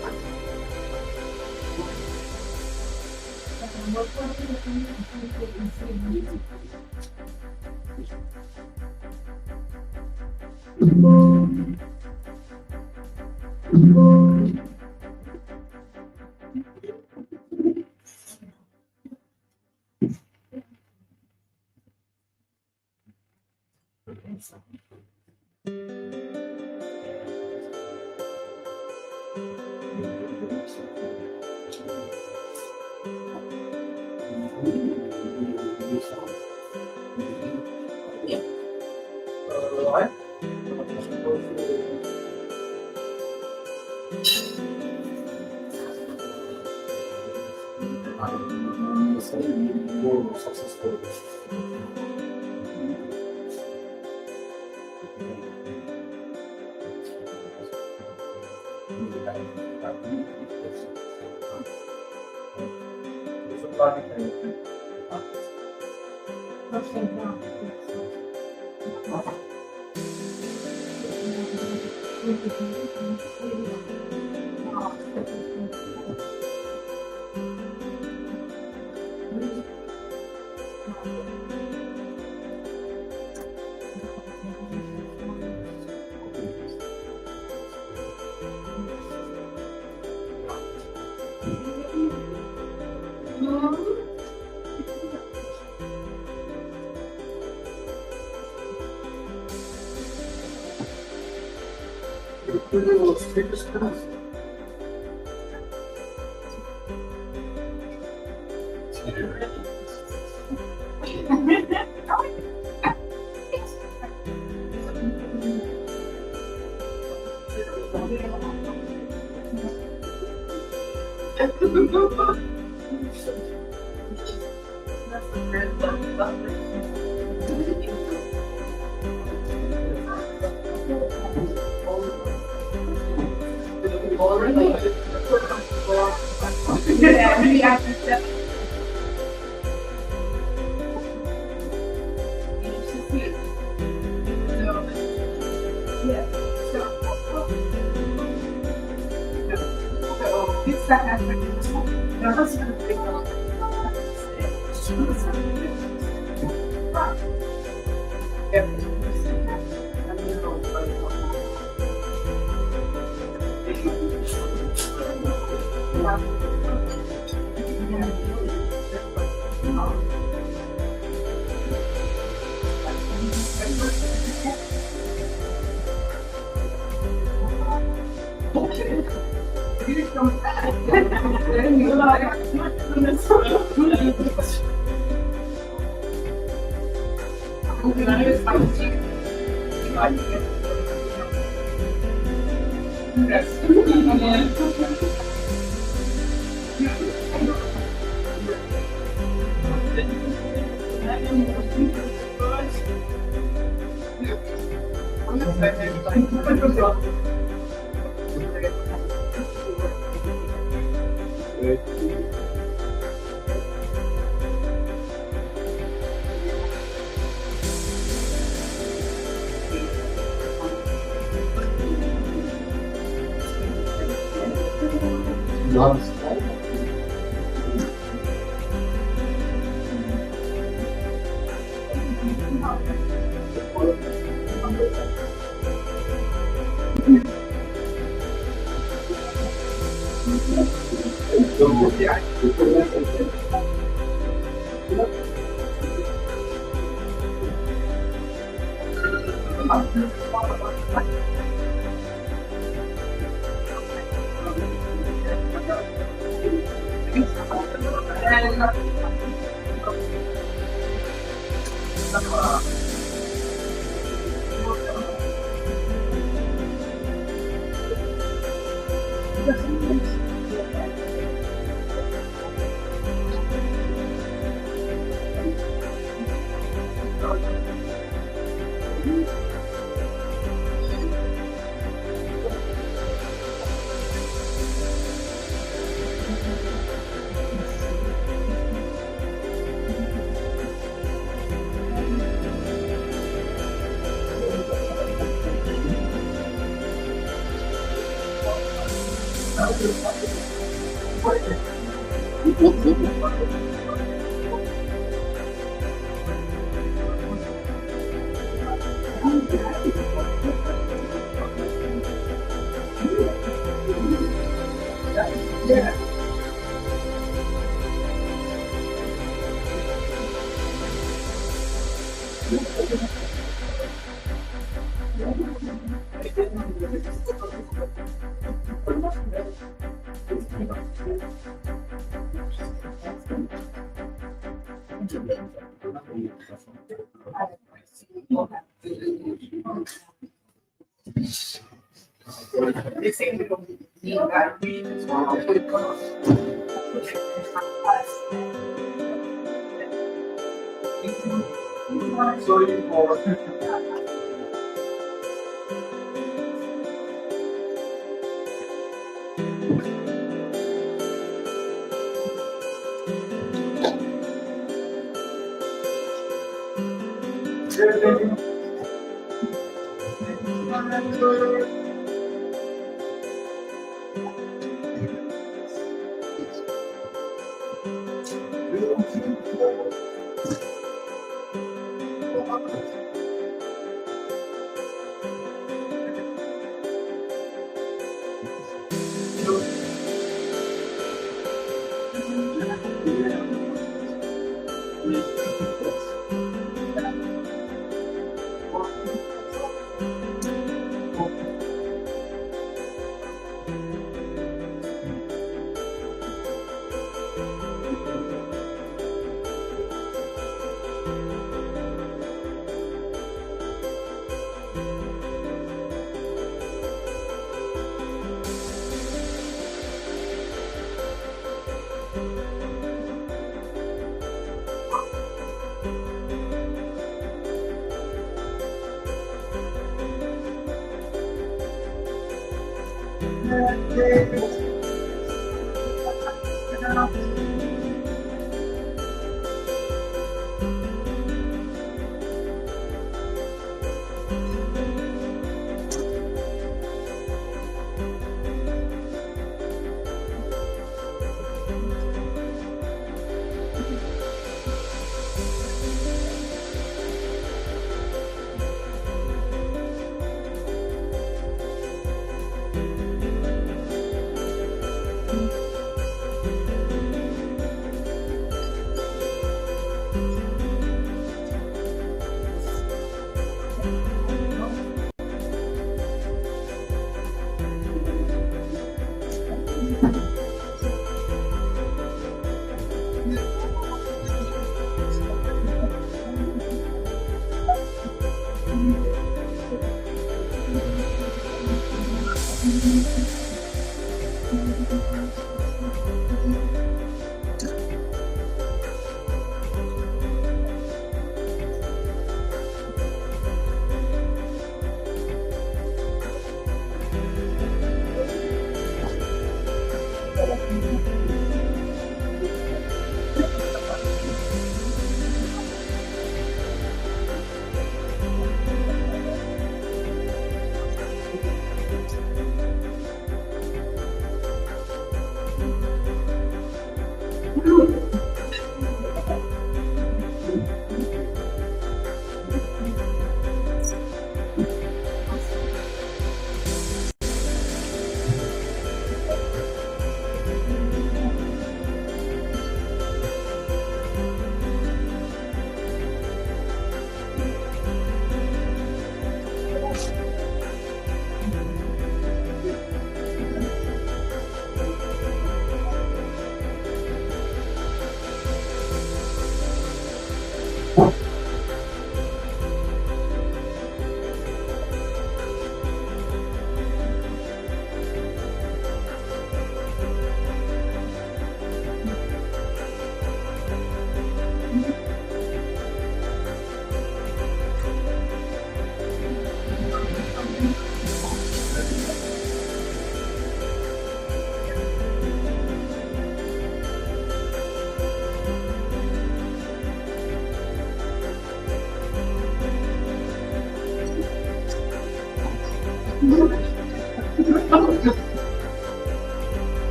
Right?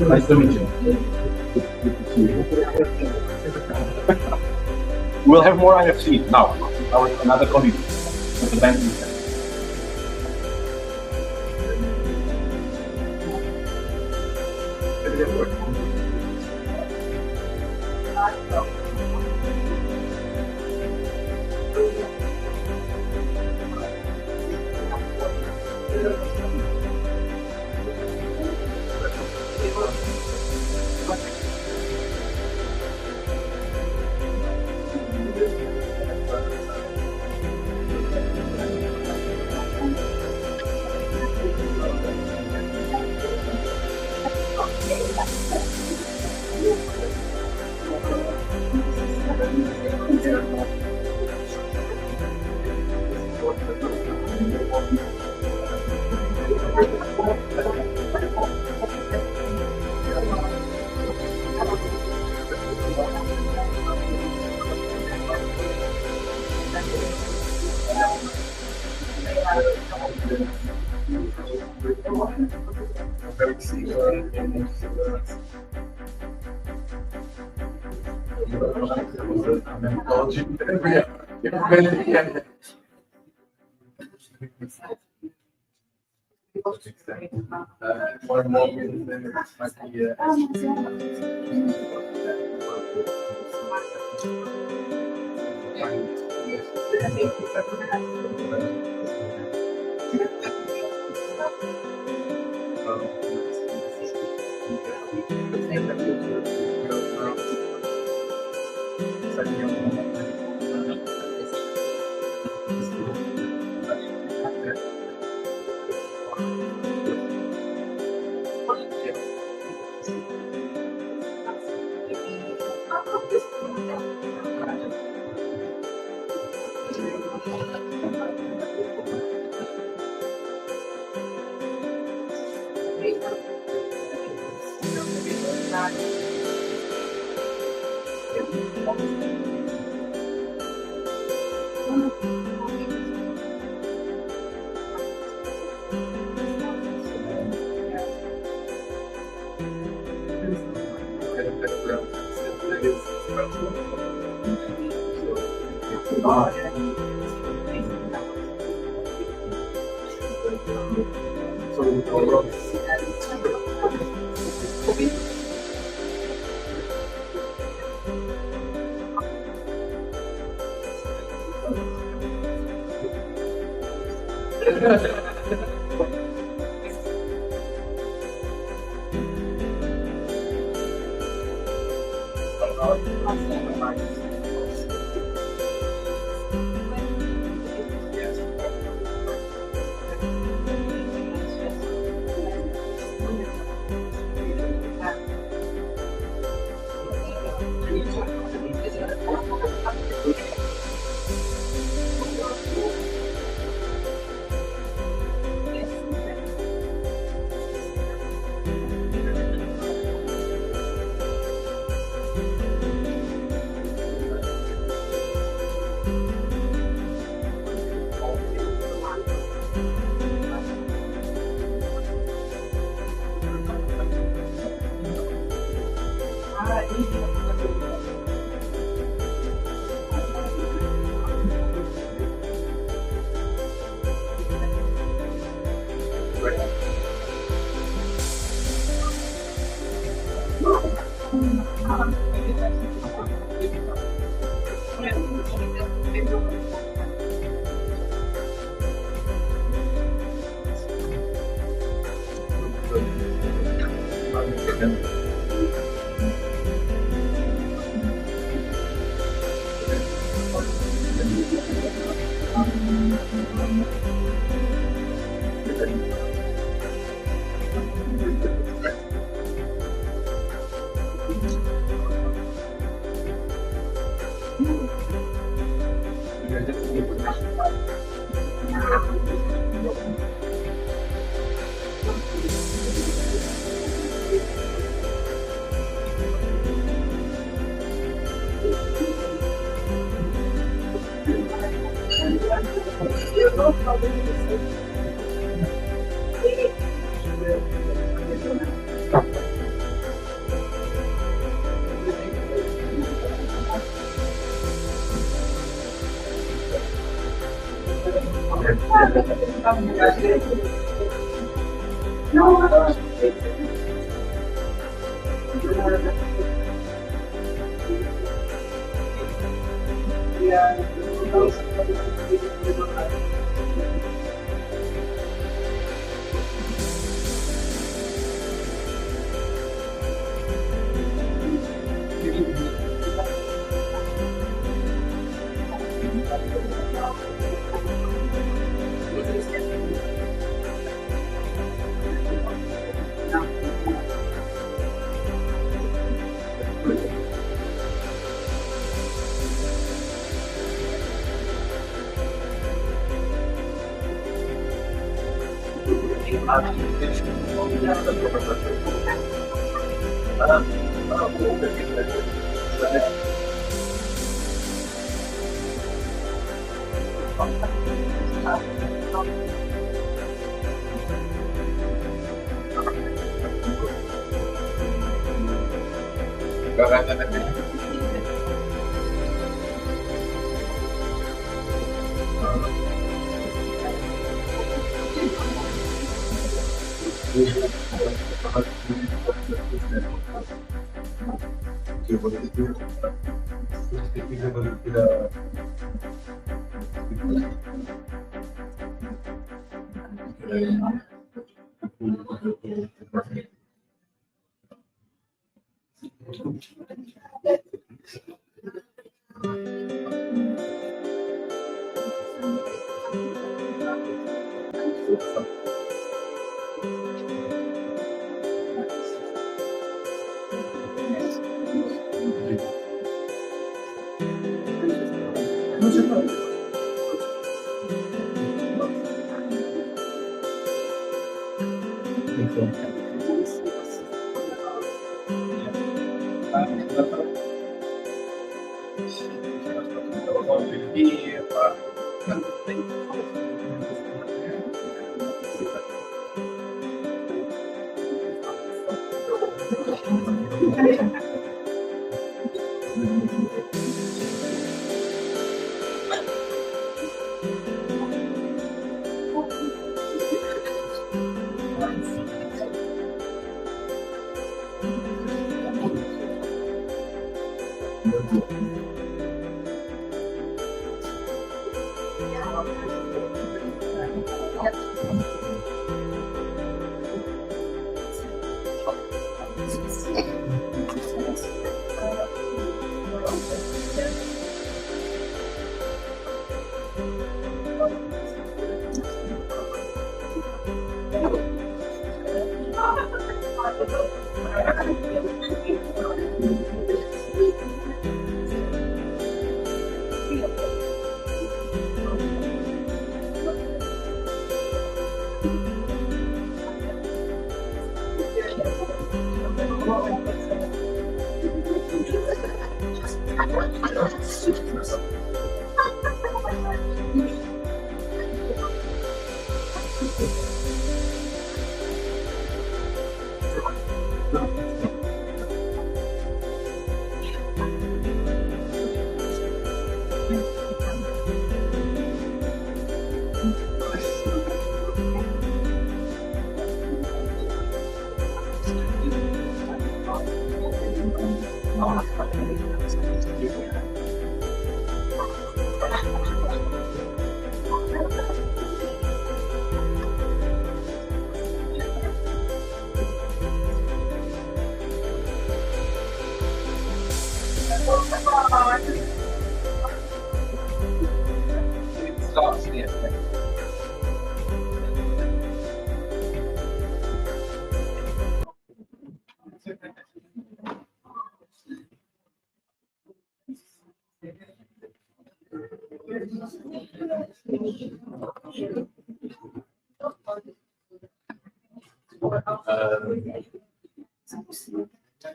Nice to meet you. We'll have more IFC now. Another colleague at the banking center.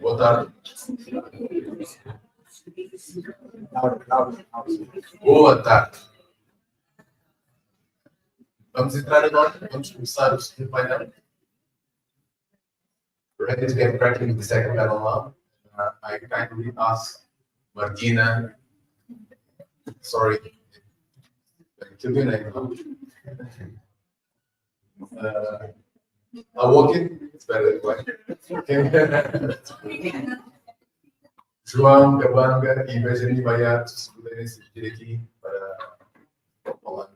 Boa tarde. Boa tarde. Vamos entrar agora, vamos começar o segundo painel. Ready to get cracking with the second panel now. I kindly ask Martina, sorry, to be name. I'll walk in, it's better that way. João, Cabanga e Benjamin Baiato, se puderem se vir aqui para falar.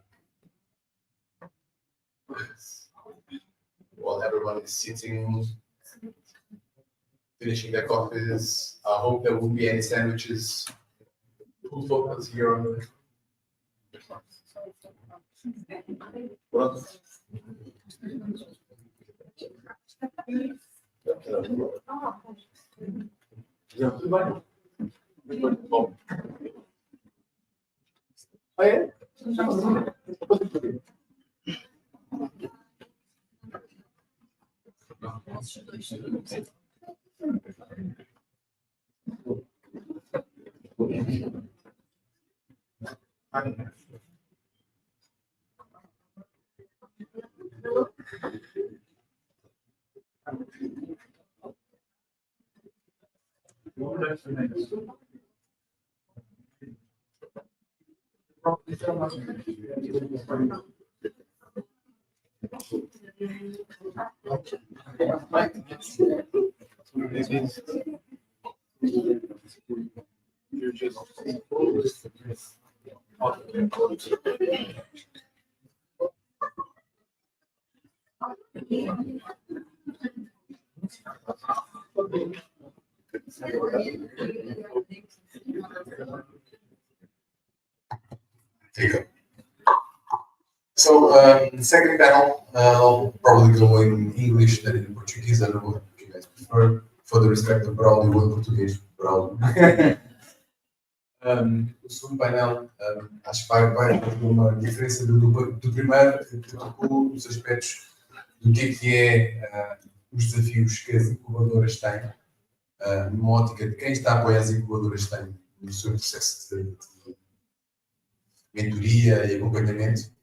While everyone is sitting, finishing their coffees, I hope there won't be any sandwiches. Full focus here on the. Pronto. Já, tudo bem? Bom. Ah, é? There you go. So the second panel, I'll probably go in English than in Portuguese. I don't know what you guys prefer. For the respect of Braulio, vou em português. Braulio. O segundo painel, acho que vai ter uma diferença do primeiro, que tocou os aspectos do que é os desafios que as incubadoras têm, numa ótica de quem está a apoiar as incubadoras têm no seu processo de mentoria e acompanhamento.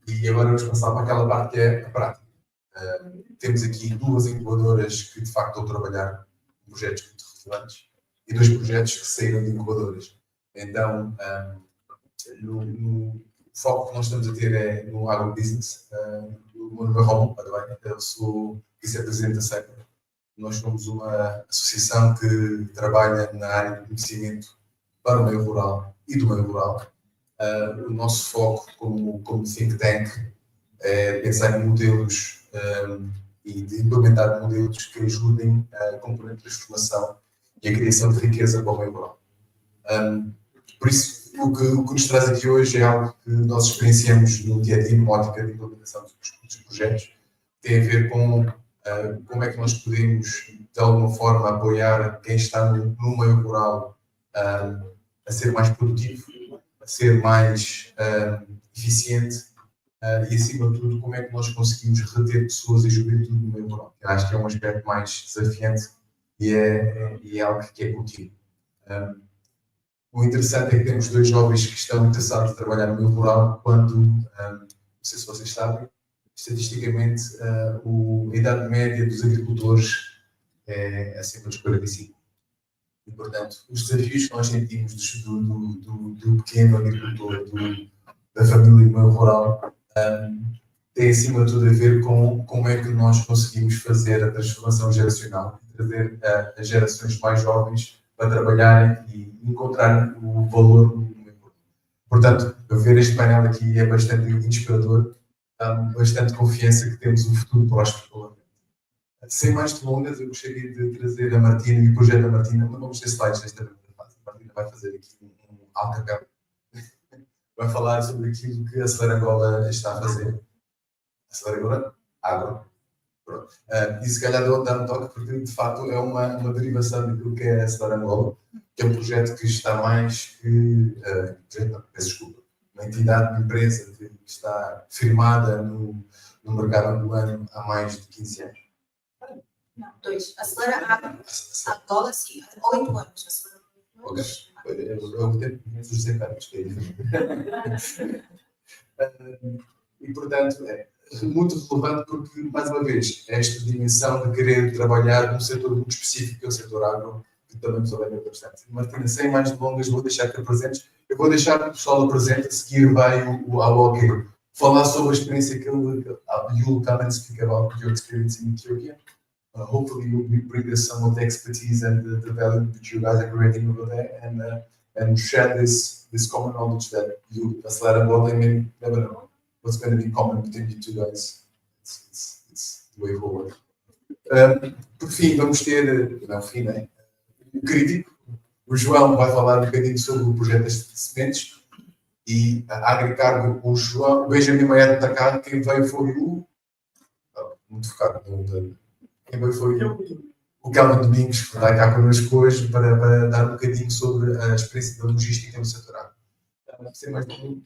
E agora vamos passar para aquela parte que é a prática. Temos aqui duas incubadoras que de facto estão a trabalhar projetos muito relevantes e dois projetos que saíram de incubadoras. Então, no foco que nós estamos a ter é no Agribusiness. O meu nome é Romo, eu sou vice-presidente da SEPA. Nós somos uma associação que trabalha na área de conhecimento para o meio rural e do meio rural. O nosso foco como think tank é pensar em modelos e de implementar modelos que ajudem a componente de transformação e a criação de riqueza para o meio rural. Por isso, o que nos traz aqui hoje é algo que nós experienciamos no dia a dia, numa ótica de implementação dos projetos, tem a ver com como é que nós podemos, de alguma forma, apoiar quem está no meio rural a ser mais produtivo, a ser mais eficiente e, acima de tudo, como é que nós conseguimos reter pessoas e juventude no meio rural. Eu acho que é um aspecto mais desafiante e é algo que é contínuo. O interessante é que temos 2 jovens que estão interessados em trabalhar no meio rural quando, não sei se vocês sabem, estatisticamente, a idade média dos agricultores é acima dos 45. E, portanto, os desafios que nós sentimos do pequeno agricultor, da família do meio rural, têm, acima de tudo, a ver com como é que nós conseguimos fazer a transformação geracional, trazer as gerações mais jovens para trabalharem e encontrar o valor no meio rural. Portanto, eu ver este painel aqui é bastante inspirador, dá-me bastante confiança que temos um futuro próspero pela frente. Sem mais delongas, eu gostaria de trazer a Martina e o projeto da Martina. Não vamos ter slides nesta primeira fase. A Martina vai fazer aqui um alcacão. Vai falar sobre aquilo que a Acelera Angola está a fazer. Acelera Angola? Agro. Pronto. E se calhar dá um toque, porque de facto é uma derivação daquilo que é a Acelera Angola, que é um projeto que está mais que. Peço desculpa. Uma entidade, uma empresa que está firmada no mercado angolano há mais de 15 anos. Não, 2. Acelera Angola, sim, há 8 anos. Ok. É o tempo dos José Carlos, que é diferente. E, portanto, é muito relevante porque, mais uma vez, esta dimensão de querer trabalhar num setor muito específico, que é o setor agro, que também nos alegra bastante. Martina, sem mais delongas, vou deixar que apresentes. Eu vou deixar que o pessoal apresente, a seguir vai o Apoio falar sobre a experiência que ele... You'll come and speak about your experience in Ethiopia. Hopefully you'll bring us some of the expertise and the value that you guys are creating over there and share this common knowledge that you, Acelera Angola, may never know what's going to be common between you two guys. It's the way forward. Por fim, vamos ter, não fim, né? O crítico. O João vai falar um bocadinho sobre o projeto das sementes e a Agricargo, o João, o Benjamin Maier está cá, quem veio foi o... muito focado no... Quem veio foi o Calvin Domingos, que está cá connosco hoje para dar um bocadinho sobre a experiência da logística no setor agro. Sem mais nenhum,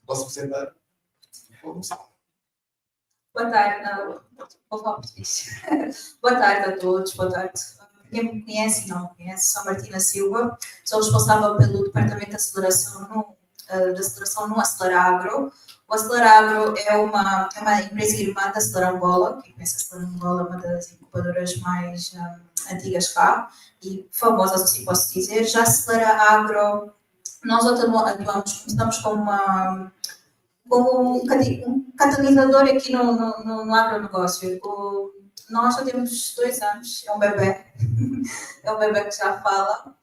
posso apresentar? Vamos lá. Boa tarde, vou falar português. Boa tarde a todos, boa tarde. Quem me conhece e não me conhece, sou Martina Silva, sou responsável pelo Departamento de Aceleração no Acelera Agro. O Acelera Agro é uma empresa irmã da Acelera Angola. Quem conhece a Acelera Angola é uma das incubadoras mais antigas cá e famosas, assim posso dizer. Já a Acelera Agro, nós começamos como um catalisador aqui no agronegócio. Nós já temos 2 anos, é um bebê, é um bebê que já fala,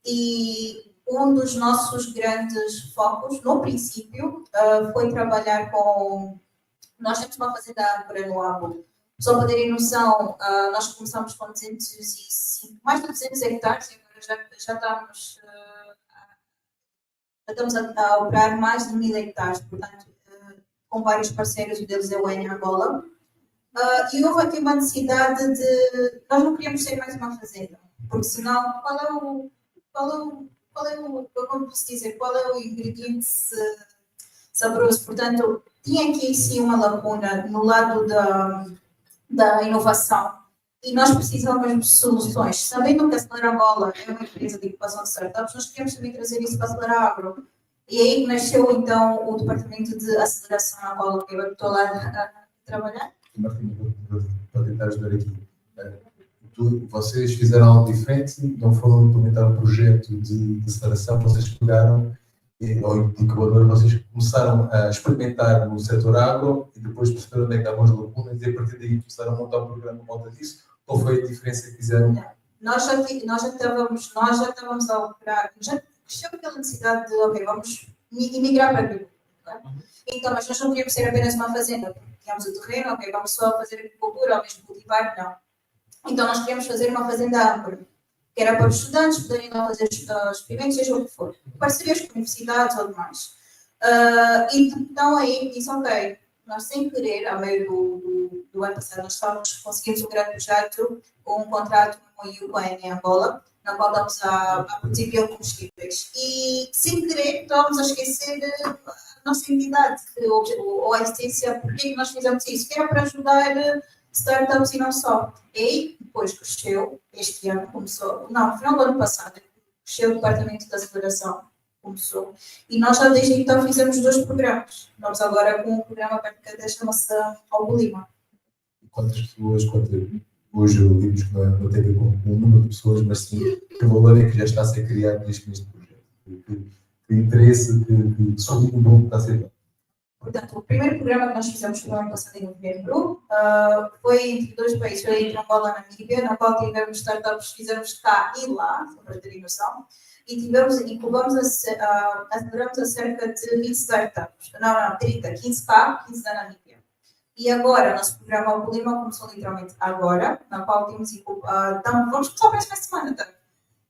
e um dos nossos grandes focos, no princípio, foi trabalhar com... Nós temos uma fazenda agrícola no Apoio. Só para terem noção, nós começamos com 205, mais de 200 hectares, e agora já estamos a operar mais de 1000 hectares, portanto, com vários parceiros, um deles é o INAPEM Angola. E houve aqui uma necessidade de... Nós não queríamos ser mais uma fazenda, porque senão, como posso dizer, qual é o ingrediente saboroso? Portanto, tinha aqui sim uma lacuna no lado da inovação e nós precisávamos de soluções. Sabendo que a Acelera Angola é uma empresa de incubação de startups, nós queríamos também trazer isso para a Acelera Agro. E aí nasceu então o Departamento de Aceleração Angola, que eu estou lá a trabalhar. Martina, para tentar ajudar aqui. Vocês fizeram algo diferente, não foram implementar um projeto de aceleração, vocês pegaram, ou incubador, vocês começaram a experimentar no setor agro e depois perceberam onde é que estavam as lacunas e a partir daí começaram a montar um programa em volta disso. Qual foi a diferença que fizeram? Nós já estávamos a operar, cresceu aquela necessidade de, ok, vamos imigrar para a agricultura. Então, mas nós não queríamos ser apenas uma fazenda, porque tínhamos o terreno, ok, vamos só fazer agricultura, ou mesmo cultivar, não. Então, nós queríamos fazer uma fazenda âncora, que era para os estudantes poderem lá fazer experimentos, seja o que for, parcerias com universidades ou demais. Então, aí disse, ok, nós sem querer, ao meio do ano passado, conseguimos um grande projeto, um contrato com o UN em Angola, na qual estamos a produzir biocombustíveis. E, sem querer, estávamos a esquecer a nossa entidade, ou a essência, porque nós fizemos isso, que era para ajudar startups e não só. E depois cresceu, este ano começou, não, no final do ano passado, cresceu o departamento da aceleração, começou. E nós já desde então fizemos 2 programas. Vamos agora com um programa que chama-se Lima. Quantas pessoas, hoje eu digo que não tem a ver com o número de pessoas, mas sim que valor é que já está a ser criado neste projeto? Que interesse, que segundo bom está a ser feito? Portanto, o primeiro programa que nós fizemos no ano passado em novembro foi entre 2 países, foi entre Angola e Namíbia, na qual tivemos startups, fizemos cá e lá, só para terem noção, e aceleramos a cerca de 20 startups, não, 30, 15 cá, 15 na Namíbia. E agora, o nosso programa Apoio começou literalmente agora, na qual temos, vamos começar a próxima semana, tá?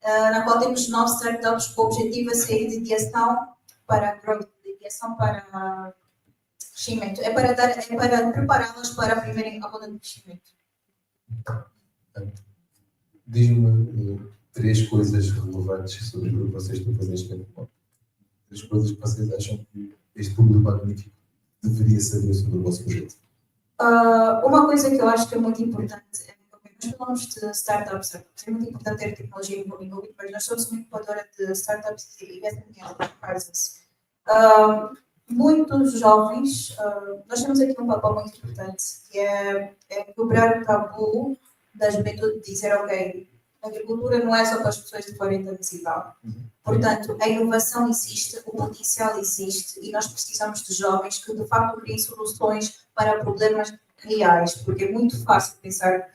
Na qual temos 9 startups com o objetivo a sair de ideação para growth, de ideação para crescimento. É para prepará-las para a primeira onda de crescimento. Diz-me 3 coisas relevantes sobre o que vocês estão a fazer neste momento. 3 coisas que vocês acham que este público magnífico deveria saber sobre o vosso projeto. Uma coisa que eu acho que é muito importante nós falamos de startups, é muito importante ter tecnologia envolvida, mas nós somos uma incubadora de startups e Empresas. Muitos jovens, nós temos aqui um papel muito importante, que é quebrar o tabu da juventude de dizer, ok, a agricultura não é só para as pessoas de 40 anos e tal. Portanto, a inovação existe, o potencial existe e nós precisamos de jovens que de facto criem soluções para problemas reais, porque é muito fácil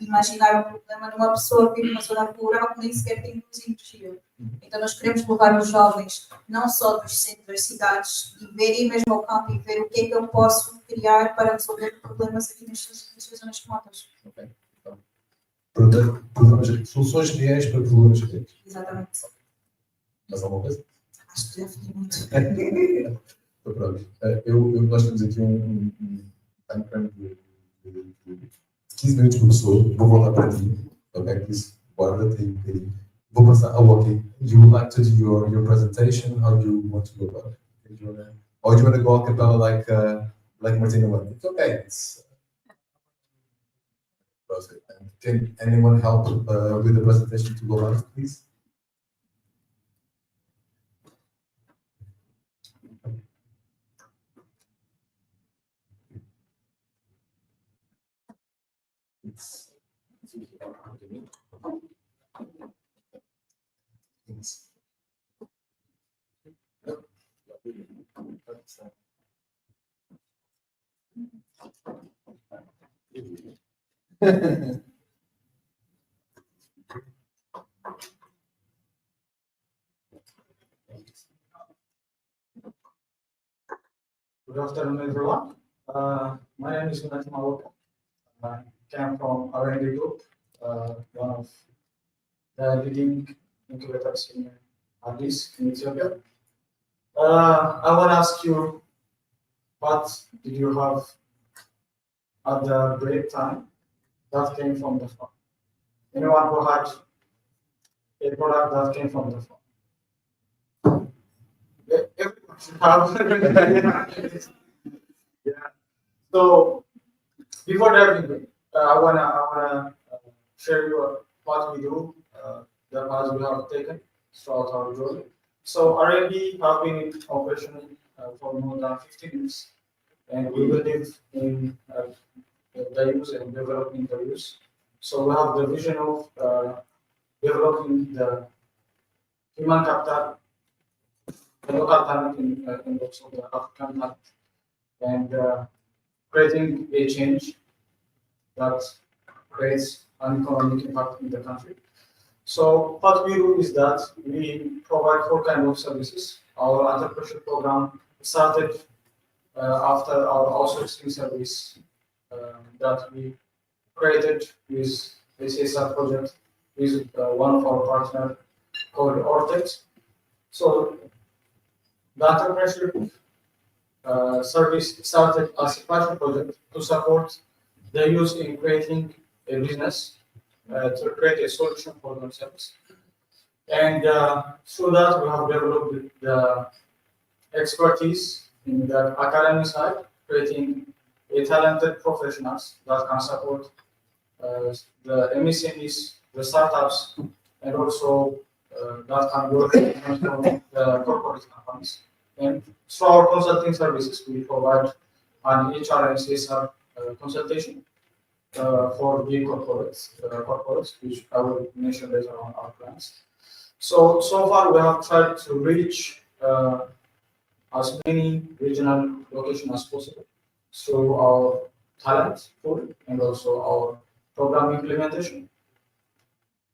imaginar um problema numa pessoa que vive numa zona rural que nem sequer tem luz e energia. Então nós queremos levar os jovens, não só dos centros das cidades, e ir mesmo ao campo e ver o que é que eu posso criar para resolver problemas aqui nas suas zonas remotas. Okay. Soluções reais para problemas reais. Exatamente. Mais alguma coisa? Acho que já falei muito. Então, pronto. Nós temos aqui um timeframe de 15 minutos por pessoa. Vou voltar para ti. Ok? Por isso, guarda-te um bocadinho. Vou passar ao ok. You would like to do your presentation? How do you want to go about it? Or do you want to go a cappella like Martina went? It's okay. It's perfect. And can anyone help with the presentation to go live, please? Good afternoon, everyone. My name is Nacional. I came from R&D Group, one of the leading incubators in BIC in Ethiopia. I want to ask you, what did you have at the break time that came from the farm? Anyone who had a product that came from the farm? Everyone should have. Yeah. So before that, I wanna share you what we do, the paths we have taken throughout our journey. So R&D have been in operation for more than 15 years, and we believe in the use and developing the use. So we have the vision of developing the human capital, the local talent in also the African talent, and creating a change that creates an economic impact in the country. So what we do is that we provide 4 kinds of services. Our entrepreneurship program started after our outsourcing service that we created with a CSR project with one of our partners called Ortex. So the entrepreneurship service started as a passion project to support the youth in creating a business, to create a solution for themselves. And through that, we have developed the expertise in the academic side, creating a talented professionals that can support the MSMEs, the startups, and also that can work from the corporate companies. And through our consulting services, we provide an HR and CSR consultation for big corporates, which I will mention later on our plans. So far we have tried to reach as many regional locations as possible through our talent pool and also our program implementation.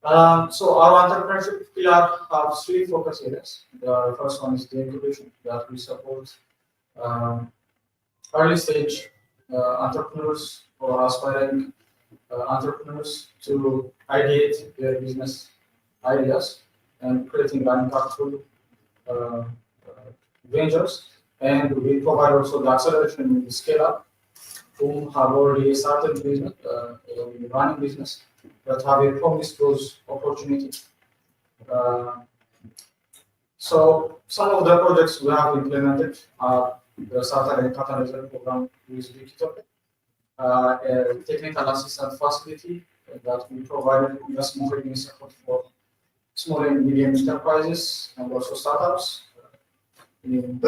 So our entrepreneurship pillar have 3 focus areas. The first one is the incubation, that we support early stage entrepreneurs or aspiring entrepreneurs to ideate their business ideas and creating impactful ventures. And we provide also the acceleration in the scale up, who have already started business, running business, that have a promise those opportunities. So some of the projects we have implemented are the Startup and Catalyzer program with BIC, a technical assistance facility that we provided investment training support for small and medium enterprises and also startups in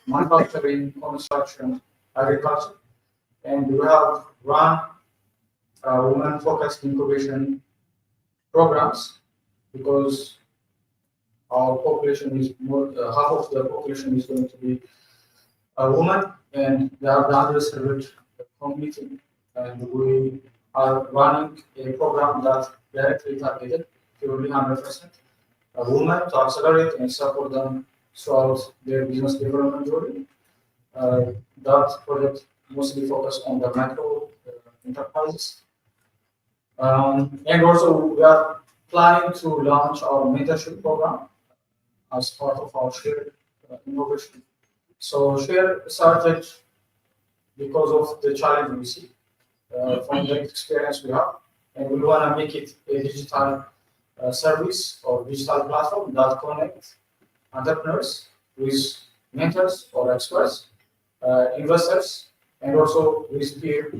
manufacturing, construction, agriculture. And we have run women-focused incubation programs because our population is more, half of the population is going to be a woman, and they are the underserved community. And we are running a program that directly targeted purely 100% women to accelerate and support them throughout their business development journey. That project mostly focused on the micro enterprises. And also we are planning to launch our mentorship program as part of our shared innovation. So share started because of the challenge we see from the experience we have, and we want to make it a digital service or digital platform that connects entrepreneurs with mentors or experts, investors, and also with peer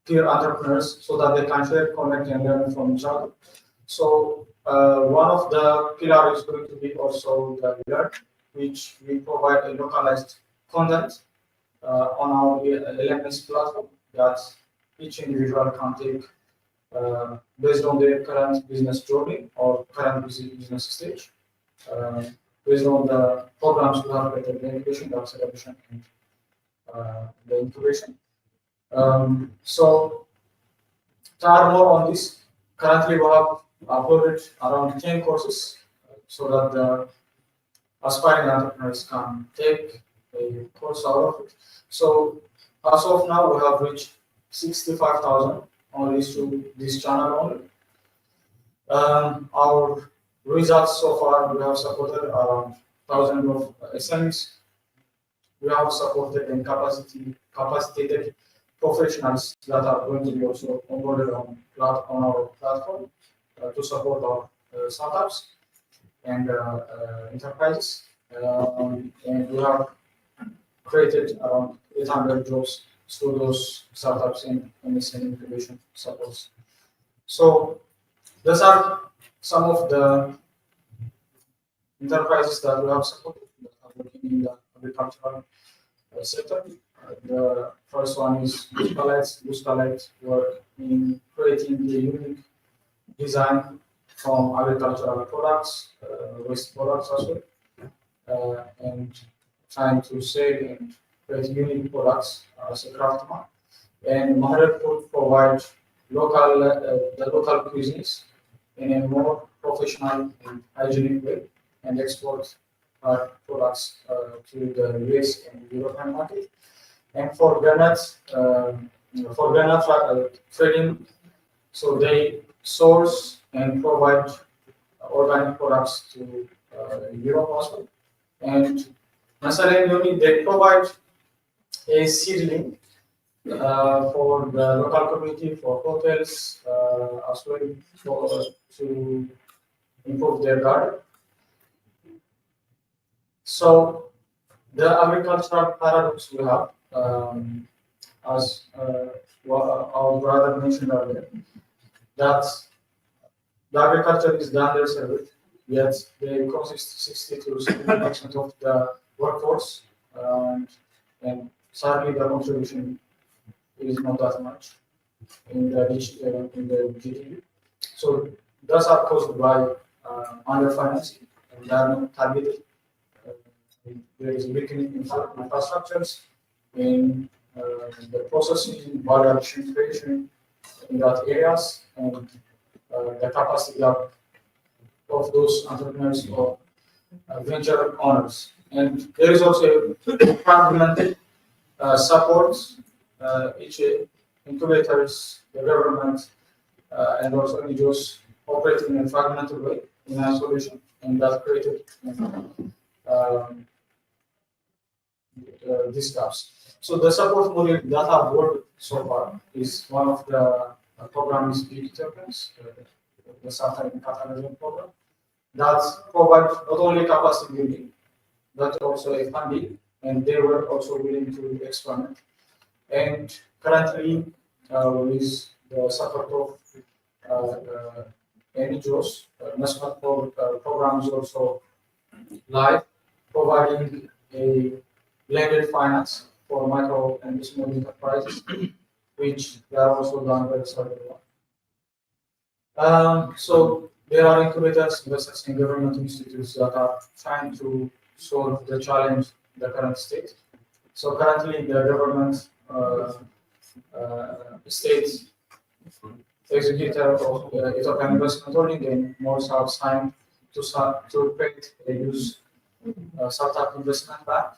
entrepreneurs, so that they can share, connect, and learn from each other. So one of the pillars is going to be also the learn, which we provide a localized content on our LMS platform that each individual can take based on their current business journey or current business stage, based on the programs we have at the delegation, the acceleration, and the incubation. So to add more on this, currently we have uploaded around 10 courses so that the aspiring entrepreneurs can take a course out of it. So as of now, we have reached 65,000 only through this channel only. Our results so far, we have supported around 1,000 of SMEs. We have supported and capacitated professionals that are going to be also onboarded on our platform to support our startups and enterprises. And we have created around 800 jobs through those startups in MSN incubation supports. So those are some of the enterprises that we have supported that are working in the agricultural sector. The first one is Buscalite work in creating the unique design from agricultural products, waste products as well, and trying to sell and create unique products as a craftsman. And Mahler Food provides the local cuisines in a more professional and hygienic way and export our products to the US and European market. And for granite trading, so they source and provide organic products to Europe also. And Nacional, they provide a seedling for the local community, for hotels, as well to improve their garden. So the agricultural paradox we have, as our brother mentioned earlier, that the agriculture is the underserved, yet they consist 60 to 70% of the workforce, and sadly the contribution is not that much in the GDP. So those are caused by underfinancing, and they are not targeted. There is weakening in infrastructures, in the processing, value addition creation in that areas, and the capacity of those entrepreneurs or venture owners. And there is also fragmented support, each incubators, the government, and also NGOs operating in a fragmented way, in isolation, and that created these gaps. So the support model that have worked so far is one of the programs, BIC, the Southern Catalan program, that provides not only capacity building, but also a funding, and they were also willing to experiment. And currently, with the support of NGOs, national program is also live, providing a blended finance for micro and small enterprises, which they are also done by the Southern one. So there are incubators, investors, and government institutes that are trying to solve the challenge in the current state. So currently, the government state executor of Ethiopian Investment Holding and most have signed to create a use startup investment bank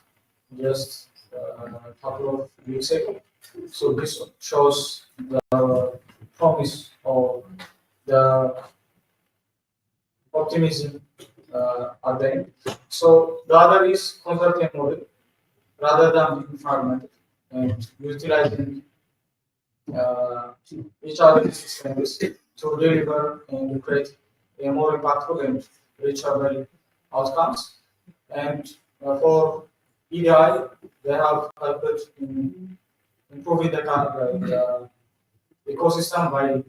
just a couple of weeks ago. So this shows the promise of the optimism at the end. So the other is consortium model rather than being fragmented and utilizing each other's systems to deliver and to create a more impactful and reachable outcomes. And for EDI, they have helped in improving the ecosystem by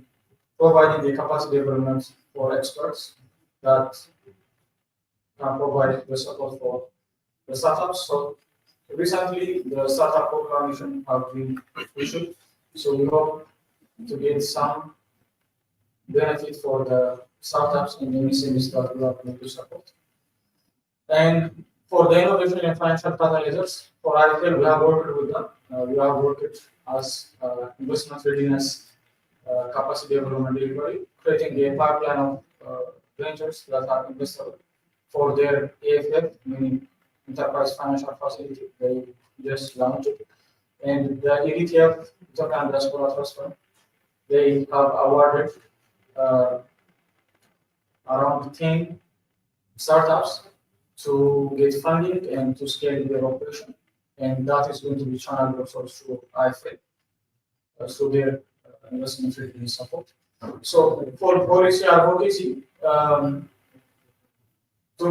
providing the capacity development for experts that can provide the support for the startups. So recently, the startup proclamation have been issued. So we hope to get some benefit for the startups and the MSMEs that we are going to support. And for the innovation and financial catalysts, for IFL, we have worked with them. We have worked as investment readiness, capacity development delivery, creating a pipeline of ventures that are investable for their AFF, meaning Enterprise Financial Facility. They just launched it. And the ETF, Ethiopian Diaspora Trust Fund, they have awarded around 10 startups to get funding and to scale their operation. And that is going to be channeled also through IFA, through their investment readiness support. So for policy advocacy, to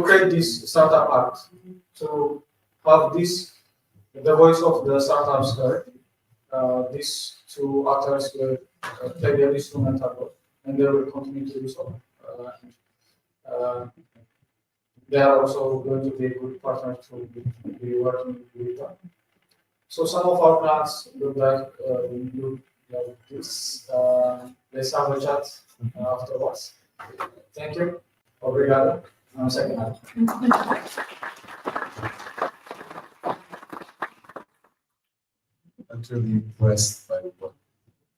create this startup act, to have this, the voice of the startups heard, these two actors will play their instrumental role, and they will continue to do so. They are also going to be a good partner to be working with them. So some of our plans look like this. Let's have a chat afterwards. Thank you. Obrigado. Second half. I'm really impressed by what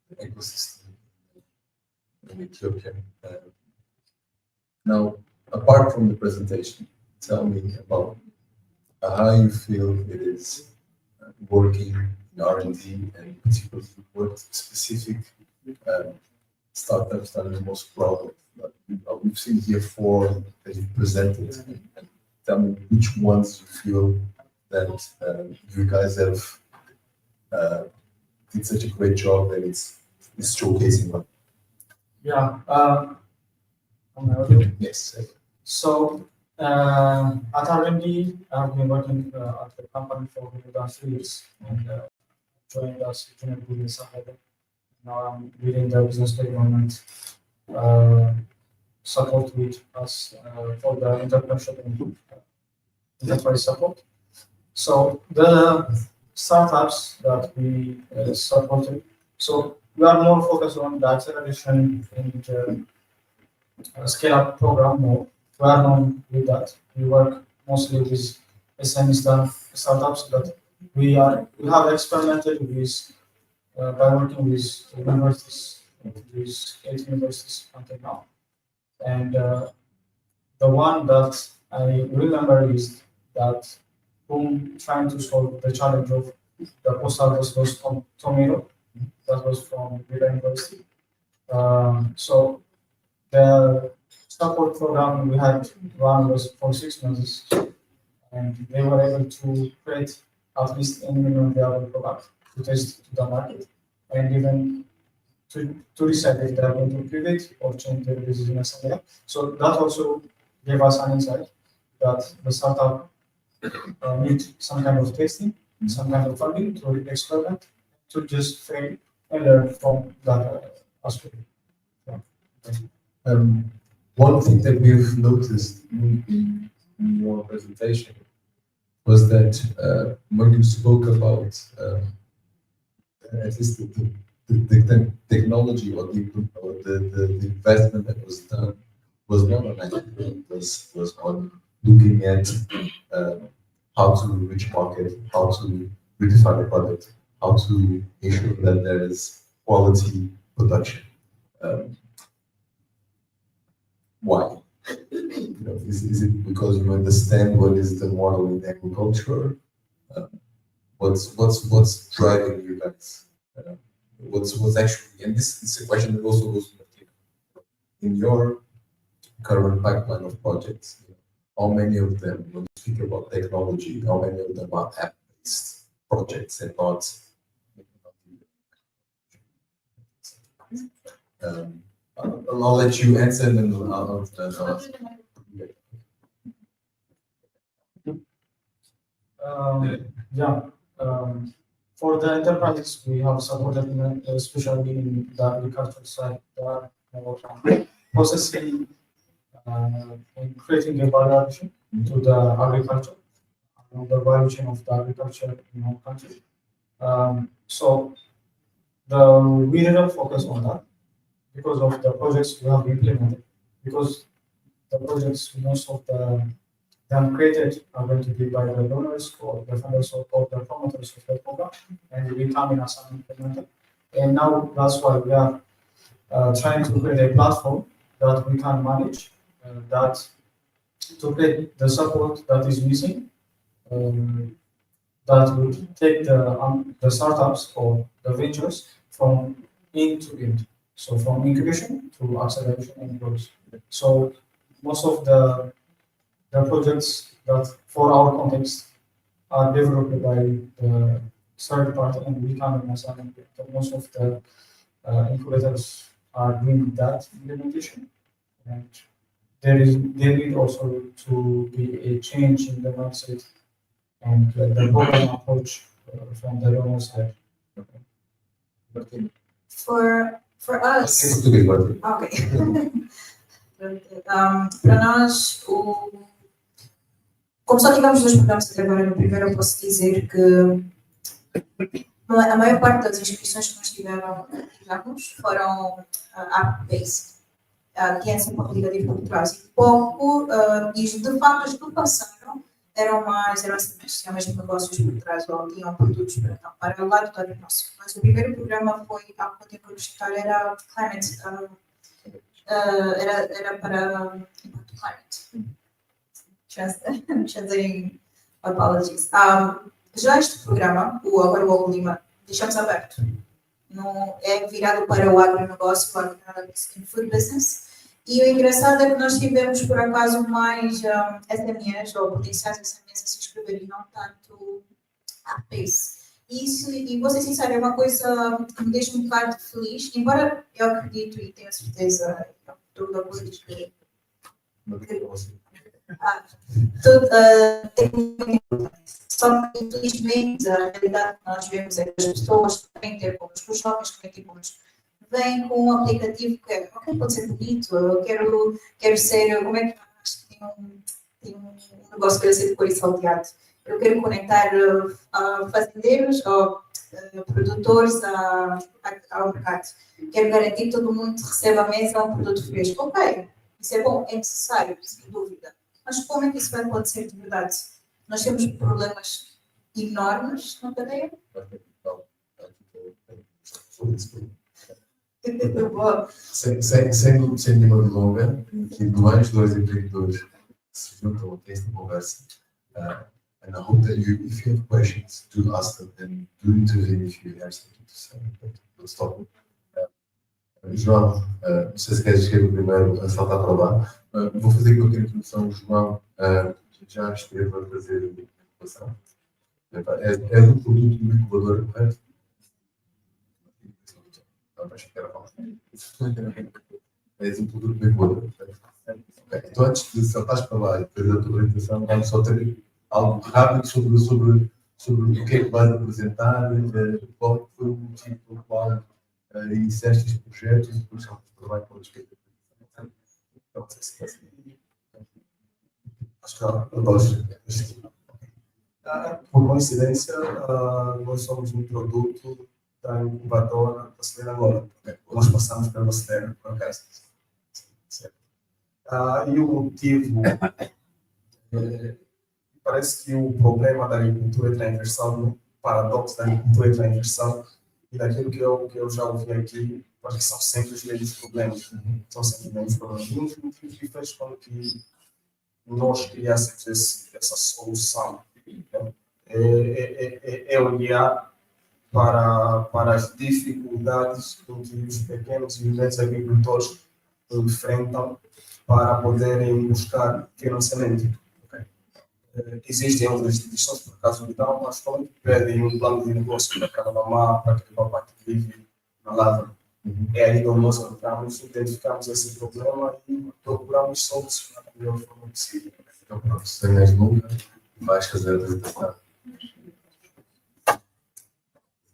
the ecosystem Ethiopia. Now, apart from the presentation, tell me about how you feel it is working in R&D, and particularly what specific startups are the most proud of. We've seen here 4 that you presented, and tell me which ones you feel that you guys have did such a great job that it's showcasing one. Yeah. Am I audible? Yes. So at R&D, I've been working at the company for more than 3 years, and joined as junior business analyst. Now I'm leading the business development support with us for the entrepreneurship and enterprise support. So the startups that we supported, so we are more focused on the acceleration and scale-up program more. We are known with that. We work mostly with SME startups, but we have experimented with by working with universities, with 8 universities until now. And the one that I remember is that whom trying to solve the challenge of the postal was tomato. That was from BIC University. So the support program we had run was for 6 months, and they were able to create at least a minimum viable product to test to the market, and even to decide if they are going to pivot or change their business idea. So that also gave us an insight that the startup need some kind of testing, some kind of funding to experiment, to just fail and learn from that aspect. Yeah. One thing that we've noticed in your presentation was that when you spoke about at least the technology or the investment that was done was not on IT, was on looking at how to reach market, how to redefine the product, how to ensure that there is quality production. Why? Is it because you understand what is the model in agriculture? What's driving you guys? What's actually, and this is a question that also goes in your current pipeline of projects. How many of them, when you speak about technology, how many of them are app-based projects and not? I'll let you answer, and then I'll for the enterprises we have supported, especially in the agriculture side, more processing and creating a value addition to the agriculture, the value chain of the agriculture in our country. So we didn't focus on that because of the projects we have implemented, because the projects, most of them created are going to be by the donors or the funders or the promoters of the program, and we come in as an implementer. And now that's why we are trying to create a platform that we can manage, that to create the support that is missing, that would take the startups or the ventures from end to end. So from incubation to acceleration and growth. So most of the projects that for our context are developed by the third party, and we come in as an implementer. Most of the incubators are doing that implementation, and there need also to be a change in the mindset and the program approach from the donor side. For us, ok. Para nós, como só tivemos 2 programas até agora, no primeiro eu posso dizer que a maior parte das inscrições que nós tivemos foram app-based, tinha sempre um aplicativo por trás, e pouco, e de facto as que passaram eram mesmo negócios por trás, ou tinham produtos para o lado do nosso. Mas o primeiro programa foi algo que eu tinha que acrescentar, era Climate era para impacto climate. Translating apologies. Já este programa, agora o Lima, deixamos aberto. Não é virado para o agronegócio, para o food business. E o engraçado é que nós tivemos, por acaso, mais SMEs ou potenciais SMEs a se inscreverem, não tanto a PACE. Isso, e vou ser sincera, é uma coisa que me deixa um bocado feliz, embora eu acredito e tenho certeza tudo a coisa que só que, infelizmente, a realidade que nós vemos é que as pessoas que vêm ter connosco, os jovens que vêm ter connosco, vêm com um aplicativo que é, ok, pode ser bonito, eu quero ser, como é que tem um negócio para ser de cor e salteado. Eu quero conectar fazendeiros ou produtores ao mercado. Quero garantir que todo mundo receba à mesa um produto fresco. Ok, isso é bom, é necessário, sem dúvida. Mas como é que isso vai acontecer de verdade? Nós temos problemas enormes na cadeia. Sem nenhuma delonga, aqui mais dois empreendedores se juntam a esta conversa. And I hope that if you have questions, do ask them and do intervene if you have something to say. Let's stop. João, não sei se queres chegar primeiro a saltar para lá. Vou fazer aqui uma pequena introdução. O João já esteve a fazer a incubação. É do produto do incubador, correto? És um produto do incubador. Então, antes de saltares para lá e fazer a tua apresentação, vamos só ter algo rápido sobre o que é que vais apresentar, qual foi o motivo pelo qual iniciaste este projeto e depois vamos trabalhar com outros. Então, acho que por coincidência, nós somos um produto da Incubadora da Angola. Nós passamos pela Cedera, por acaso. E o motivo, parece que o problema da agricultura é transversal, o paradoxo da agricultura é transversal, e daquilo que eu já ouvi aqui, acho que são sempre os mesmos problemas. São sempre os mesmos problemas. E um dos motivos que fez com que nós criássemos essa solução é olhar para as dificuldades que os pequenos e médios agricultores enfrentam para poderem buscar financiamento. Existem outras instituições, por acaso me dão, mas como pedem um plano de negócio para cada mamá, para aquela parte que vive na lavra. É aí que nós entramos, identificamos esse problema e procuramos solucionar da melhor forma possível. Então, pronto, sem mais nunca, vais fazer a apresentação.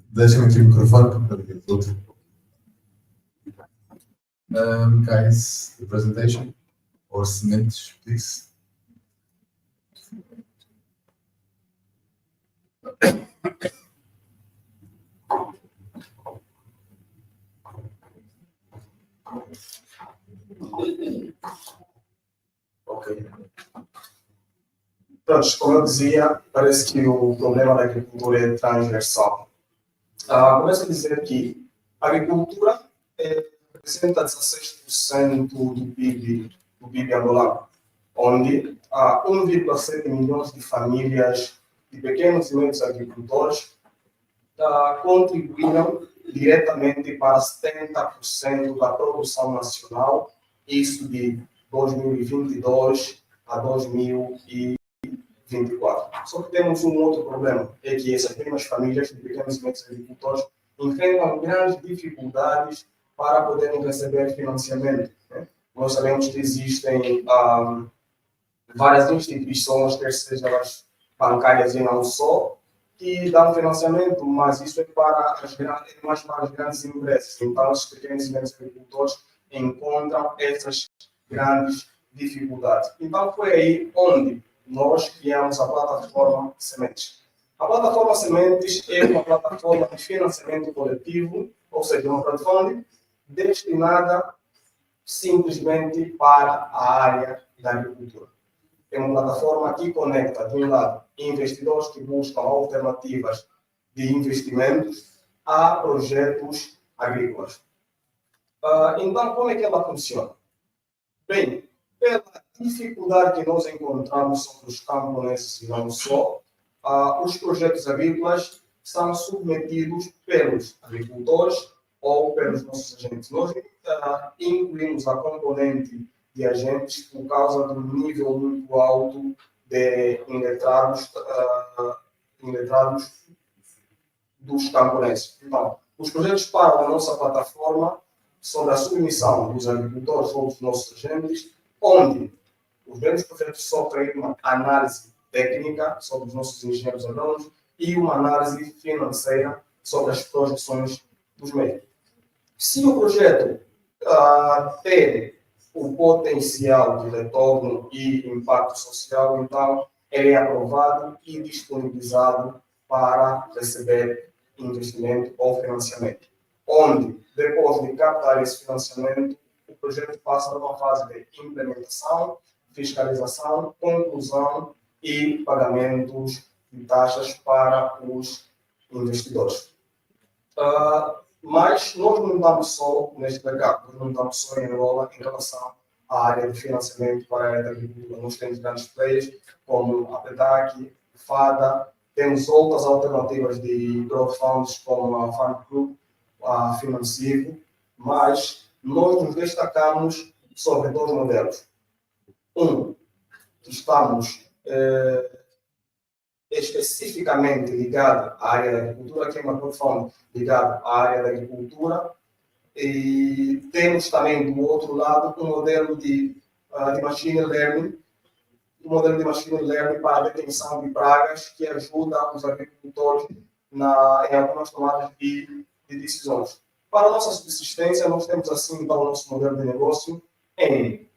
Deixa-me aqui o microfone para ver o outro. Guys, the presentation or sementes, please. Ok. Pronto, como eu dizia, parece que o problema da agricultura é transversal. Começo a dizer que a agricultura representa 16% do PIB angolano, onde 1,7 milhões de famílias de pequenos e médios agricultores contribuíram diretamente para 70% da produção nacional, isso de 2022 a 2024. Só que temos um outro problema, é que essas mesmas famílias de pequenos e médios agricultores enfrentam grandes dificuldades para poderem receber financiamento. Nós sabemos que existem várias instituições, quer sejam as bancárias e não só, que dão financiamento, mas isso é mais para as grandes empresas. Então, os pequenos e médios agricultores encontram essas grandes dificuldades. Então, foi aí onde nós criamos a plataforma Sementes. A plataforma Sementes é uma plataforma de financiamento coletivo, ou seja, uma plataforma destinada simplesmente para a área da agricultura. É uma plataforma que conecta, de um lado, investidores que buscam alternativas de investimentos a projetos agrícolas. Então, como é que ela funciona? Bem, pela dificuldade que nós encontramos sobre os camponeses e não só, os projetos agrícolas são submetidos pelos agricultores ou pelos nossos agentes. Nós incluímos a componente de agentes por causa do nível muito alto de iletrados dos camponeses. Então, os projetos param na nossa plataforma sobre a submissão dos agricultores ou dos nossos agentes, onde os grandes projetos sofrem uma análise técnica sobre os nossos engenheiros agrônomos e uma análise financeira sobre as projeções dos meios. Se o projeto ter o potencial de retorno e impacto social, então ele é aprovado e disponibilizado para receber investimento ou financiamento. Onde, depois de captar esse financiamento, o projeto passa para uma fase de implementação, fiscalização, conclusão e pagamentos de taxas para os investidores. Mas nós não estamos só neste mercado, nós não estamos só em Angola em relação à área de financiamento para a área da agricultura. Nós temos grandes players como a BIC, FADA, temos outras alternativas de crowdfunds como a Farm Group, a Financeiro, mas nós nos destacamos sobre dois modelos. Estamos especificamente ligado à área da agricultura, que é uma crowdfunding ligado à área da agricultura, e temos também do outro lado um modelo de machine learning, para a detecção de pragas que ajuda os agricultores em algumas tomadas de decisões. Para a nossa subsistência, nós temos assim então o nosso modelo de negócio em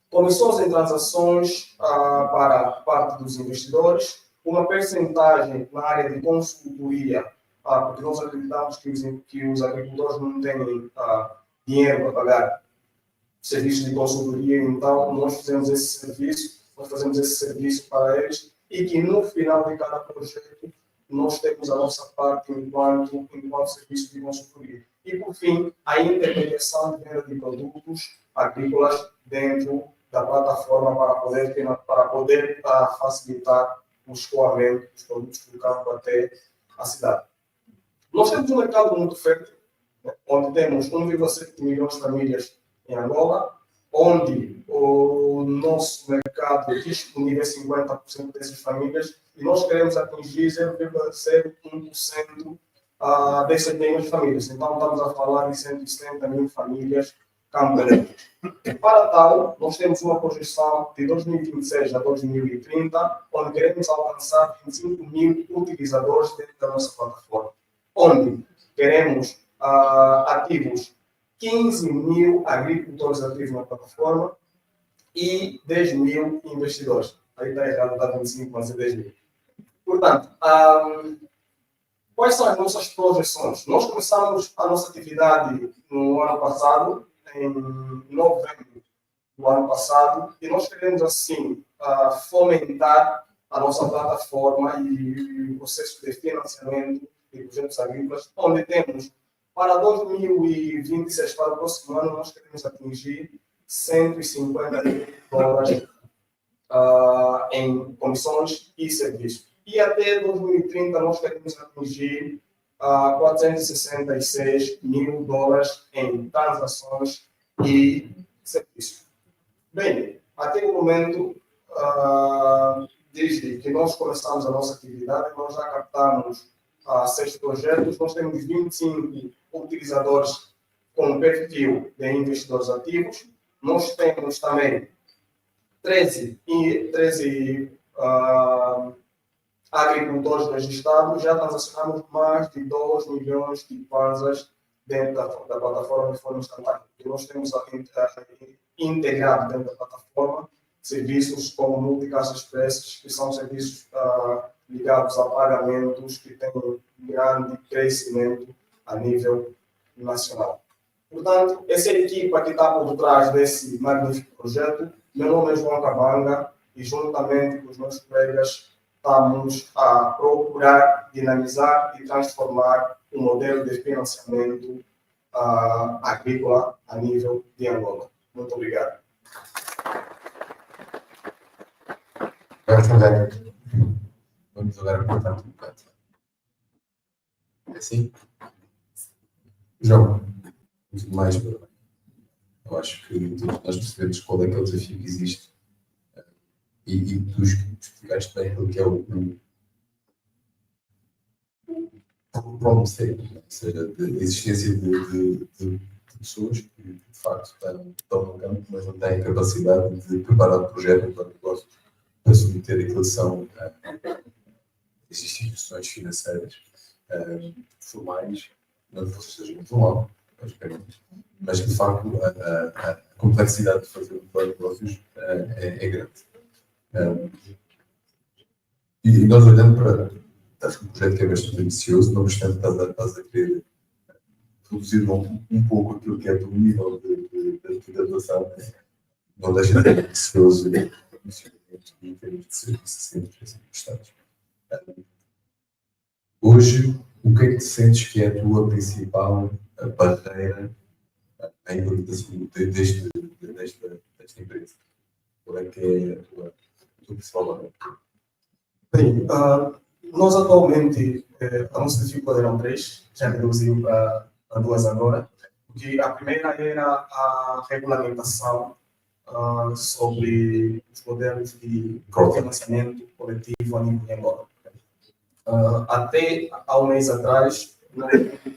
comissões em transações para parte dos investidores, uma percentagem na área de consultoria, porque nós acreditamos que os agricultores não têm dinheiro para pagar serviços de consultoria, então nós fazemos esse serviço para eles e que no final de cada projeto nós temos a nossa parte enquanto serviço de consultoria. E, por fim, a intermediação de venda de produtos agrícolas dentro da plataforma para poder facilitar o escoamento dos produtos do campo até a cidade. Nós temos um mercado muito fértil, onde temos 1,7 milhões de famílias em Angola, onde o nosso mercado disponibiliza 50% dessas famílias e nós queremos atingir 0,01% dessas mesmas famílias. Então, estamos a falar de 170 mil famílias camponesas. Para tal, nós temos uma projeção de 2026 a 2030, onde queremos alcançar 25 mil utilizadores dentro da nossa plataforma, onde queremos ativos 15 mil agricultores ativos na plataforma e 10 mil investidores. Aí está errado, está 25, mas é 10 mil. Portanto, quais são as nossas projeções? Nós começamos a nossa atividade no ano passado, em novembro do ano passado, e nós queremos, assim, fomentar a nossa plataforma e o processo de financiamento de projetos agrícolas, onde temos, para 2026, para o próximo ano, nós queremos atingir 150 mil dólares em comissões e serviços. E até 2030 nós queremos atingir 466 mil dólares em transações e serviços. Bem, até o momento, desde que nós começamos a nossa atividade, nós já captamos 6 projetos, nós temos 25 utilizadores com perfil de investidores ativos, nós temos também 13 agricultores registrados, já transacionamos mais de 2 milhões de kwanzas dentro da plataforma de forma instantânea. E nós temos integrado dentro da plataforma serviços como Multicassa Express, que são serviços ligados a pagamentos que têm grande crescimento a nível nacional. Portanto, essa é a equipa que está por trás desse magnífico projeto. Meu nome é João Cabanga e, juntamente com os meus colegas, estamos a procurar dinamizar e transformar o modelo de financiamento agrícola a nível de Angola. Muito obrigado. Vamos agora cortar um bocado. É assim? João, muito mais para bem. Eu acho que todos nós percebemos qual é que é o desafio que existe e tu explicaste bem aquilo que é o problem statement, ou seja, a existência de pessoas que de facto estão no campo, mas não têm a capacidade de preparar o projeto para o negócio para submeter aquilo que são as instituições financeiras formais, não que fosse seja muito mal, mas que de facto a complexidade de fazer um plano de negócios é grande. E nós olhando para um projeto que é bastante ambicioso, não obstante estás a querer reduzir um pouco aquilo que é do nível de atuação, não deixa de ser ambicioso em termos de serviços sempre prestados. Hoje, o que é que tu sentes que é a tua principal barreira à implementação desta empresa? Qual é que é a tua principal barreira? Bem, nós atualmente, a nossa dificuldade eram 3, já reduziu para 2 agora, porque a primeira era a regulamentação sobre os modelos de financiamento coletivo a nível de Angola. Até há um mês atrás, não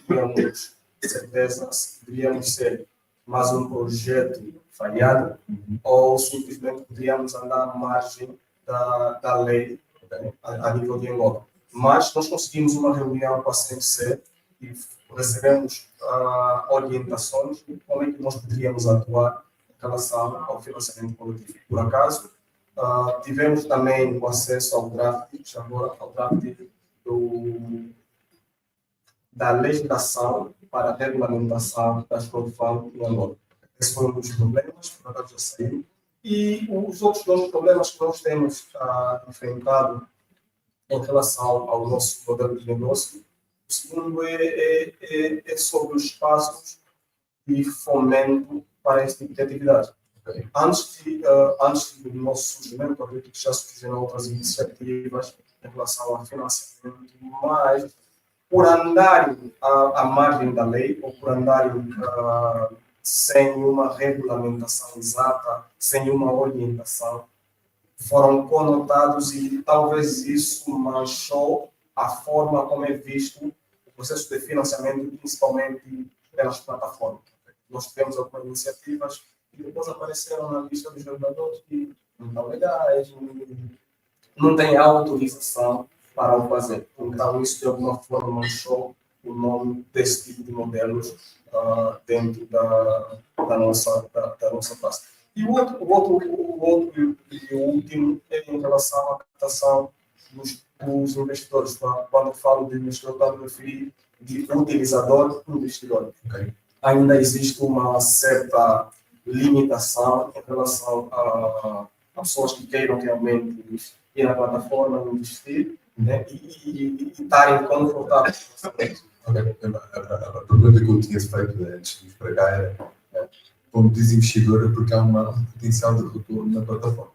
tínhamos certeza se deveríamos ser mais um projeto falhado ou simplesmente poderíamos andar à margem da lei a nível de Angola. Mas nós conseguimos uma reunião com a CNC e recebemos orientações de como é que nós poderíamos atuar em relação ao financiamento coletivo. Por acaso, tivemos também o acesso ao draft da legislação para a regulamentação das crowdfunding em Angola. Esse foi um dos problemas, por acaso já saiu. E os outros 2 problemas que nós temos enfrentado em relação ao nosso modelo de negócio, o segundo é sobre os espaços de fomento para este tipo de atividade. Antes do nosso surgimento, acredito que já surgiram outras iniciativas em relação ao financiamento, mas por andarem à margem da lei ou por andarem sem uma regulamentação exata, sem uma orientação, foram conotados e talvez isso manchou a forma como é visto o processo de financiamento, principalmente pelas plataformas. Nós tivemos algumas iniciativas que depois apareceram na lista dos reguladores que não estão legais, não têm autorização para o fazer. Então, isso de alguma forma manchou o nome desse tipo de modelos dentro da nossa classe. E o outro e o último é em relação à captação dos investidores. Quando eu falo de investidor, estou a me referir de utilizador-investidor. Ainda existe uma certa limitação em relação a pessoas que queiram realmente ir na plataforma, investir, né, e estarem confortáveis. A pergunta que eu tinha feito antes de ir para cá era, como diz investidor, é porque há um potencial de retorno na plataforma.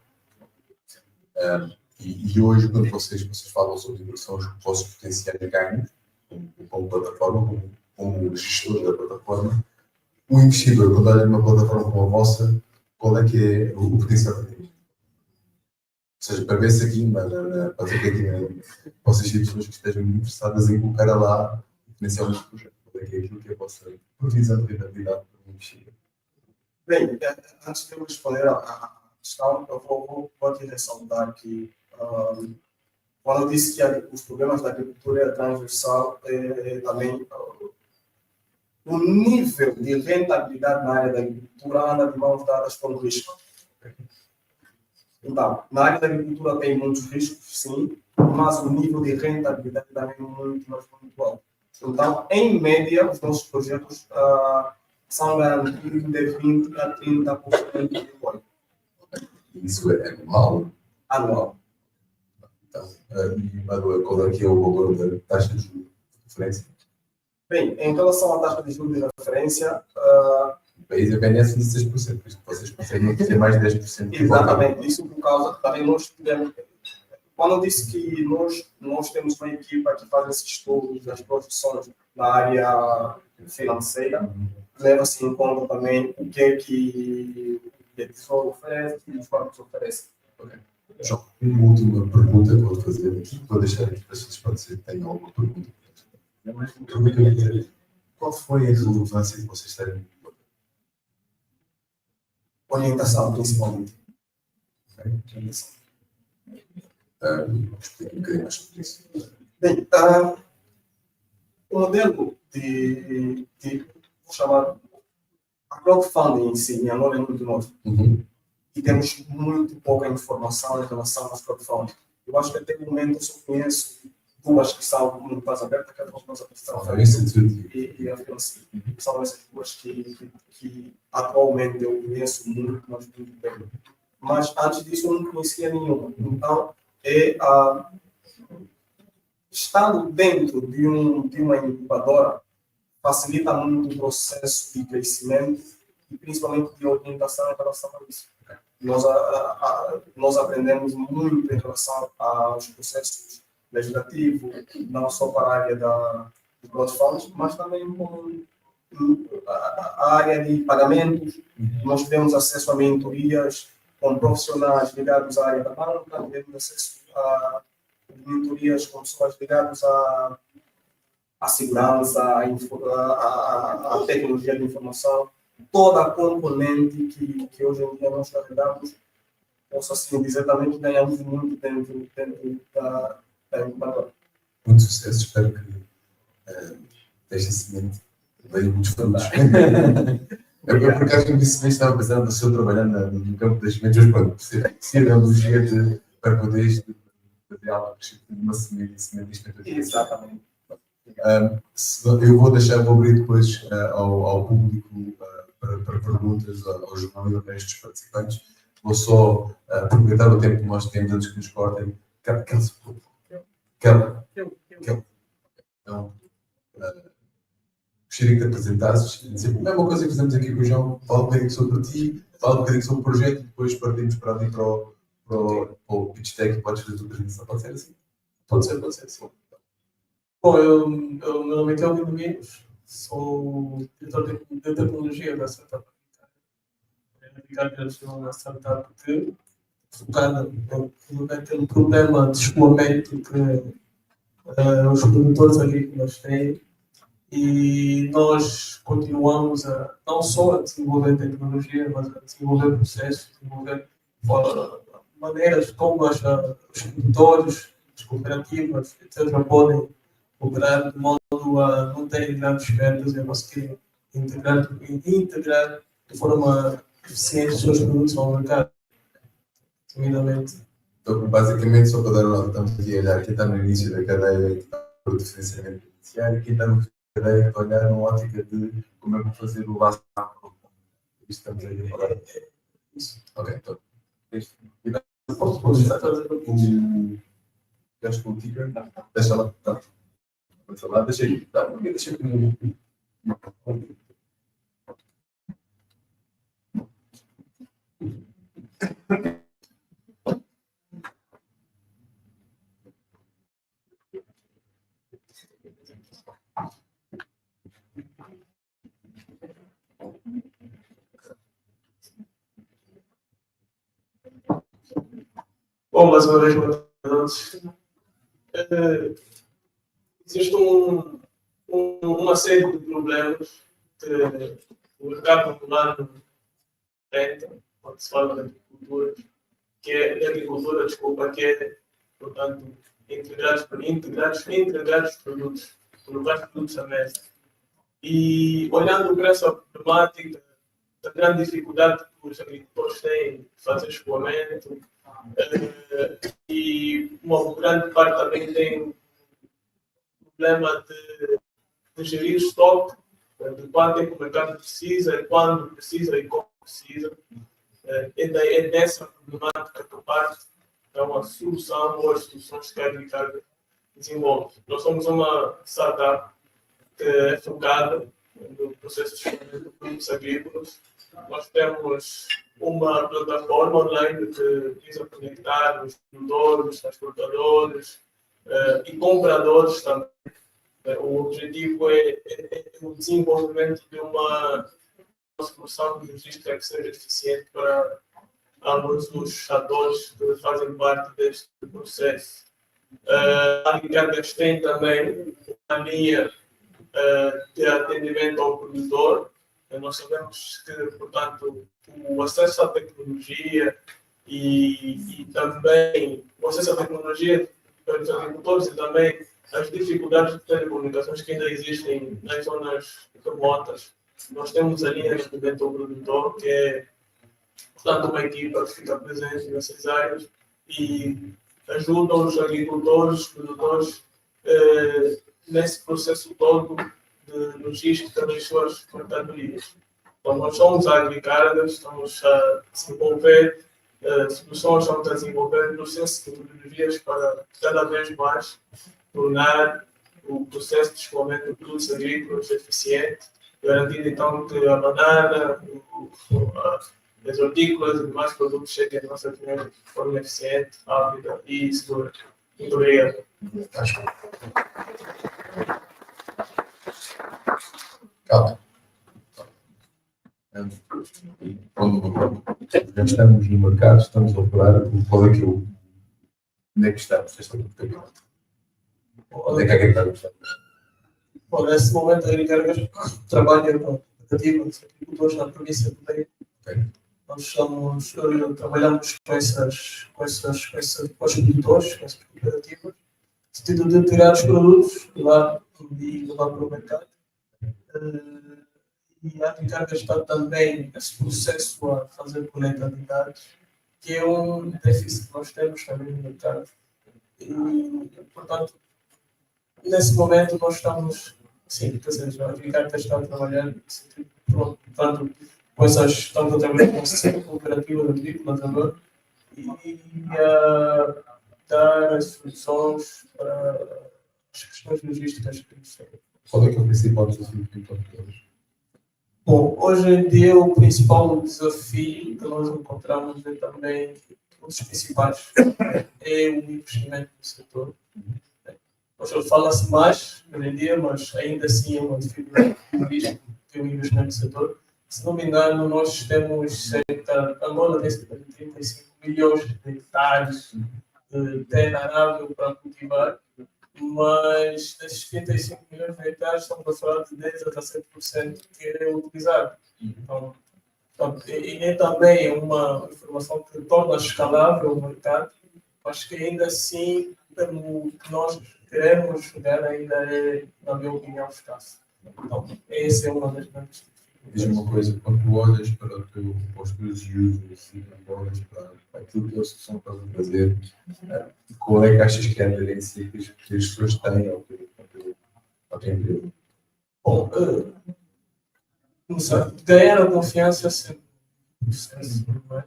E hoje, quando vocês falam sobre inversão, os vossos potenciais ganhos, como plataforma, como gestor da plataforma, o investidor, quando olha numa plataforma como a vossa, qual é que é o potencial que tem? Ou seja, para ver se aqui, para ter aqui, vocês têm pessoas que estejam interessadas em colocar lá o potencial deste projeto. Qual é que é aquilo que é a vossa previsão de rentabilidade para o investidor? Bem, antes de eu responder à questão, eu vou aqui ressaltar que quando eu disse que os problemas da agricultura é transversal, também o nível de rentabilidade na área da agricultura anda de mãos dadas com o risco. Então, na área da agricultura tem muitos riscos, sim, mas o nível de rentabilidade também é muito alto. Então, em média, os nossos projetos são garantidos de 20% a 30% de apoio. Isso é anual? Anual. Então, qual é que é o valor da taxa de juros de referência? Bem, em relação à taxa de juros de referência... o país é BNS de 6%, por isso vocês conseguem ter mais de 10%. Exatamente, isso por causa que também nós tivemos... quando eu disse que nós temos uma equipa que faz esses estudos, as projeções na área financeira, leva-se em conta também o que é que o Tesouro oferece e os bancos oferecem. João, uma última pergunta que vou fazer aqui, vou deixar aqui para vocês podem ser que tenham alguma pergunta. Qual foi a relevância de vocês terem orientação, principalmente? Explique um bocadinho mais sobre isso. Bem, o modelo vou chamar, a crowdfunding em si, em Angola é muito novo. E temos muito pouca informação em relação aos crowdfunding. Eu acho que até o momento eu só conheço duas que são muito mais abertas, que é a Instituto e a Finança. São essas duas que atualmente eu conheço muito, mas muito bem. Mas antes disso eu não conhecia nenhuma. Então, estando dentro de uma incubadora, facilita muito o processo de crescimento e principalmente de orientação em relação a isso. Nós aprendemos muito em relação aos processos legislativos, não só para a área de crowdfunding, mas também com a área de pagamentos. Nós tivemos acesso a mentorias com profissionais ligados à área da banca, tivemos acesso a mentorias com pessoas ligadas à segurança, à tecnologia de informação, toda a componente que hoje em dia nós carregamos, posso assim dizer também que ganhamos muito dentro da incubadora. Muito sucesso, espero que desta semente veja muitos frutos. Eu por acaso me disse bem, estava pensando no seu trabalhando no campo das sementes, mas pronto, percebi a analogia para poderes fazer algo de uma semente expectativa. Exatamente. Eu vou abrir depois ao público para perguntas aos jornalistas dos participantes. Vou só aproveitar o tempo que nós temos antes que nos cortem. Então, gostaria que te apresentasses e dizer a mesma coisa que fizemos aqui com o João, fala um bocadinho sobre ti, fala um bocadinho sobre o projeto e depois partimos para ali para o pitch-tech e podes fazer a tua apresentação. Pode ser assim? Pode ser, sim. Bom, meu nome é Kelvin Domingos, sou diretor de tecnologia da startup. É uma startup que focada naquele problema de escoamento que os produtores agrícolas têm, e nós continuamos não só a desenvolver tecnologia, mas a desenvolver processos, desenvolver maneiras como os produtores, as cooperativas, etc., podem operar de modo a não terem grandes perdas e a conseguir integrar de forma eficiente os seus produtos ao mercado. Resumidamente. Então, basicamente, só para dar uma nota, estamos aqui a olhar quem está no início da cadeia, que está no diferenciamento beneficiário, e quem está no fim da cadeia, que está a olhar numa ótica de como é que vou fazer o laço. Isto estamos aí a falar. Ok, então. Posso fazer o. Queres com o ticker? Deixa lá. Tá. Deixa lá, deixa aí. Tá, deixa aqui. Bom, mais uma vez, boa noite. Existe uma série de problemas que o mercado angolano enfrenta quando se fala de agricultura, que é, portanto, integrados produtos, colocar produtos à mesa. E olhando para essa problemática, a grande dificuldade que os agricultores têm de fazer escoamento, e uma grande parte também tem um problema de gerir estoque, de quanto é que o mercado precisa, quando precisa e como precisa. É dessa problemática que parte uma solução ou as soluções que a Agri-Tech desenvolve. Nós somos uma startup que é focada no processo de escoamento de produtos agrícolas nós temos uma plataforma online que visa conectar os produtores, os transportadores e compradores também. O objetivo é o desenvolvimento de uma solução de logística que seja eficiente para ambos os atores que fazem parte deste processo. A Agri-Tech tem também uma linha de atendimento ao produtor. Nós sabemos que, portanto, o acesso à tecnologia e também o acesso à tecnologia para os agricultores e também as dificuldades de telecomunicações que ainda existem nas zonas remotas. Nós temos a linha de atendimento ao produtor, que é, portanto, uma equipa que fica presente nessas áreas e ajuda os agricultores, os produtores, nesse processo todo de logística das suas mercadorias. Então, nós somos a Agricargas, estamos a desenvolver soluções, estamos a desenvolver processos de tecnologias para cada vez mais tornar o processo de escoamento de produtos agrícolas eficiente, garantindo então que a banana, as hortícolas e demais produtos cheguem à nossa comunidade de forma eficiente, rápida e segura. Muito obrigado. Calma. Quando já estamos no mercado, estamos a operar, qual é que é o. Onde é que estamos? Onde é que a Agricargas está? Bom, nesse momento a Agricargas trabalha com tentativas de agricultores na província do Meio. Nós trabalhamos com os produtores, com essas cooperativas, no sentido de tirar os produtos lá e levar para o mercado. E a Agricargas está também nesse processo a fazer coleta de dados, que é um déficit que nós temos também no mercado. E, portanto, nesse momento nós estamos, sim, quer dizer, a Agricargas está a trabalhar, portanto, estamos a trabalhar com a cooperativa agrícola agora e a dar as soluções para as questões logísticas que temos. Qual é que é o principal desafio que temos? Bom, hoje em dia o principal desafio que nós encontramos é também, um dos principais, é o investimento no setor. Hoje fala-se mais hoje em dia, mas ainda assim é uma dificuldade que o investimento no setor. Se não me engano, nós temos cerca, Angola tem cerca de 35 milhões de hectares de terra arável para cultivar, mas desses 35 milhões de hectares estamos a falar de 10 a 7% que é utilizado. Então, e também é uma informação que torna escalável o mercado, mas que ainda assim, o que nós queremos chegar ainda é, na minha opinião, escasso. Então, essa é uma das grandes. Diz-me uma coisa, quando tu olhas para os teus users e olhas para aquilo que eles são para fazer, qual é que achas que é a aderência que as pessoas têm ao teu empresa? Bom, ganhar a confiança é sempre um processo, não é?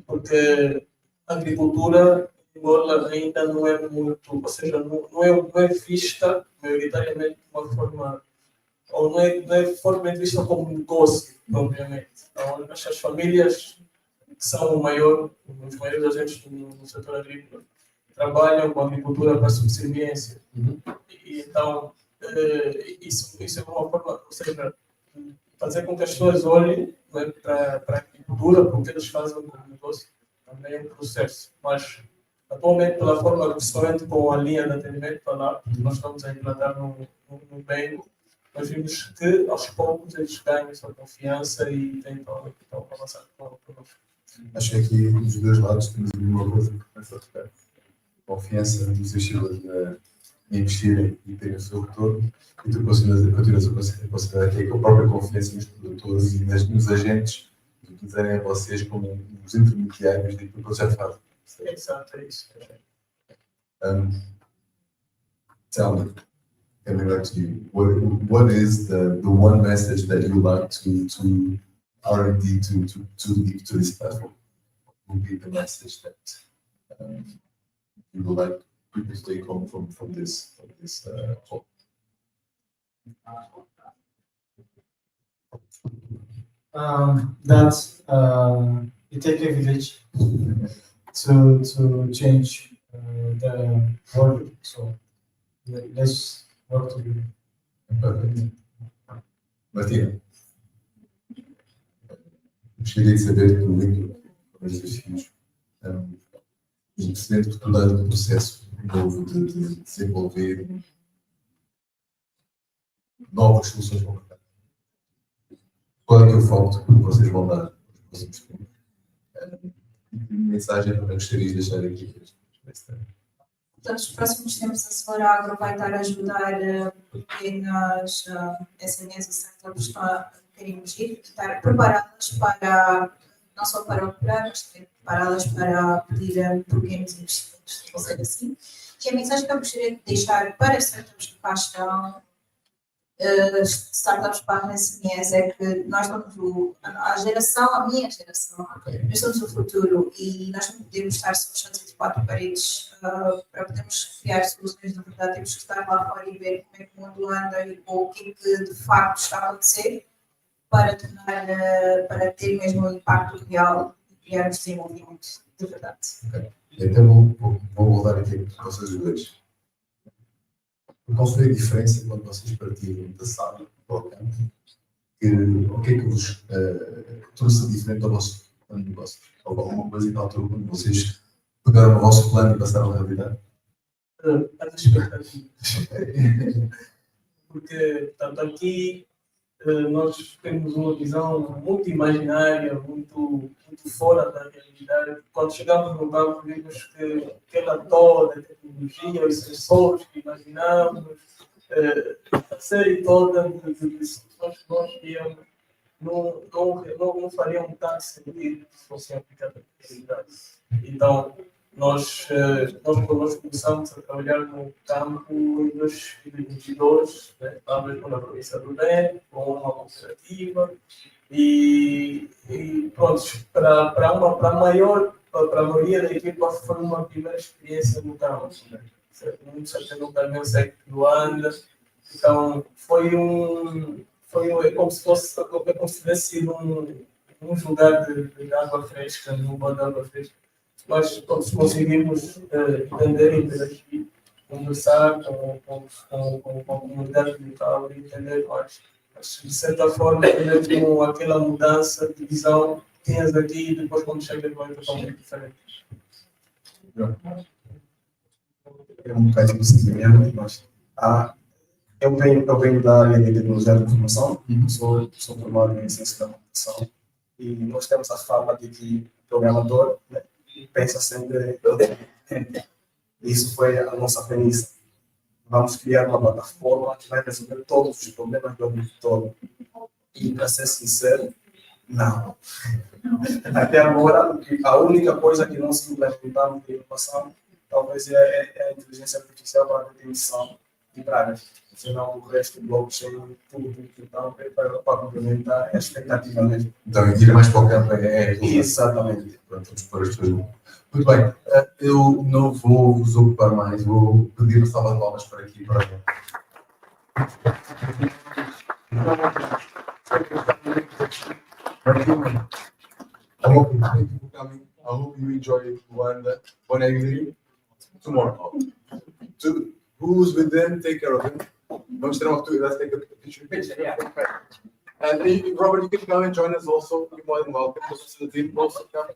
Porque a agricultura em Angola ainda não é muito, ou seja, não é vista maioritariamente de uma forma, ou não é fortemente vista como um negócio, obviamente. Então, as famílias que são os maiores agentes no setor agrícola trabalham com a agricultura para subsistência. E então, isso é uma forma, ou seja, fazer com que as pessoas olhem, né, para a agricultura, porque eles fazem como negócio, também é um processo. Mas, atualmente, pela forma, principalmente com a linha de atendimento para lá, nós estamos a implantar no bem, nós vimos que, aos poucos, eles ganham essa confiança e tentam avançar com nós. Acho que aqui, dos dois lados, temos uma coisa que começa a tocar. Confiança nos investidores em investirem e terem o seu retorno, e tu continuas a considerar que a própria confiança nos produtores e nos agentes que utilizarem a vocês como os intermediários daquilo que eles já fazem. Exato, é isso. Tell me, coming back to you, what is the one message that you like to R&D to leave to this platform? What would be the message that you would like people to take home from this talk? that it takes a village to change the world. So let's work together. Perfeito. Martina, gostaria de saber do link para os desafios e percebendo que todo o processo novo de desenvolver novas soluções para o mercado. Qual é que é o foco que vocês vão dar nos próximos tempos? Mensagem que eu gostaria de deixar aqui. Portanto, nos próximos tempos a Senhora Agro vai estar a ajudar pequenas SMEs e startups a queremos ir, estar preparadas para, não só para operar, mas também preparadas para pedir pequenos investimentos, ou seja, assim. E a mensagem que eu gostaria de deixar para as startups que cá estão, startups para SMEs, é que nós somos a minha geração, nós somos o futuro e nós não podemos estar só entre quatro paredes para podermos criar soluções. Na verdade, temos que estar lá fora e ver como é que o mundo anda e o que é que de facto está a acontecer para ter mesmo um impacto real e criar desenvolvimento de verdade. Okay. Então vou voltar aqui para vocês dois. Qual foi a diferença quando vocês partiram da sala para o campo? O que é que vos trouxe diferente ao vosso plano de negócio? Ou alguma coisa na altura quando vocês pegaram o vosso plano e passaram a realidade? As expectativas. Porque, portanto, aqui nós temos uma visão muito imaginária, muito fora da realidade. Quando chegamos no banco, vimos que aquela toda a tecnologia, os sensores que imaginamos, a série toda de soluções que nós víamos, não fariam tanto sentido se fossem aplicadas na realidade. Então, nós começamos a trabalhar no campo em 2022, né? Estávamos com a província do NEM, com uma cooperativa, e pronto, para a maioria da equipa foi uma primeira experiência no campo. Né? Muito certeza no caminho seco de Luanda, então foi como se tivesse sido um lugar de água fresca, num banho de água fresca. Nós todos conseguimos entender, interagir, conversar com a comunidade local e entender mais. Mas, de certa forma, mesmo aquela mudança de visão que tinhas aqui e depois quando chegas vai ser totalmente diferente. É um bocadinho assim mesmo, mas eu venho da área de tecnologia da informação, sou formado em ciência da computação e nós temos a fama de que o programador, né, pensa sempre isso foi a nossa premissa. Vamos criar uma plataforma que vai resolver todos os problemas do mundo todo. E, para ser sincero, não. Até agora, a única coisa que nós implementamos de inovação talvez é a inteligência artificial para a detecção de pragas. Senão, o resto do blockchain, tudo então, é para complementar a expectativa mesmo. Então, ir mais para o campo Exatamente. Pronto, vamos pôr as coisas. Muito bem, eu não vou vos ocupar mais, vou pedir uma salva de palmas para aqui. Para I hope you enjoy Luanda. When I leave tomorrow. Who's with them, take care of them. Let's take a picture. Yeah. And Robert, you can come and join us also. You're more than welcome. To the team also come.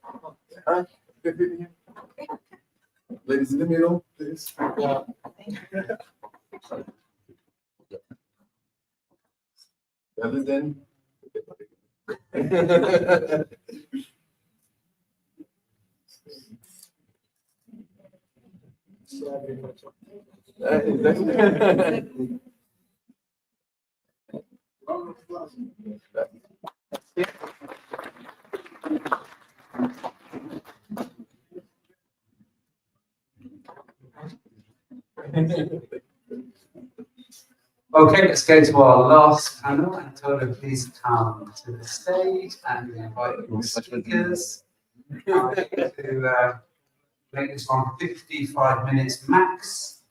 Ladies in the middle, please. Yeah. Rather than. Okay, let's go to our last panel. Antonio, please come to the stage and invite your speakers to make this one 55 minutes max.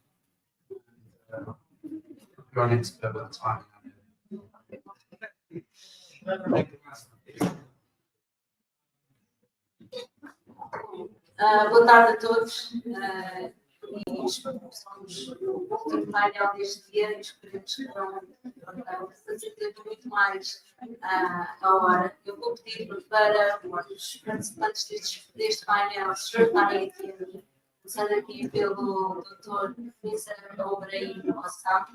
You're on it for time. Boa tarde a todos. Somos o último painel deste dia e esperemos que vão fazer muito mais a hora. Eu vou pedir para os participantes deste painel se juntarem aqui, começando aqui pelo Dr. Luís Obraí Mossá,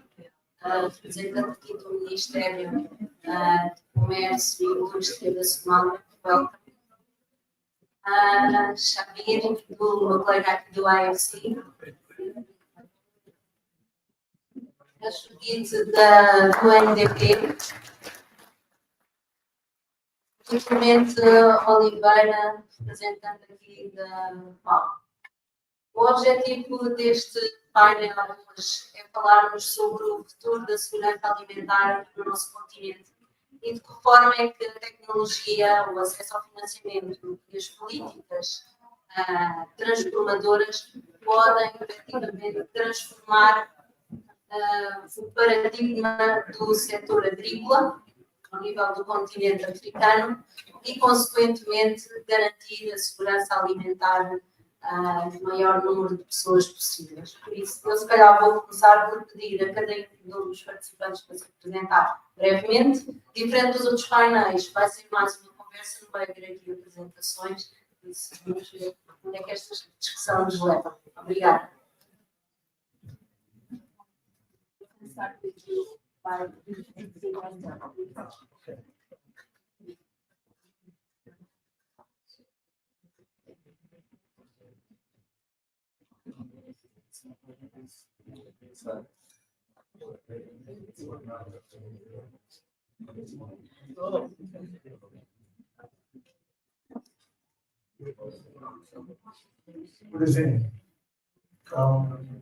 representante aqui do Ministério de Comércio e Indústria da Somália, Portugal. Shamir, do meu colega aqui do IFC. A Judite do NDP. Justamente Oliveira, representante aqui da PAL. O objetivo deste painel hoje é falarmos sobre o futuro da segurança alimentar no nosso continente e de que forma é que a tecnologia, o acesso ao financiamento e as políticas transformadoras podem efetivamente transformar o paradigma do setor agrícola ao nível do continente africano e, consequentemente, garantir a segurança alimentar do maior número de pessoas possíveis. Por isso, eu se calhar vou começar por pedir a cada um dos participantes para se apresentar brevemente. Diferente dos outros painéis, vai ser mais uma conversa, não vai haver aqui apresentações. Por isso, vamos ver onde é que esta discussão nos leva. Obrigada. Vou começar por aqui. Good evening.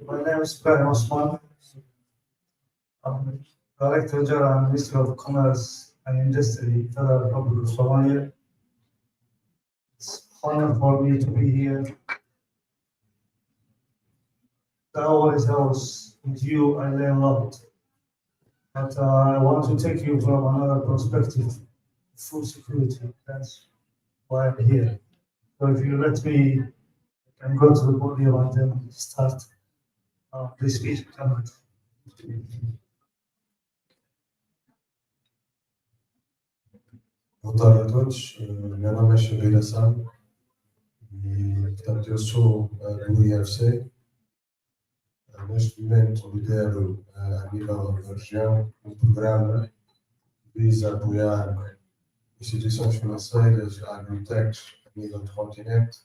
My name is Ben Osman. I'm Director General, Ministry of Commerce and Industry, Federal Republic of Somalia. It's an honor for me to be here. I always was with you, I learn a lot. But I want to take you from another perspective, food security. That's why I'm here. So if you let me, I can go to the podium and then start the speech. Boa tarde a todos, meu nome é Xavier Assano e, portanto, eu sou do IFC. Neste momento lidero a nível da região um programa que visa apoiar instituições financeiras, Agri-Techs a nível do continente,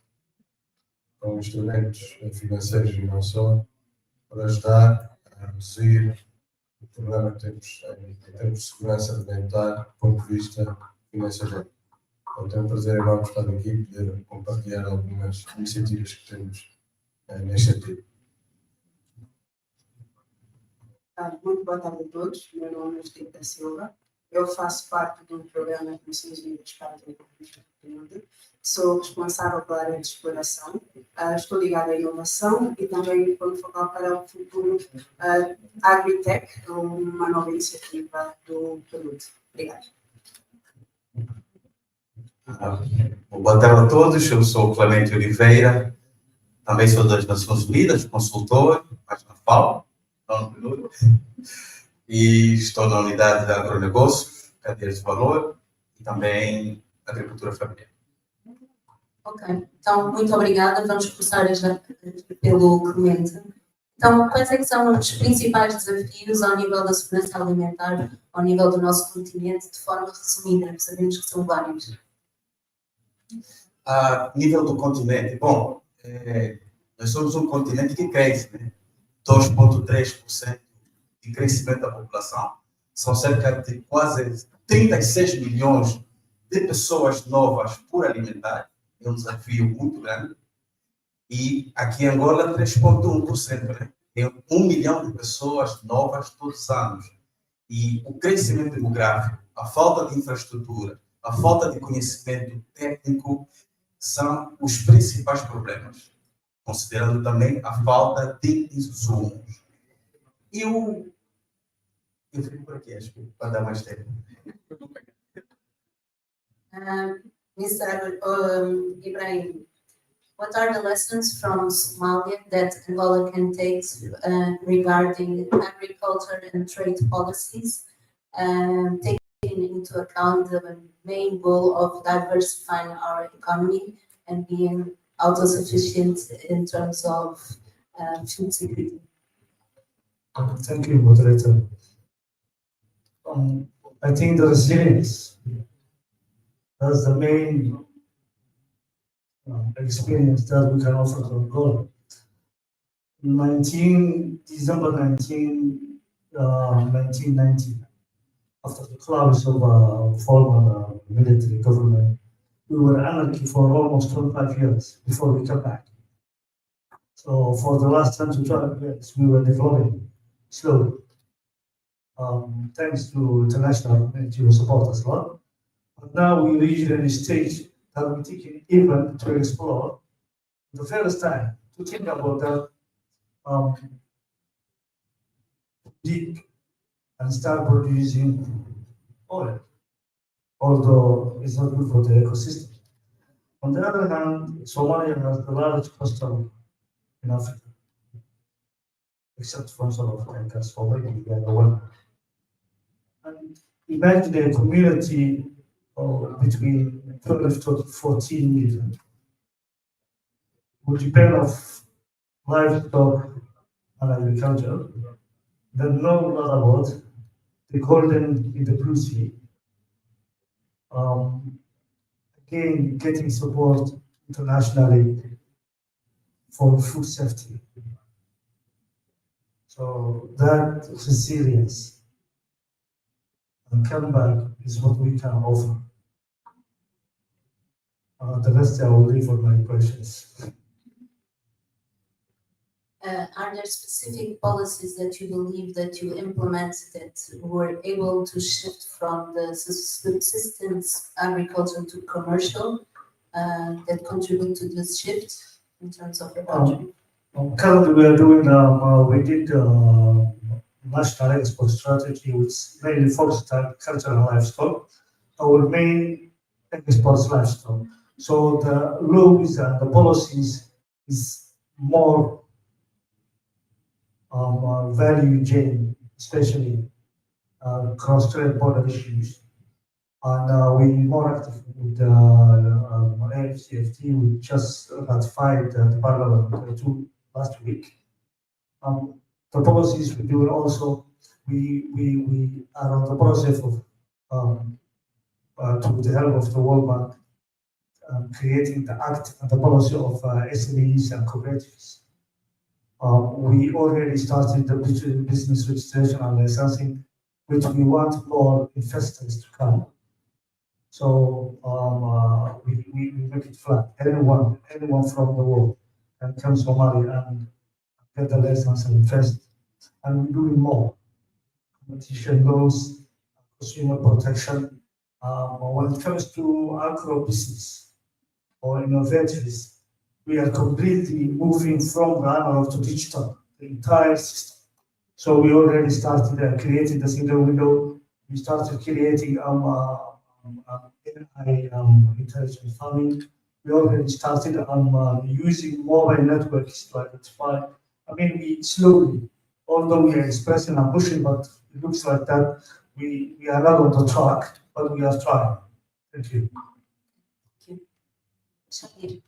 com instrumentos financeiros e não só, para ajudar a reduzir o problema que temos em termos de segurança alimentar do ponto de vista financeiro. Então, é um prazer enorme estar aqui e poder compartilhar algumas iniciativas que temos neste sentido. Muito boa tarde a todos. Meu nome é Instituto da Silva. Eu faço parte do programa de Nações Unidas para a Agricultura. Sou responsável pela área de exploração. Estou ligada à inovação e também estou focada para o futuro Agri-Tech, uma nova iniciativa do produto. Obrigada. Boa tarde a todos, eu sou o Clemente Oliveira, também sou das Nações Unidas, consultor, mas na FAO, e estou na unidade de agronegócios, cadeias de valor e também agricultura familiar. Ok, então muito obrigada, vamos começar já pelo Clemente. Então, quais é que são os principais desafios ao nível da segurança alimentar, ao nível do nosso continente, de forma resumida? Sabemos que são vários. A nível do continente, bom, nós somos um continente que cresce, né? 2,3% de crescimento da população. São cerca de quase 36 milhões de pessoas novas por alimentar. É um desafio muito grande. E aqui em Angola, 3,1%. Né? É 1 milhão de pessoas novas todos os anos. E o crescimento demográfico, a falta de infraestrutura, a falta de conhecimento técnico são os principais problemas, considerando também a falta de insumos. Eu fico por aqui, acho que para dar mais tempo. Mr. Ibrahim, what are the lessons from Somalia that Angola can take regarding agriculture and trade policies, taking into account the main goal of diversifying our economy and being autosufficient in terms of food security? Thank you, moderator. I think the resilience, that's the main experience that we can offer to Angola. December 1990, after the collapse of former military government, we were anarchy for almost 25 years before we came back. So for the last 10 to 12 years, we were developing slowly. Thanks to international NGO support as well. But now we reached a stage that we're taking even to explore the first time to think about that dig and start producing oil, although it's not good for the ecosystem. On the other hand, Somalia has the largest coastal in Africa, except from some of tankers for maybe the other one. And imagine a community between 12 to 14 million would depend on livestock and agriculture, that know a lot about the golden in the blue sea. Again, getting support internationally for food safety. So that resilience and comeback is what we can offer. The rest I will leave for my questions. Are there specific policies that you believe that you implement that were able to shift from the subsistence agriculture to commercial that contribute to this shift in terms of production? Currently, we are doing, we did national export strategy, which mainly focused on agriculture and livestock. Our main export is livestock. So the laws and the policies is more value chain, especially cross-trade border issues. And we're more active with AFCFT. We just ratified the Parliament last week. The policies we do also, we are on the process of, with the help of the World Bank, creating the act and the policy of SMEs and cooperatives. We already started the business registration and licensing, which we want more investors to come. So we make it flat. Anyone from the world can come to Somalia and get the license and invest. And we're doing more. Competition laws, consumer protection. When it comes to agro-business or innovatives, we are completely moving from analog to digital, the entire system. So we already started creating the single window. We started creating AI intelligent farming. We already started using mobile networks to identify. I mean, we slowly, although we are expressing ambition, but it looks like that we are not on the track, but we are trying. Thank you. Shakir,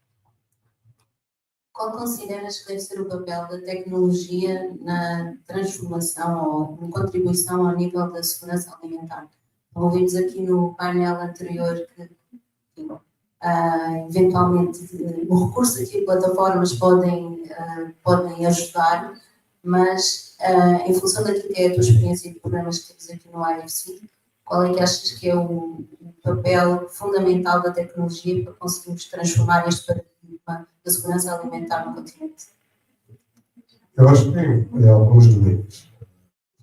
qual consideras que deve ser o papel da tecnologia na transformação ou na contribuição ao nível da segurança alimentar? Ouvimos aqui no painel anterior que, eventualmente, o recurso aqui de plataformas podem ajudar, mas em função daquilo que é a tua experiência e de programas que temos aqui no IFC, qual é que achas que é o papel fundamental da tecnologia para conseguirmos transformar este paradigma da segurança alimentar no continente? Eu acho que tem alguns domínios.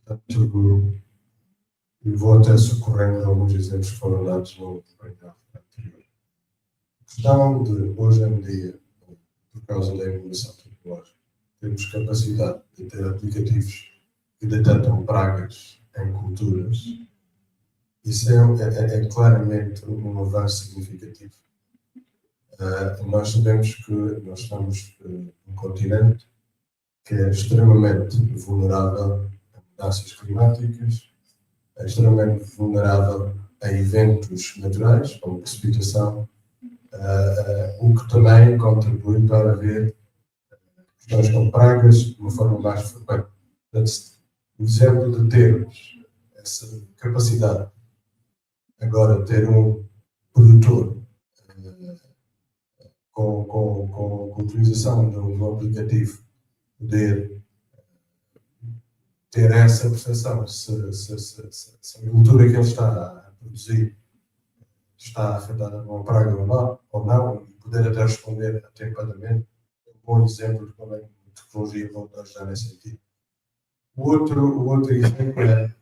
Portanto, e vou até socorrendo alguns exemplos que foram dados no painel anterior. A questão de, hoje em dia, por causa da inovação tecnológica, temos capacidade de ter aplicativos que detectam pragas em culturas Isso é claramente um avanço significativo. Nós sabemos que nós estamos num continente que é extremamente vulnerável a mudanças climáticas, é extremamente vulnerável a eventos naturais, como precipitação, o que também contribui para haver questões como pragas de uma forma mais frequente. Portanto, o exemplo de termos essa capacidade agora de ter um produtor com a utilização do aplicativo poder ter essa percepção se a agricultura que ele está a produzir está afetada por uma praga ou não, e poder até responder atempadamente, é um bom exemplo de como a tecnologia pode ajudar nesse sentido. O outro exemplo é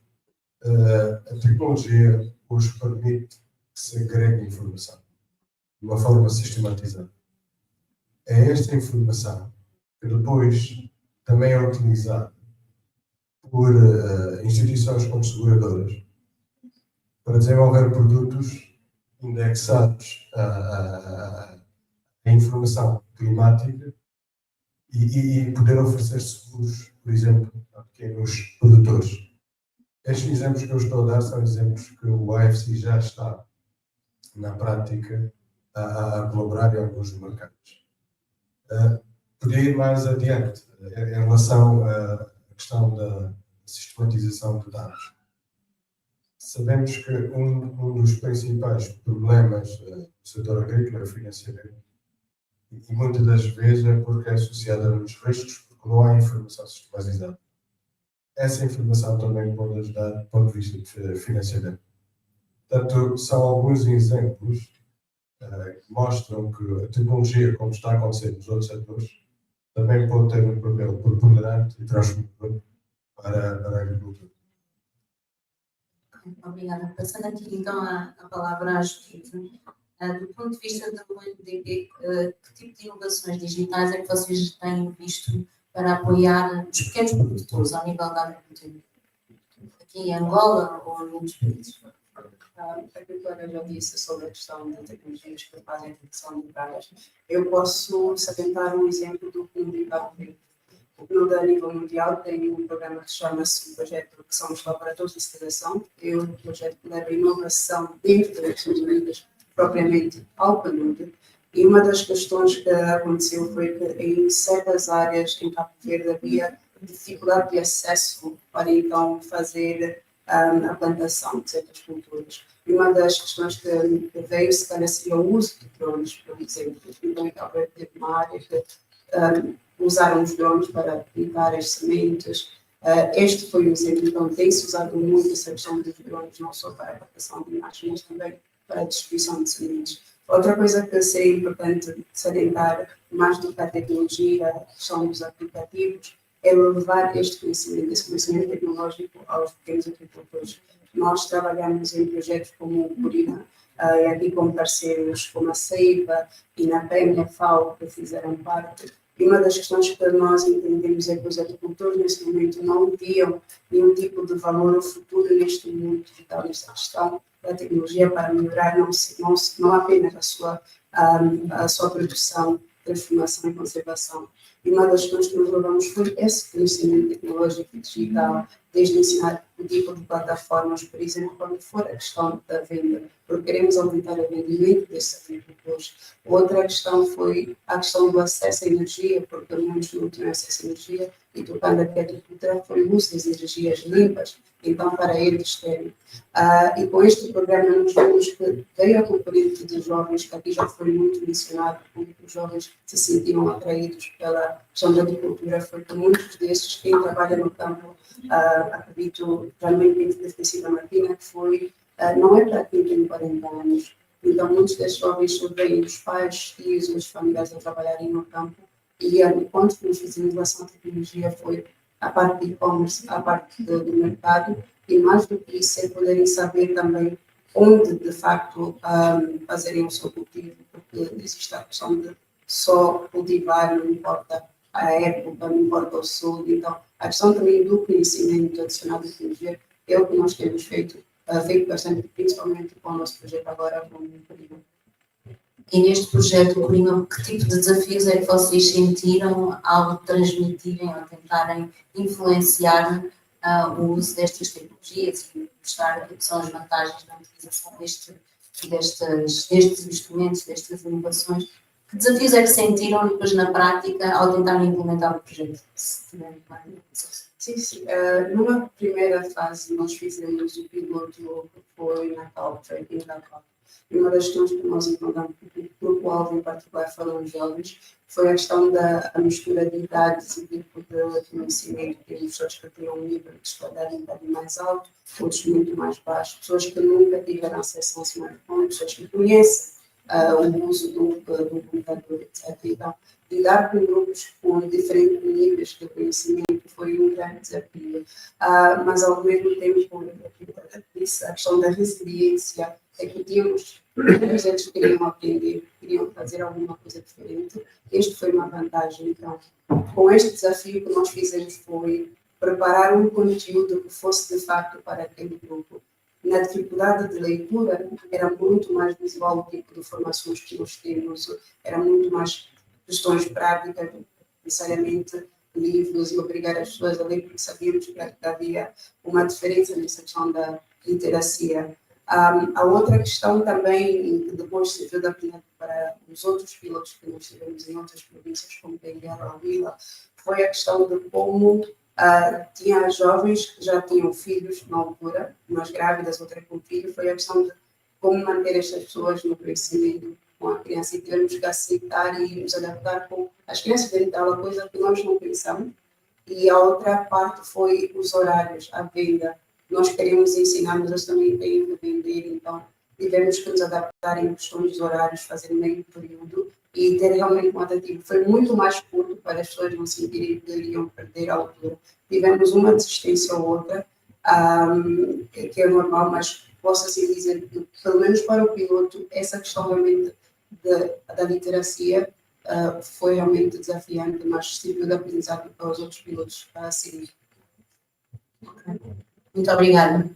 a tecnologia hoje permite que se agregue informação de uma forma sistematizada. É esta informação que depois também é utilizada por instituições como seguradoras para desenvolver produtos indexados à informação climática e poder oferecer seguros, por exemplo, a pequenos produtores. Estes exemplos que eu estou a dar são exemplos que o AFC já está, na prática, a colaborar em alguns mercados. Podia ir mais adiante em relação à questão da sistematização de dados. Sabemos que um dos principais problemas do setor agrícola é o financiamento. E muitas das vezes é porque é associada a muitos riscos, porque não há informação sistematizada. Essa informação também pode ajudar do ponto de vista de financiamento. Portanto, são alguns exemplos que mostram que a tecnologia, como está a acontecer nos outros setores, também pode ter um papel preponderante e transformador para a agricultura. Obrigada. Passando aqui então a palavra à Judite. Do ponto de vista do UNDP, que tipo de inovações digitais é que vocês têm visto para apoiar os pequenos produtores ao nível da agricultura? Aqui em Angola ou em outros países? A doutora já disse sobre a questão de tecnologias que fazem a detecção de pragas. Eu posso salientar um exemplo do Incubator. O PNUD a nível mundial tem um programa que chama-se projeto, que são os laboratórios de aceleração. É um projeto que leva a inovação dentro das Nações Unidas, propriamente ao PNUD. E uma das questões que aconteceu foi que em certas áreas em Cabo Verde havia dificuldade de acesso para então fazer a plantação de certas culturas. E uma das questões que veio, se calhar, seria o uso de drones, por exemplo. Então, em Cabo Verde teve uma área que usaram os drones para plantar as sementes. Este foi um exemplo, então tem-se usado muito essa questão dos drones, não só para a captação de imagens, mas também para a distribuição de sementes. Outra coisa que seria importante salientar, mais do que a tecnologia, a questão dos aplicativos, é levar esse conhecimento tecnológico aos pequenos agricultores. Nós trabalhamos em projetos como o Purina, e aqui com parceiros como a Ceiba, INAPEM e a FAO, que fizeram parte. E uma das questões que nós entendemos é que os agricultores, nesse momento, não viam nenhum tipo de valor ou futuro neste mundo digital, nesta questão da tecnologia para melhorar não apenas a sua produção, transformação e conservação. E uma das questões que nós levamos foi esse conhecimento tecnológico e digital, desde ensinar o tipo de plataformas, por exemplo, quando for a questão da venda, porque queremos aumentar o rendimento desses agricultores. Outra questão foi a questão do acesso à energia, porque muitos não tinham acesso à energia, e tocando aqui a agricultura foi o uso das energias limpas, então para eles terem. E com este programa nós vemos que veio a componente de jovens, que aqui já foi muito mencionado, porque os jovens se sentiam atraídos pela questão da agricultura, foi que muitos desses, quem trabalha no campo, acredito, também deve ter sido a Martina, que foi, não é para quem tem 40 anos. Então, muitos desses jovens veem os pais, tios, os familiares a trabalharem no campo, e enquanto que nos fizemos em relação à tecnologia foi a parte de e-commerce, a parte do mercado, e mais do que isso é poderem saber também onde, de facto, fazerem o seu cultivo, porque existe a questão de só cultivar, não importa a época, não importa o sul. Então, a questão também do conhecimento adicional da tecnologia é o que nós temos feito feito bastante, principalmente com o nosso projeto agora com o Corinho. E neste projeto, Corinho, que tipo de desafios é que vocês sentiram ao transmitirem, ao tentarem influenciar o uso destas tecnologias e mostrar o que são as vantagens da utilização destes instrumentos, destas inovações? Que desafios é que sentiram depois na prática ao tentarem implementar o projeto? Sim, sim. Numa primeira fase, nós fizemos o piloto que foi na Trading da COP. E uma das questões que nós encontramos, no alvo em particular foram os jovens, foi a questão da mistura de idades e tipo de conhecimento. Temos pessoas que tinham um nível de escolaridade mais alto, outros muito mais baixo, pessoas que nunca tiveram acesso a um smartphone, pessoas que conhecem o uso do computador, etc. Então, lidar com grupos com diferentes níveis de conhecimento foi um grande desafio. Mas, ao mesmo tempo, como eu disse, a questão da resiliência é que todos eles queriam aprender, queriam fazer alguma coisa diferente. Este foi uma vantagem. Então, com este desafio, o que nós fizemos foi preparar um conteúdo que fosse, de facto, para aquele grupo. Na dificuldade de leitura, era muito mais visual o tipo de informações que nós temos, era muito mais questões práticas, necessariamente livros e obrigar as pessoas a ler, porque sabíamos que havia uma diferença nessa questão da literacia. A outra questão também, que depois serviu de aprendizado para os outros pilotos que nós tivemos em outras províncias, como Pequenas, Vila, foi a questão de como tinha jovens que já tinham filhos na altura, umas grávidas, outras com filhos, foi a questão de como manter estas pessoas no crescimento com a criança e termos que aceitar e nos adaptar com as crianças dentro da coisa que nós não pensamos. E a outra parte foi os horários, a venda. Nós queremos ensinar, mas eles também têm que vender, então tivemos que nos adaptar em questões dos horários, fazer meio período e ter realmente um atrativo. Foi muito mais curto para as pessoas não sentirem que iriam perder a altura. Tivemos uma desistência ou outra, que é normal, mas posso assim dizer que, pelo menos para o piloto, essa questão realmente da literacia foi realmente desafiante, mas serviu de aprendizado para os outros pilotos a seguir. Muito obrigada.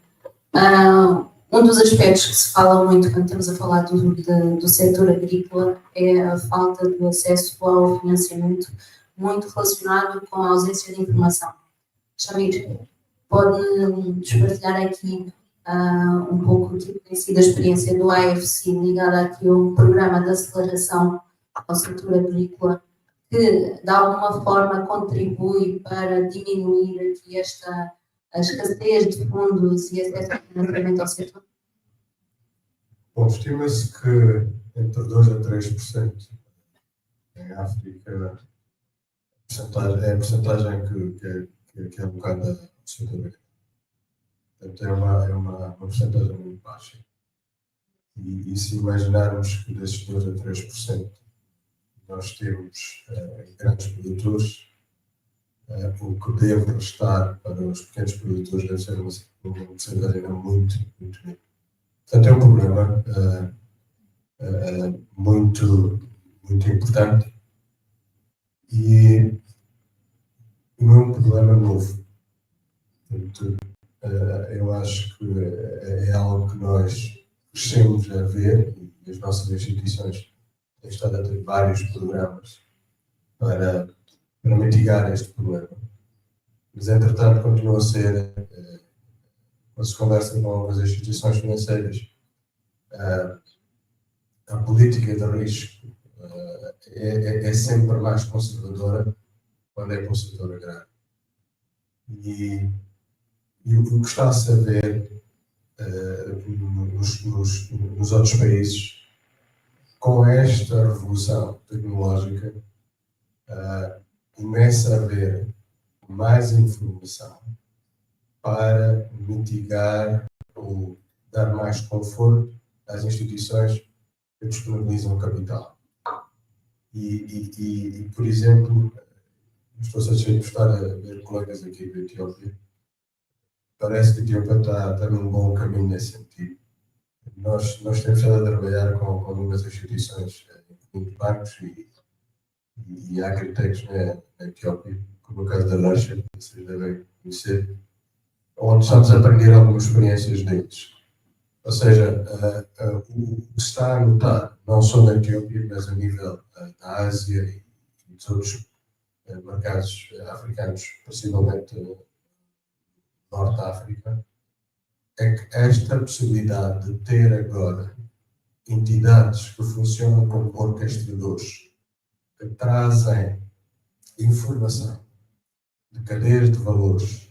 Um dos aspectos que se fala muito quando estamos a falar do setor agrícola é a falta de acesso ao financiamento, muito relacionado com a ausência de informação. Xamir, pode-nos partilhar aqui um pouco o que tem sido a experiência do AFC ligada aqui ao programa de aceleração ao setor agrícola, que de alguma forma contribui para diminuir aqui a escassez de fundos e esse financiamento ao setor? Bom, estima-se que entre 2% a 3% em África é a porcentagem que é alocada ao setor agrícola. Portanto, é uma porcentagem muito baixa. E se imaginarmos que desses 2% a 3% nós temos grandes produtores, o que deve restar para os pequenos produtores deve ser uma porcentagem muito, muito grande. Portanto, é um problema muito, muito importante e não é um problema novo. Portanto, eu acho que é algo que nós crescemos a ver e as nossas instituições têm estado a ter vários programas para mitigar este problema. Mas, entretanto, continua a ser, quando se conversa com algumas instituições financeiras, a política de risco é sempre mais conservadora quando é para o setor agrário. E o que está-se a ver nos outros países, com esta revolução tecnológica, começa a haver mais informação para mitigar ou dar mais conforto às instituições que disponibilizam capital. E por exemplo, estou satisfeito por estar a ver colegas aqui da Etiópia. Parece que a Etiópia está num bom caminho nesse sentido. Nós temos estado a trabalhar com algumas instituições, incluindo bancos e Agri-Techs na Etiópia, como o caso da Nacional, que vocês devem conhecer, onde estamos a aprender algumas experiências deles. Ou seja, o que se está a notar, não só na Etiópia, mas a nível da Ásia e dos outros mercados africanos, principalmente Norte da África, é que esta possibilidade de ter agora entidades que funcionam como orquestradores, que trazem informação de cadeias de valores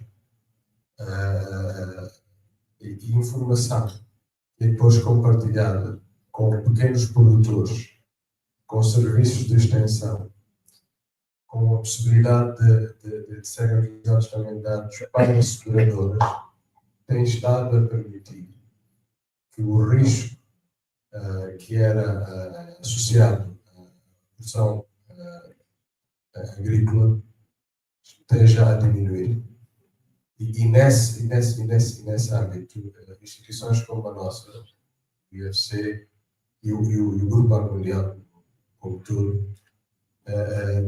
e informação e depois compartilhada com pequenos produtores, com serviços de extensão, com a possibilidade de serem utilizados também dados para as seguradoras, tem estado a permitir que o risco que era associado à produção agrícola esteja a diminuir. E nesse âmbito, instituições como a nossa, o IFC e o Grupo Banco Mundial, como tudo,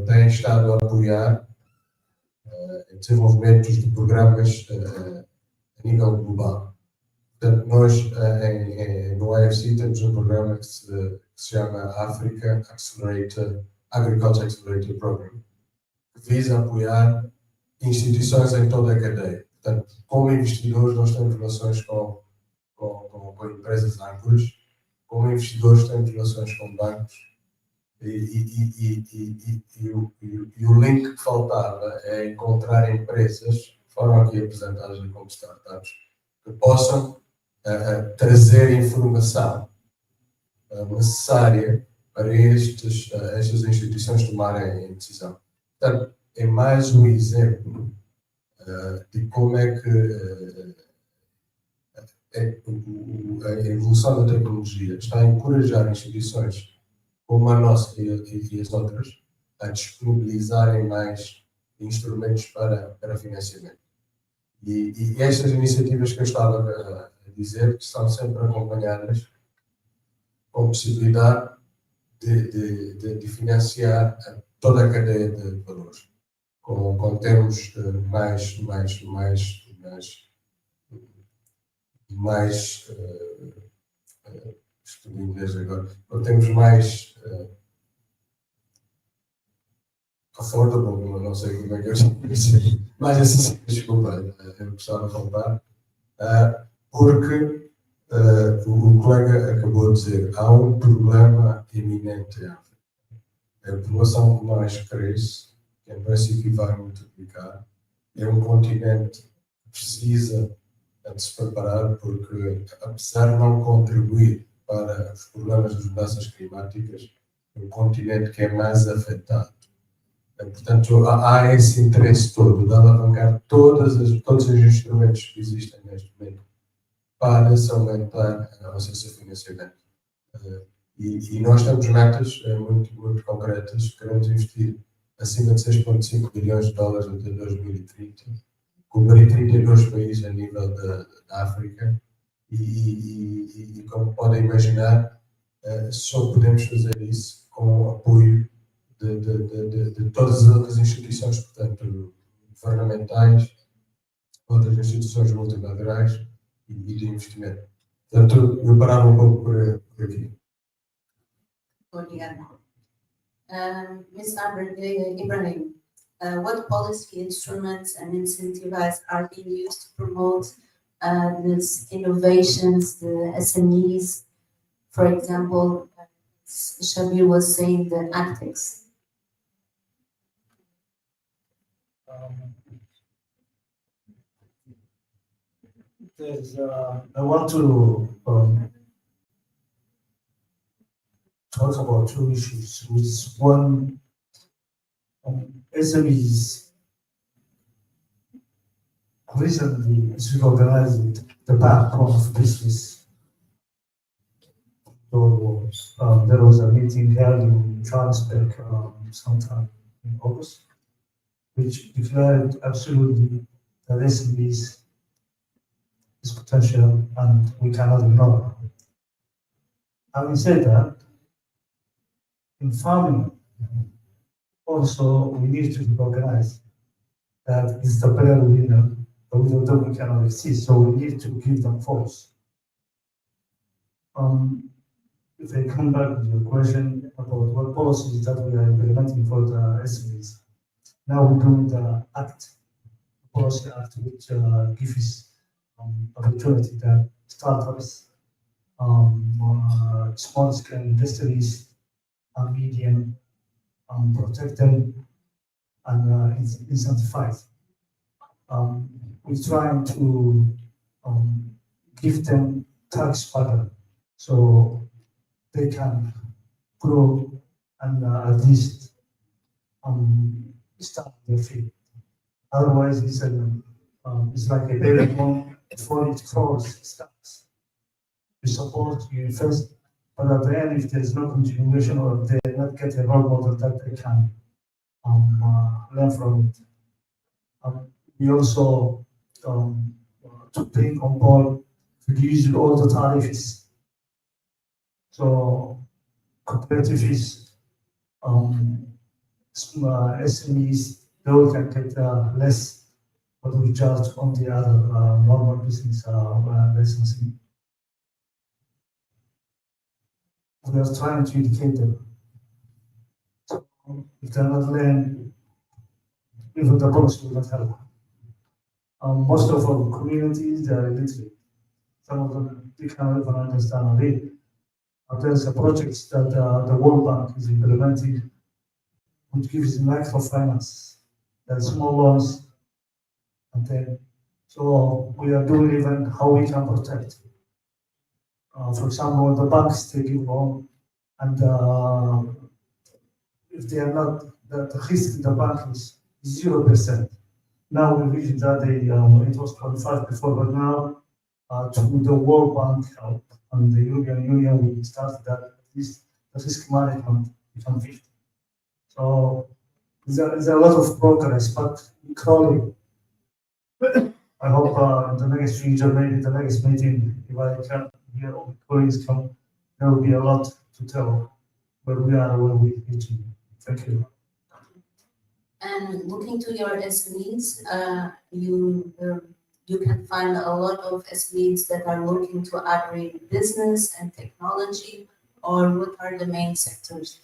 têm estado a apoiar desenvolvimentos de programas a nível global. Portanto, nós no IFC temos um programa que se chama Africa Agriculture Accelerator Program, que visa apoiar instituições em toda a cadeia. Portanto, como investidores, nós temos relações com empresas âncoras, como investidores, temos relações com bancos, e o link que faltava é encontrar empresas, foram aqui apresentadas como startups, que possam trazer informação necessária para estas instituições tomarem decisão. Portanto, é mais um exemplo de como é que a evolução da tecnologia está a encorajar instituições como a nossa e as outras a disponibilizarem mais instrumentos para financiamento. E estas iniciativas que eu estava a dizer, que são sempre acompanhadas com possibilidade de financiar toda a cadeia de valores, com termos estou em inglês agora, com termos mais affordable, não sei como é que eu dizer, mais acessível, desculpa, eu gostava de falar, porque o colega acabou de dizer, há um problema iminente em África. A população que mais cresce, que em princípio vai multiplicar, é um continente que precisa de se preparar, porque apesar de não contribuir para os problemas das mudanças climáticas, é um continente que é mais afetado. Portanto, há esse interesse todo de alavancar todos os instrumentos que existem neste momento para se aumentar o acesso a financiamento. E nós temos metas muito concretas. Queremos investir acima de 6,5 bilhões de dólares até 2030, cobrir 32 países a nível da África e como podem imaginar, só podemos fazer isso com o apoio de todas as outras instituições, portanto, governamentais, outras instituições multilaterais e de investimento. Portanto, eu parava um pouco por aqui. Obrigada. Ms. Ibrahim, what policy instruments and incentives are being used to promote these innovations, the SMEs? For example, Shabir was saying the AgTechs. I want to talk about two issues. Which is one, SMEs recently reorganized the backbone of business. There was a meeting held in Johannesburg sometime in August, which declared absolutely that SMEs is potential and we cannot ignore. Having said that, in farming, also we need to recognize that it's the breadwinner, but without them we cannot exist. So we need to give them voice. If I come back to your question about what policies that we are implementing for the SMEs, now we're doing the policy act, which gives opportunity that startups, small scale industries, medium, protect them and incentivize. We're trying to give them tax pattern so they can grow and at least start their feet. Otherwise, it's like a baby born before it crawls, it starts. You support, you invest, but at the end, if there's no continuation or they not get a role model that they can learn from it. We also to bring on board reduce all the tariffs. So cooperatives, SMEs, those can get less what we charge on the other normal business licensing. We are trying to educate them. So if they are not learn, even the policy will not help. Most of our communities, they are illiterate. Some of them, they cannot even understand or read. There's a project that the World Bank is implementing, which gives microfinance, small loans, and then, so we are doing even how we can protect. For example, the banks, they give loan, and if they are not, the risk in the bank is 0%. Now we reached that it was 25 before, but now to the World Bank and the European Union, we started that at least the risk management become 50. So there's a lot of progress, but crawling. I hope in the next future, maybe the next meeting, if I can hear all the colleagues come, there will be a lot to tell where we are, where we're reaching. Thank you. And looking to your SMEs, you can find a lot of SMEs that are looking to agribusiness and technology, or what are the main sectors?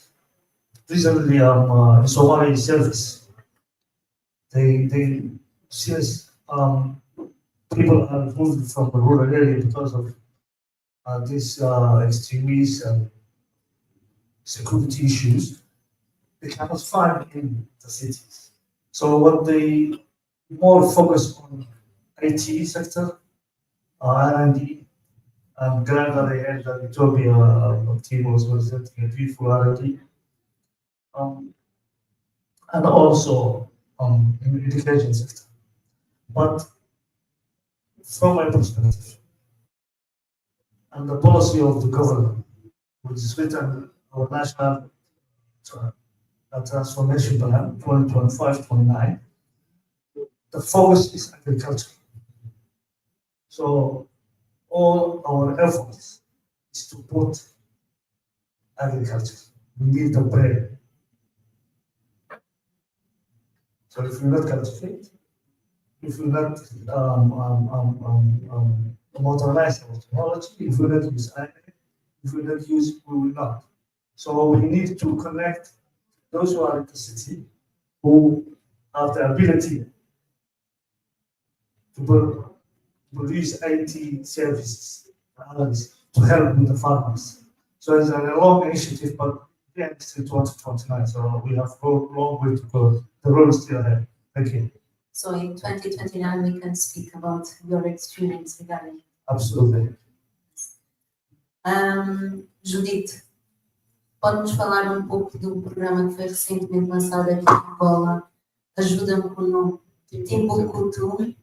Recently, in Somali service, they since people have moved from the rural area because of these extremists and security issues, they cannot find in the cities. So what they more focus on IT sector, R&D, and glad that I heard that Ethiopia team was presenting a beautiful R&D. And also in the education sector. But from my perspective, and the policy of the government, which is written our national transformation plan 2025-29, the focus is agriculture. So all our efforts is to put agriculture. We need the bread. So if we not cultivate, if we not modernize our technology, if we not use AI, if we not use, we will not. So we need to connect those who are in the city, who have the ability to produce IT services to help with the farmers. So it's a long initiative, but yeah, it's still 2029, so we have a long way to go. The road is still ahead. Thank you. So in 2029, we can speak about your experience regarding. Absolutely. Judith, pode-nos falar pouco do programa que foi recentemente lançado aqui em Angola? Ajuda-me com o nome. Timbuktu.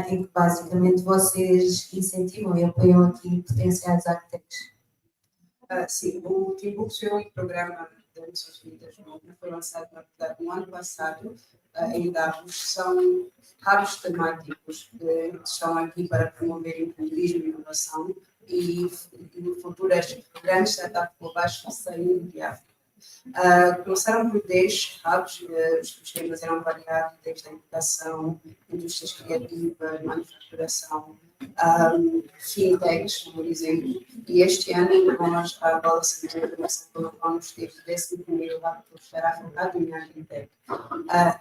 Em que basicamente vocês incentivam e apoiam aqui potenciais arquitetos. Sim, o Timbuktu é um programa das Nações Unidas, foi lançado na verdade no ano passado, ainda são hubs temáticos que estão aqui para promover empreendedorismo e inovação e futuras grandes startups globais que saíram de África. Começaram por 10 hubs, os temas eram variados, desde a educação, indústrias criativas, manufaturação, fintechs, por exemplo, e este ano nós, a Angola Centro de Informação, vamos ter o 11º hub que estará focado em Agri-Tech.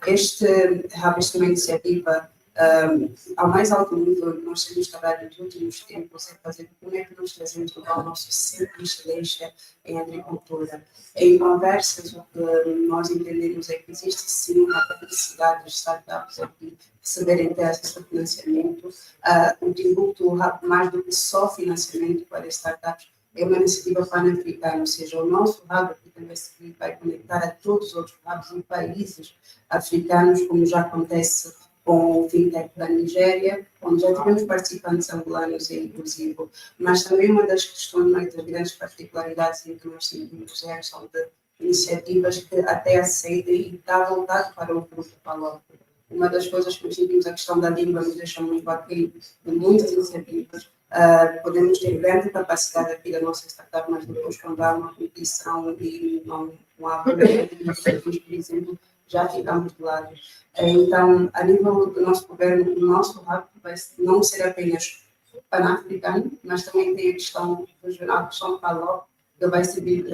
Este hub, esta iniciativa, ao mais alto nível que nós temos trabalhado nos últimos tempos é fazer como é que nós trazemos o nosso centro de excelência em agricultura. Em conversas, o que nós entendemos é que existe sim uma capacidade de startups aqui receberem acesso ao financiamento. O tributo, mais do que só financiamento para startups, é uma iniciativa pan-africana, ou seja, o nosso hub aqui também vai conectar a todos os outros hubs em países africanos, como já acontece com o fintech da Nigéria, onde já tivemos participantes angolanos inclusive, mas também uma das questões, uma das grandes particularidades em que nós sentimos é a questão de iniciativas que até aceitem e está voltado para o grupo Palmeiras. Uma das coisas que nós sentimos, a questão da língua nos deixa muito aquém de muitas iniciativas. Podemos ter grande capacidade aqui da nossa startup, mas depois quando há uma competição e não há por exemplo, já ficamos de lado. Então, a nível do nosso governo, o nosso hub vai não ser apenas pan-africano, mas também tem a questão regional, a questão PALO, que vai servir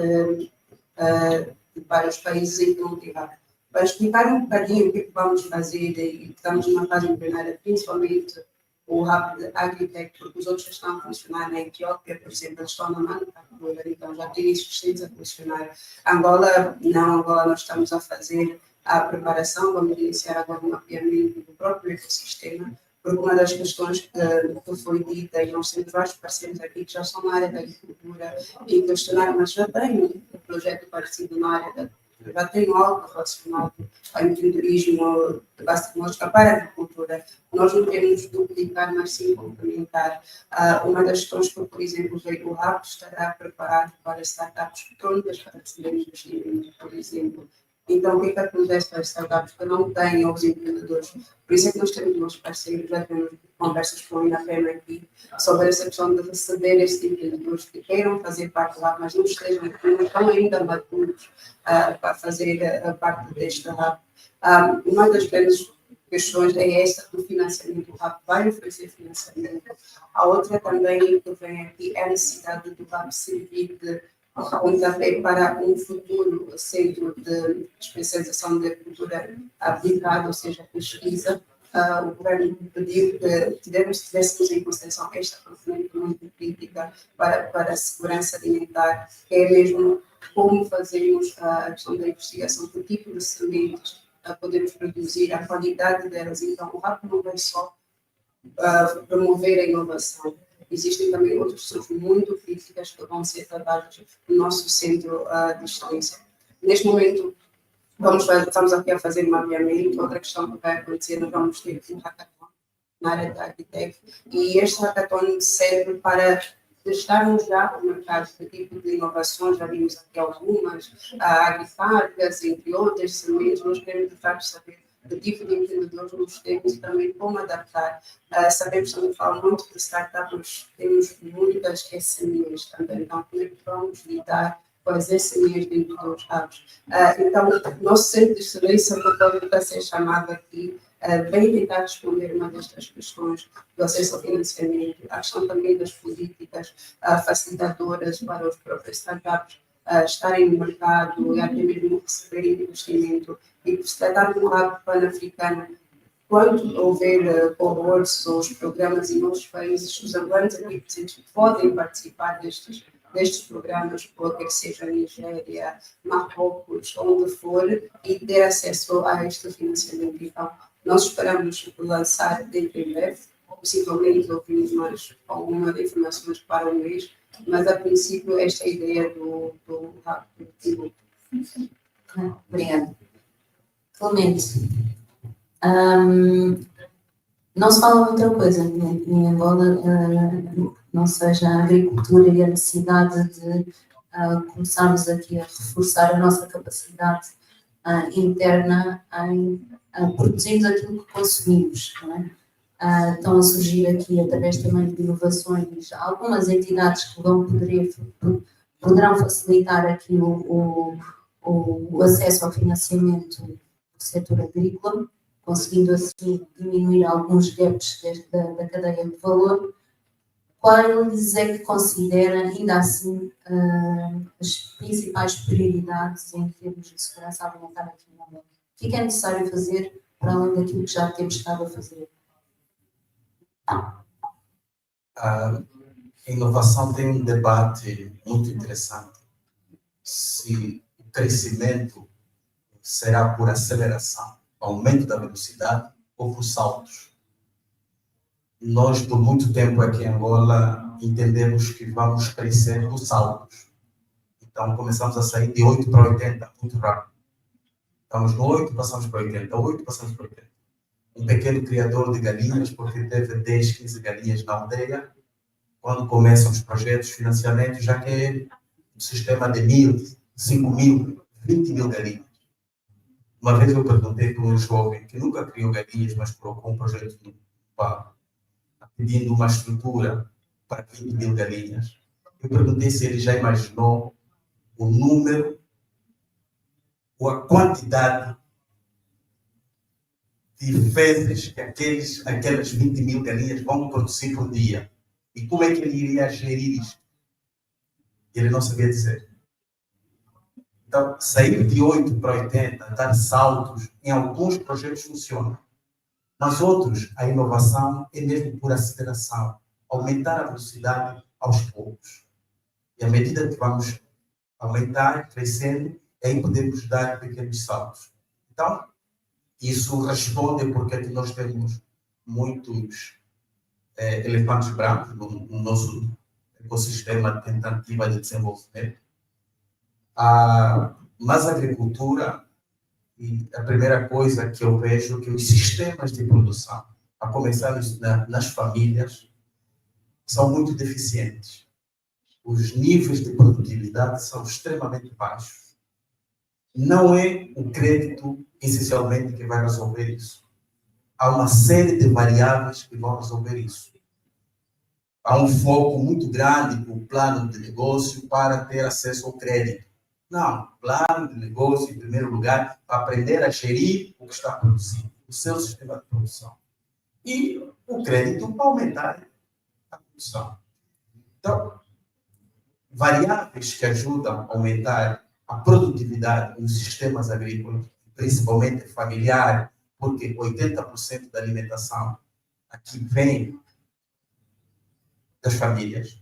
para os países em que não tem hub. Para explicar um bocadinho o que vamos fazer, e estamos numa fase embrionária, principalmente o hub de Agri-Tech, porque os outros estão a funcionar na Etiópia, por exemplo, eles estão na manufatura, então já tem existentes a funcionar. Angola, não, Angola nós estamos a fazer a preparação, vamos iniciar agora um mapeamento do próprio ecossistema, porque uma das questões que foi dita, e nós temos vários parceiros aqui que já estão na área da agricultura e questionaram, mas já tem um projeto parecido na área da já tem algo relacionado ao empreendedorismo tecnológico para a agricultura. Nós não queremos duplicar, mas sim complementar. Uma das questões que, por exemplo, o hub estará preparado para startups prontas para receber investimento, por exemplo. Então, o que é que acontece para as startups que não têm os empreendedores? Por isso é que nós temos meus parceiros, já temos conversas com o INAPEM aqui sobre essa questão de receber esses empreendedores que queiram fazer parte lá, mas não estejam ainda maturos para fazer parte deste hub. Uma das grandes questões é esta do financiamento. O hub vai oferecer financiamento. A outra também que vem aqui é a necessidade do hub servir de pontapé para um futuro centro de especialização de agricultura aplicada, ou seja, pesquisa. O governo pediu que tivéssemos em consideração esta componente muito crítica para a segurança alimentar, que é mesmo como fazemos a questão da investigação, que tipo de sementes podemos produzir, a qualidade delas. Então, o hub não vai só promover a inovação. Existem também outras questões muito críticas que vão ser tratadas no nosso centro de excelência. Neste momento, estamos aqui a fazer um mapeamento. Outra questão que vai acontecer, nós vamos ter um hackathon na área da Agri-Tech, e este hackathon serve para testarmos já o mercado de tipo de inovações. Já vimos aqui algumas, agrifargas, entre outras sementes. Nós queremos de facto saber do tipo de empreendedores nos temos e também como adaptar. Sabemos também falar muito de startups, temos muitas SMEs também, então como é que vamos lidar com as SMEs dentro dos hubs? Então, nosso centro de excelência, que está a ser chamado aqui, vem tentar responder uma destas questões do acesso ao financiamento, a questão também das políticas facilitadoras para os próprios startups estarem no mercado e até mesmo receberem investimento. E se tratar de um hub pan-africano, quando houver cohorts ou os programas em outros países, os angolanos aqui presentes podem participar destes programas, quer que seja Nigéria, Marrocos, onde for, e ter acesso a este financiamento. Então, nós esperamos lançar dentro em breve, possivelmente ouvimos mais algumas informações para o mês, mas a princípio esta é a ideia do hub. Obrigada. Clemente, não se fala outra coisa em Angola, não seja a agricultura e a necessidade de começarmos aqui a reforçar a nossa capacidade interna em produzirmos aquilo que consumimos, não é? Estão a surgir aqui, através também de inovações, algumas entidades que poderão facilitar aqui o acesso ao financiamento do setor agrícola, conseguindo assim diminuir alguns gaps da cadeia de valor, quais é que considera, ainda assim, as principais prioridades em termos de segurança alimentar aqui no Angola? O que é necessário fazer para além daquilo que já temos estado a fazer? A inovação tem um debate muito interessante. Se o crescimento será por aceleração, aumento da velocidade ou por saltos. Nós, por muito tempo aqui em Angola, entendemos que vamos crescer por saltos. Então, começamos a sair de 8 para 80, muito rápido. Estamos no 8, passamos para 80, 8, passamos para 80. Um pequeno criador de galinhas, porque teve 10, 15 galinhas na aldeia, quando começam os projetos, financiamentos, já que é um sistema de 1.000, 5.000, 20.000 galinhas. Uma vez eu perguntei para um jovem que nunca criou galinhas, mas colocou um projeto no PAB, pedindo uma estrutura para 20.000 galinhas. Eu perguntei se ele já imaginou o número ou a quantidade de fezes que aquelas 20.000 galinhas vão produzir por dia. E como é que ele iria gerir isto? Ele não sabia dizer. Então, sair de 8 para 80, dar saltos, em alguns projetos funciona. Mas outros, a inovação é mesmo por aceleração, aumentar a velocidade aos poucos. E à medida que vamos aumentar, crescendo, aí podemos dar pequenos saltos. Então, isso responde porque aqui nós temos muitos elefantes brancos no nosso ecossistema de tentativa de desenvolvimento. Mas a agricultura, e a primeira coisa que eu vejo é que os sistemas de produção, a começar nas famílias, são muito deficientes. Os níveis de produtividade são extremamente baixos. Não é o crédito, essencialmente, que vai resolver isso. Há uma série de variáveis que vão resolver isso. Há um foco muito grande no plano de negócio para ter acesso ao crédito. Não, plano de negócio, em primeiro lugar, para aprender a gerir o que está produzindo, o seu sistema de produção. E o crédito para aumentar a produção. Então, variáveis que ajudam a aumentar a produtividade nos sistemas agrícolas, principalmente familiar, porque 80% da alimentação aqui vem das famílias,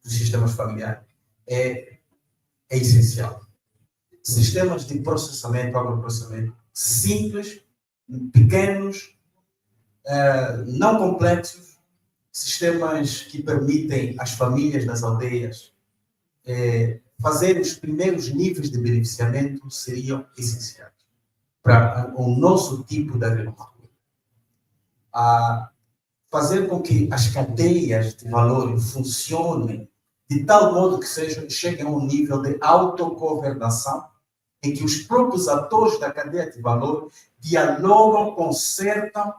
dos sistemas familiares, é essencial. Sistemas de processamento, agroprocessamento, simples, pequenos, não complexos, sistemas que permitem às famílias nas aldeias fazer os primeiros níveis de beneficiamento seriam essenciais para o nosso tipo de agricultura. Fazer com que as cadeias de valor funcionem de tal modo que cheguem a um nível de autogovernação em que os próprios atores da cadeia de valor dialogam, consertam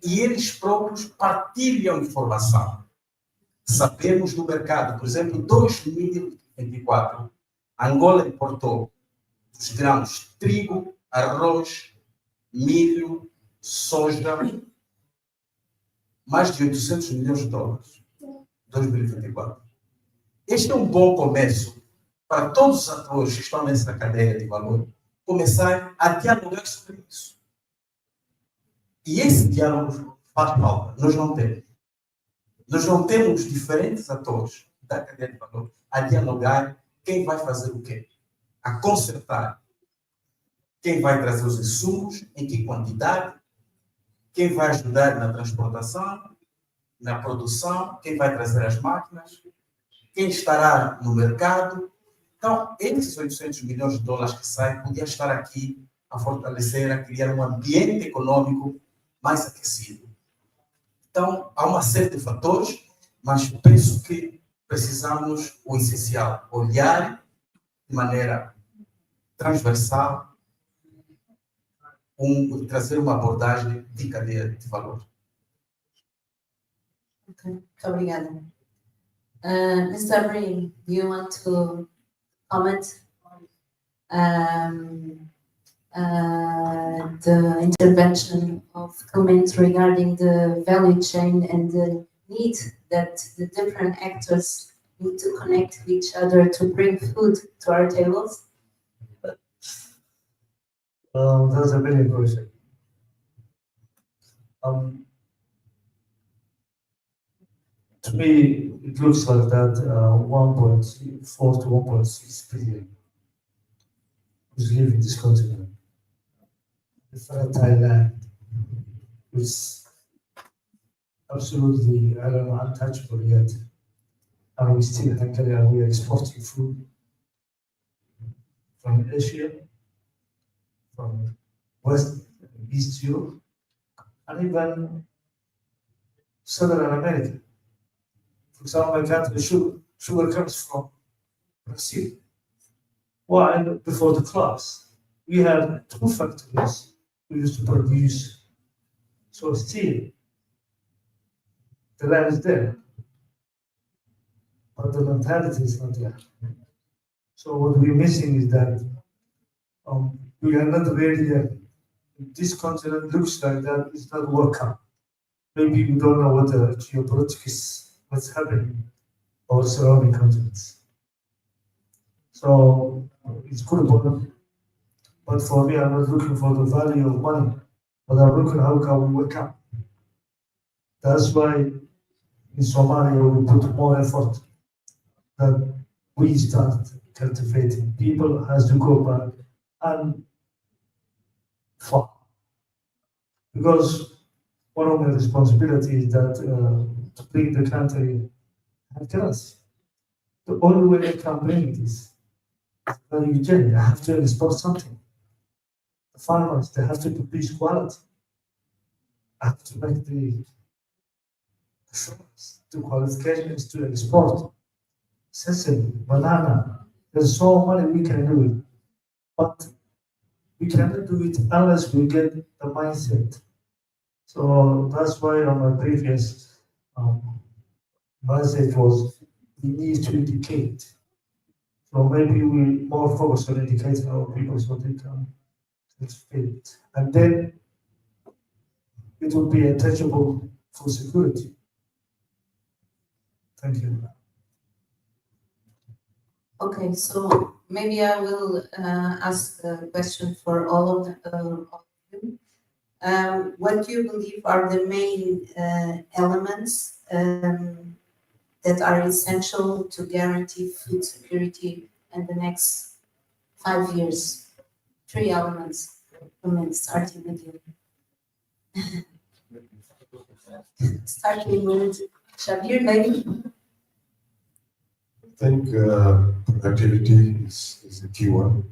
e eles próprios partilham informação. Sabemos do mercado, por exemplo, em 2024, Angola importou os grãos trigo, arroz, milho, soja, mais de 800 milhões de dólares em 2024. Este é um bom começo para todos os atores que estão nessa cadeia de valor começarem a dialogar sobre isso. E esse diálogo faz falta. Nós não temos. Nós não temos diferentes atores da cadeia de valor a dialogar quem vai fazer o quê, a consertar quem vai trazer os insumos, em que quantidade, quem vai ajudar na transportação, na produção, quem vai trazer as máquinas, quem estará no mercado. Então, esses 800 milhões de dólares que saem podiam estar aqui a fortalecer, a criar um ambiente econômico mais aquecido. Então, há uma série de fatores, mas penso que precisamos, o essencial, olhar de maneira transversal, trazer uma abordagem de cadeia de valor. Okay, muito obrigada. Mr. Breen, do you want to comment? The intervention of comments regarding the value chain and the need that the different actors need to connect with each other to bring food to our tables? That's a very good question. To me, it looks like that 1.4 to 1.6 billion is leaving this continent. The fertile land is absolutely, I don't know, untouchable yet. And we still hungry and we are exporting food from Asia, from West, East Europe, and even Southern America. For example, my country, sugar comes from Brazil. Why? Before the class, we had 2 factories we used to produce. So still, the land is there, but the mentality is not there. So what we're missing is that we are not ready yet. This continent looks like that it's not working. Maybe we don't know what the geopolitics, what's happening or surrounding continents. So it's good, but for me, I'm not looking for the value of money, but I'm looking how can we work out. That's why in Somalia we put more effort that we start cultivating. People has to go back and farm. Because one of the responsibilities is that to bring the country across. The only way I can bring this is value chain. I have to export something. The farmers, they have to produce quality. I have to make the qualifications to export. Sesame, banana. There's so many we can do it. But we cannot do it unless we get the mindset. So that's why on my previous message was we need to educate. So maybe we more focus on educating our people so they can participate. And then it will be untouchable for security. Thank you. Okay, so maybe I will ask a question for all of you. What do you believe are the main elements that are essential to guarantee food security in the next 5 years? 3 elements, starting with you. Starting with Shabir, maybe? I think productivity is a key one.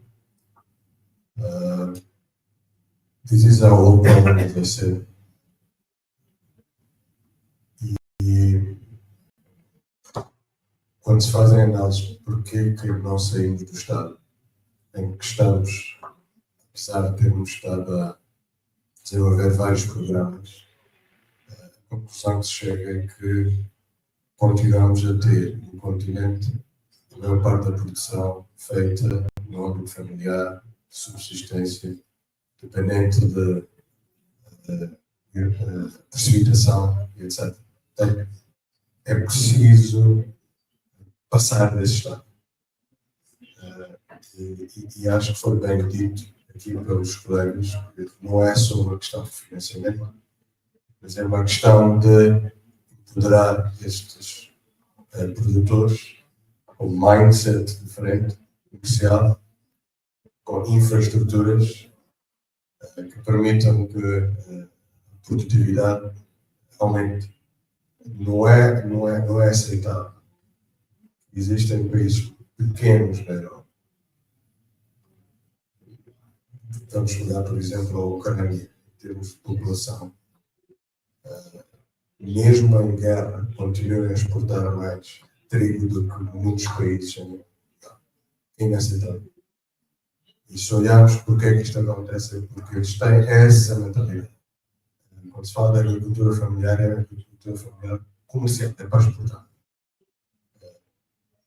This is our whole problem, as I said. E quando se fazem análises porquê que não saímos do estado em que estamos, apesar de termos estado a desenvolver vários programas, a conclusão que se chega é que continuamos a ter no continente a maior parte da produção feita no âmbito familiar, de subsistência, dependente de precipitação e etc. Então, é preciso passar desse estado. E acho que foi bem dito aqui pelos colegas que não é só uma questão de financiamento, mas é uma questão de empoderar estes produtores com um mindset diferente, comercial, com infraestruturas que permitam que a produtividade aumente. Não é aceitável. Existem países pequenos na Europa. Vamos olhar, por exemplo, a Ucrânia, em termos de população. Mesmo em guerra, continuam a exportar mais trigo do que muitos países. É inaceitável. E se olharmos porque é que isto acontece, é porque eles têm essa mentalidade. Quando se fala da agricultura familiar, é a agricultura familiar comercial, é para exportar.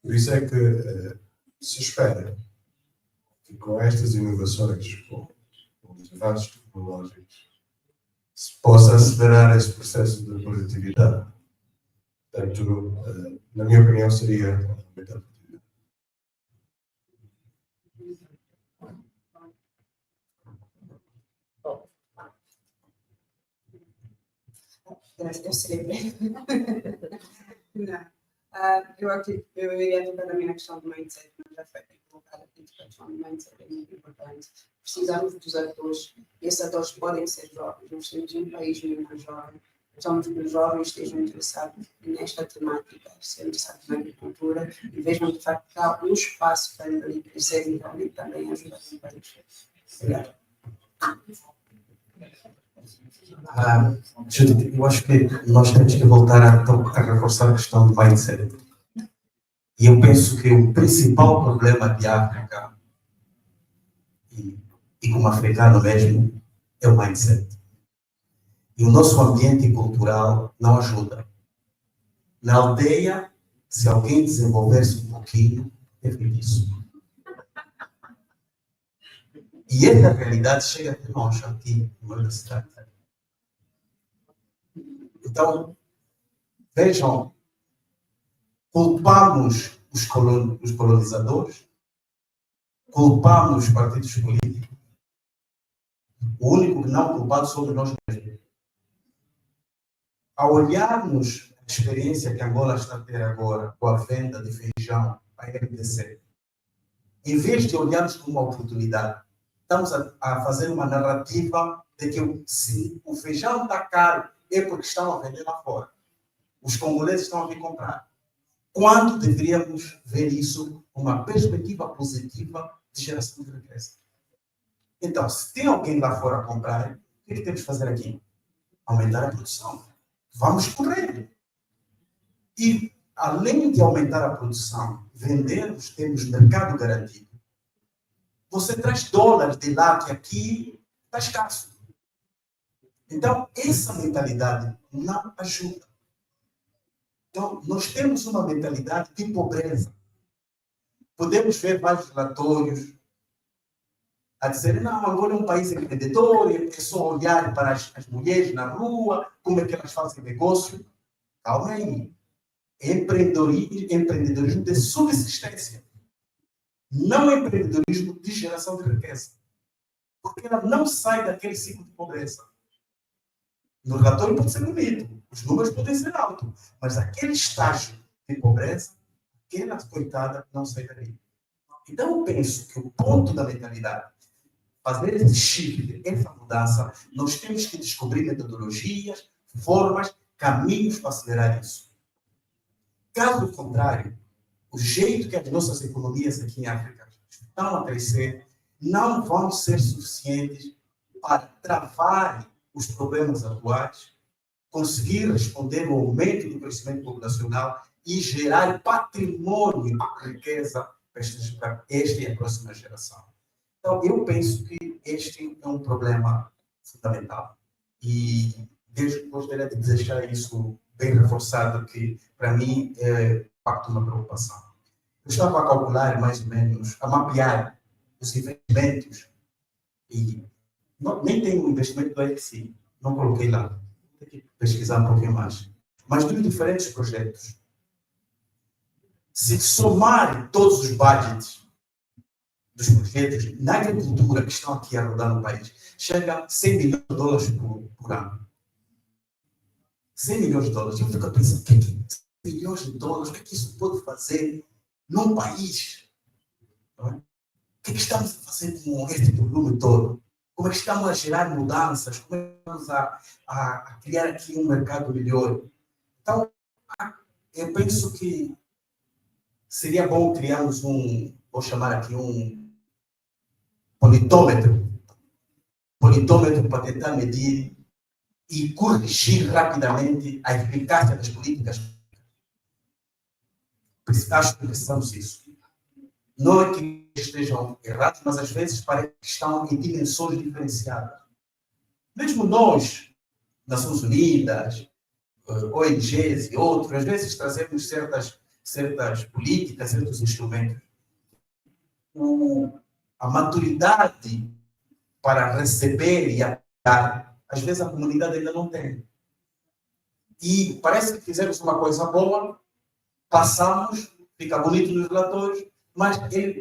Por isso é que se espera que com estas inovações, com os avanços tecnológicos, se possa acelerar esse processo de produtividade. Portanto, na minha opinião, seria aumentar a produtividade. Eu serei breve. Não. Eu iria tocar também na questão do mindset, mas já foi colocada aqui, a questão do mindset é muito importante. Precisamos dos atores, e esses atores podem ser jovens. Nós temos um país muito jovem, precisamos que os jovens estejam interessados nesta temática, sejam interessados na agricultura e vejam de facto que há um espaço para ele crescer e realmente também ajudar o país. Obrigada. Judith, eu acho que nós temos que voltar a reforçar a questão do mindset. E eu penso que o principal problema de África, e como africano mesmo, é o mindset. E o nosso ambiente cultural não ajuda. Na aldeia, se alguém desenvolver-se um pouquinho, é isso. E essa realidade chega até nós, aqui, no meio da cidade. Então, vejam, culpamos os colonizadores, culpamos os partidos políticos. O único que não culpado somos nós mesmos. Ao olharmos a experiência que Angola está a ter agora com a venda de feijão à RDC, em vez de olharmos como uma oportunidade, estamos a fazer uma narrativa de que se o feijão está caro, é porque estão a vender lá fora. Os congoleses estão a vir comprar. Quando deveríamos ver isso uma perspectiva positiva de geração de riqueza? Então, se tem alguém lá fora a comprar, o que temos que fazer aqui? Aumentar a produção. Vamos correr. E, além de aumentar a produção, vendermos, temos mercado garantido. Você traz dólares de lá, que aqui está escasso. Então, essa mentalidade não ajuda. Então, nós temos uma mentalidade de pobreza. Podemos ver vários relatórios a dizer, não, Angola é um país empreendedor, é só olhar para as mulheres na rua, como é que elas fazem negócio. Calma aí. Empreendedorismo de subsistência. Não empreendedorismo de geração de riqueza. Porque ela não sai daquele ciclo de pobreza. No relatório pode ser bonito, os números podem ser altos, mas aquele estágio de pobreza, aquela coitada não sai dali. Então eu penso que o ponto da mentalidade, fazer esse shift, essa mudança, nós temos que descobrir metodologias, formas, caminhos para acelerar isso. Caso contrário, o jeito que as nossas economias aqui em África estão a crescer não vão ser suficientes para travar os problemas atuais, conseguir responder ao aumento do crescimento populacional e gerar patrimônio, riqueza para esta e a próxima geração. Então, eu penso que este é um problema fundamental. E gostaria de deixar isso bem reforçado, que, para mim, é de facto uma preocupação. Eu estava a calcular, mais ou menos, a mapear os investimentos e nem tem um investimento do BIC, não coloquei lá. Tem que pesquisar um pouquinho mais. Mas dos diferentes projetos, se somar todos os budgets dos projetos na agricultura que estão aqui a rodar no país, chega a $100 milhões por ano. $100 milhões. Eu fico a pensar, $100 milhões, o que é que isso pode fazer num país? Não é? O que é que estamos a fazer com este volume todo? Como é que estamos a gerar mudanças? Como é que estamos a criar aqui um mercado melhor? Então, eu penso que seria bom criarmos vou chamar aqui um politômetro para tentar medir e corrigir rapidamente a eficácia das políticas. Acho que precisamos disso. Não é que estejam errados, mas às vezes parece que estão em dimensões diferenciadas. Mesmo nós, Nações Unidas, ONGs e outros, às vezes trazemos certas políticas, certos instrumentos. A maturidade para receber e aplicar, às vezes a comunidade ainda não tem. E parece que fizemos uma coisa boa, passamos, fica bonito nos relatórios, mas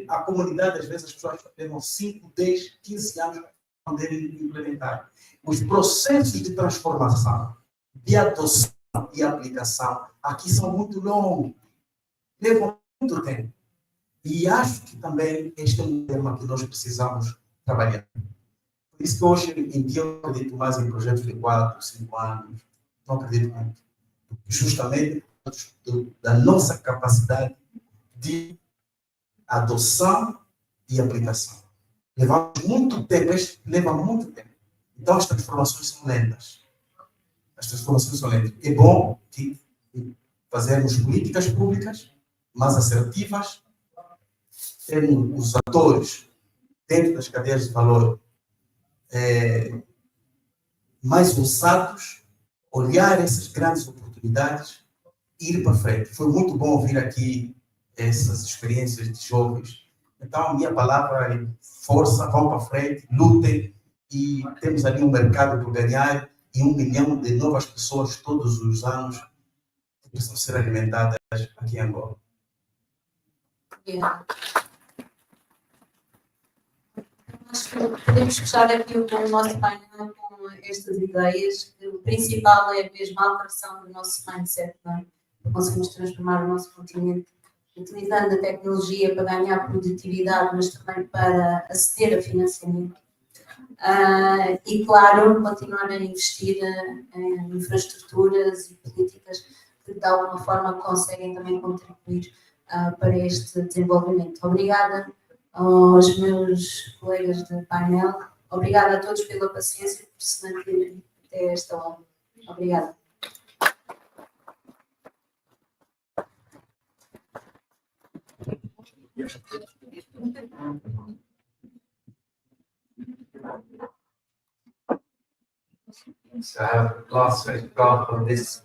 a comunidade, às vezes, as pessoas levam 5, 10, 15 anos para poderem implementar. Os processos de transformação, de adoção e aplicação, aqui são muito longos, levam muito tempo. E acho que também este é um tema que nós precisamos trabalhar. Por isso que hoje em dia eu acredito mais em projetos de 4, 5 anos, não acredito muito. Justamente da nossa capacidade de adoção e aplicação. Levamos muito tempo, leva muito tempo. Então as transformações são lentas. As transformações são lentas. É bom que fazermos políticas públicas mais assertivas, termos os atores dentro das cadeias de valor mais ousados, olhar essas grandes oportunidades e ir para frente. Foi muito bom ouvir aqui essas experiências de jovens. Então, a minha palavra é força, vão para frente, lutem, e temos ali um mercado por ganhar e 1 milhão de novas pessoas todos os anos que precisam ser alimentadas aqui em Angola. Acho que podemos fechar aqui o nosso painel com estas ideias. O principal é mesmo a alteração do nosso mindset, não é? Para conseguirmos transformar o nosso continente, utilizando a tecnologia para ganhar produtividade, mas também para aceder a financiamento. E, claro, continuar a investir em infraestruturas e políticas que, de alguma forma, conseguem também contribuir para este desenvolvimento. Obrigada aos meus colegas de painel. Obrigada a todos pela paciência e por se manterem até esta hora. Obrigada. So, last week, God, on this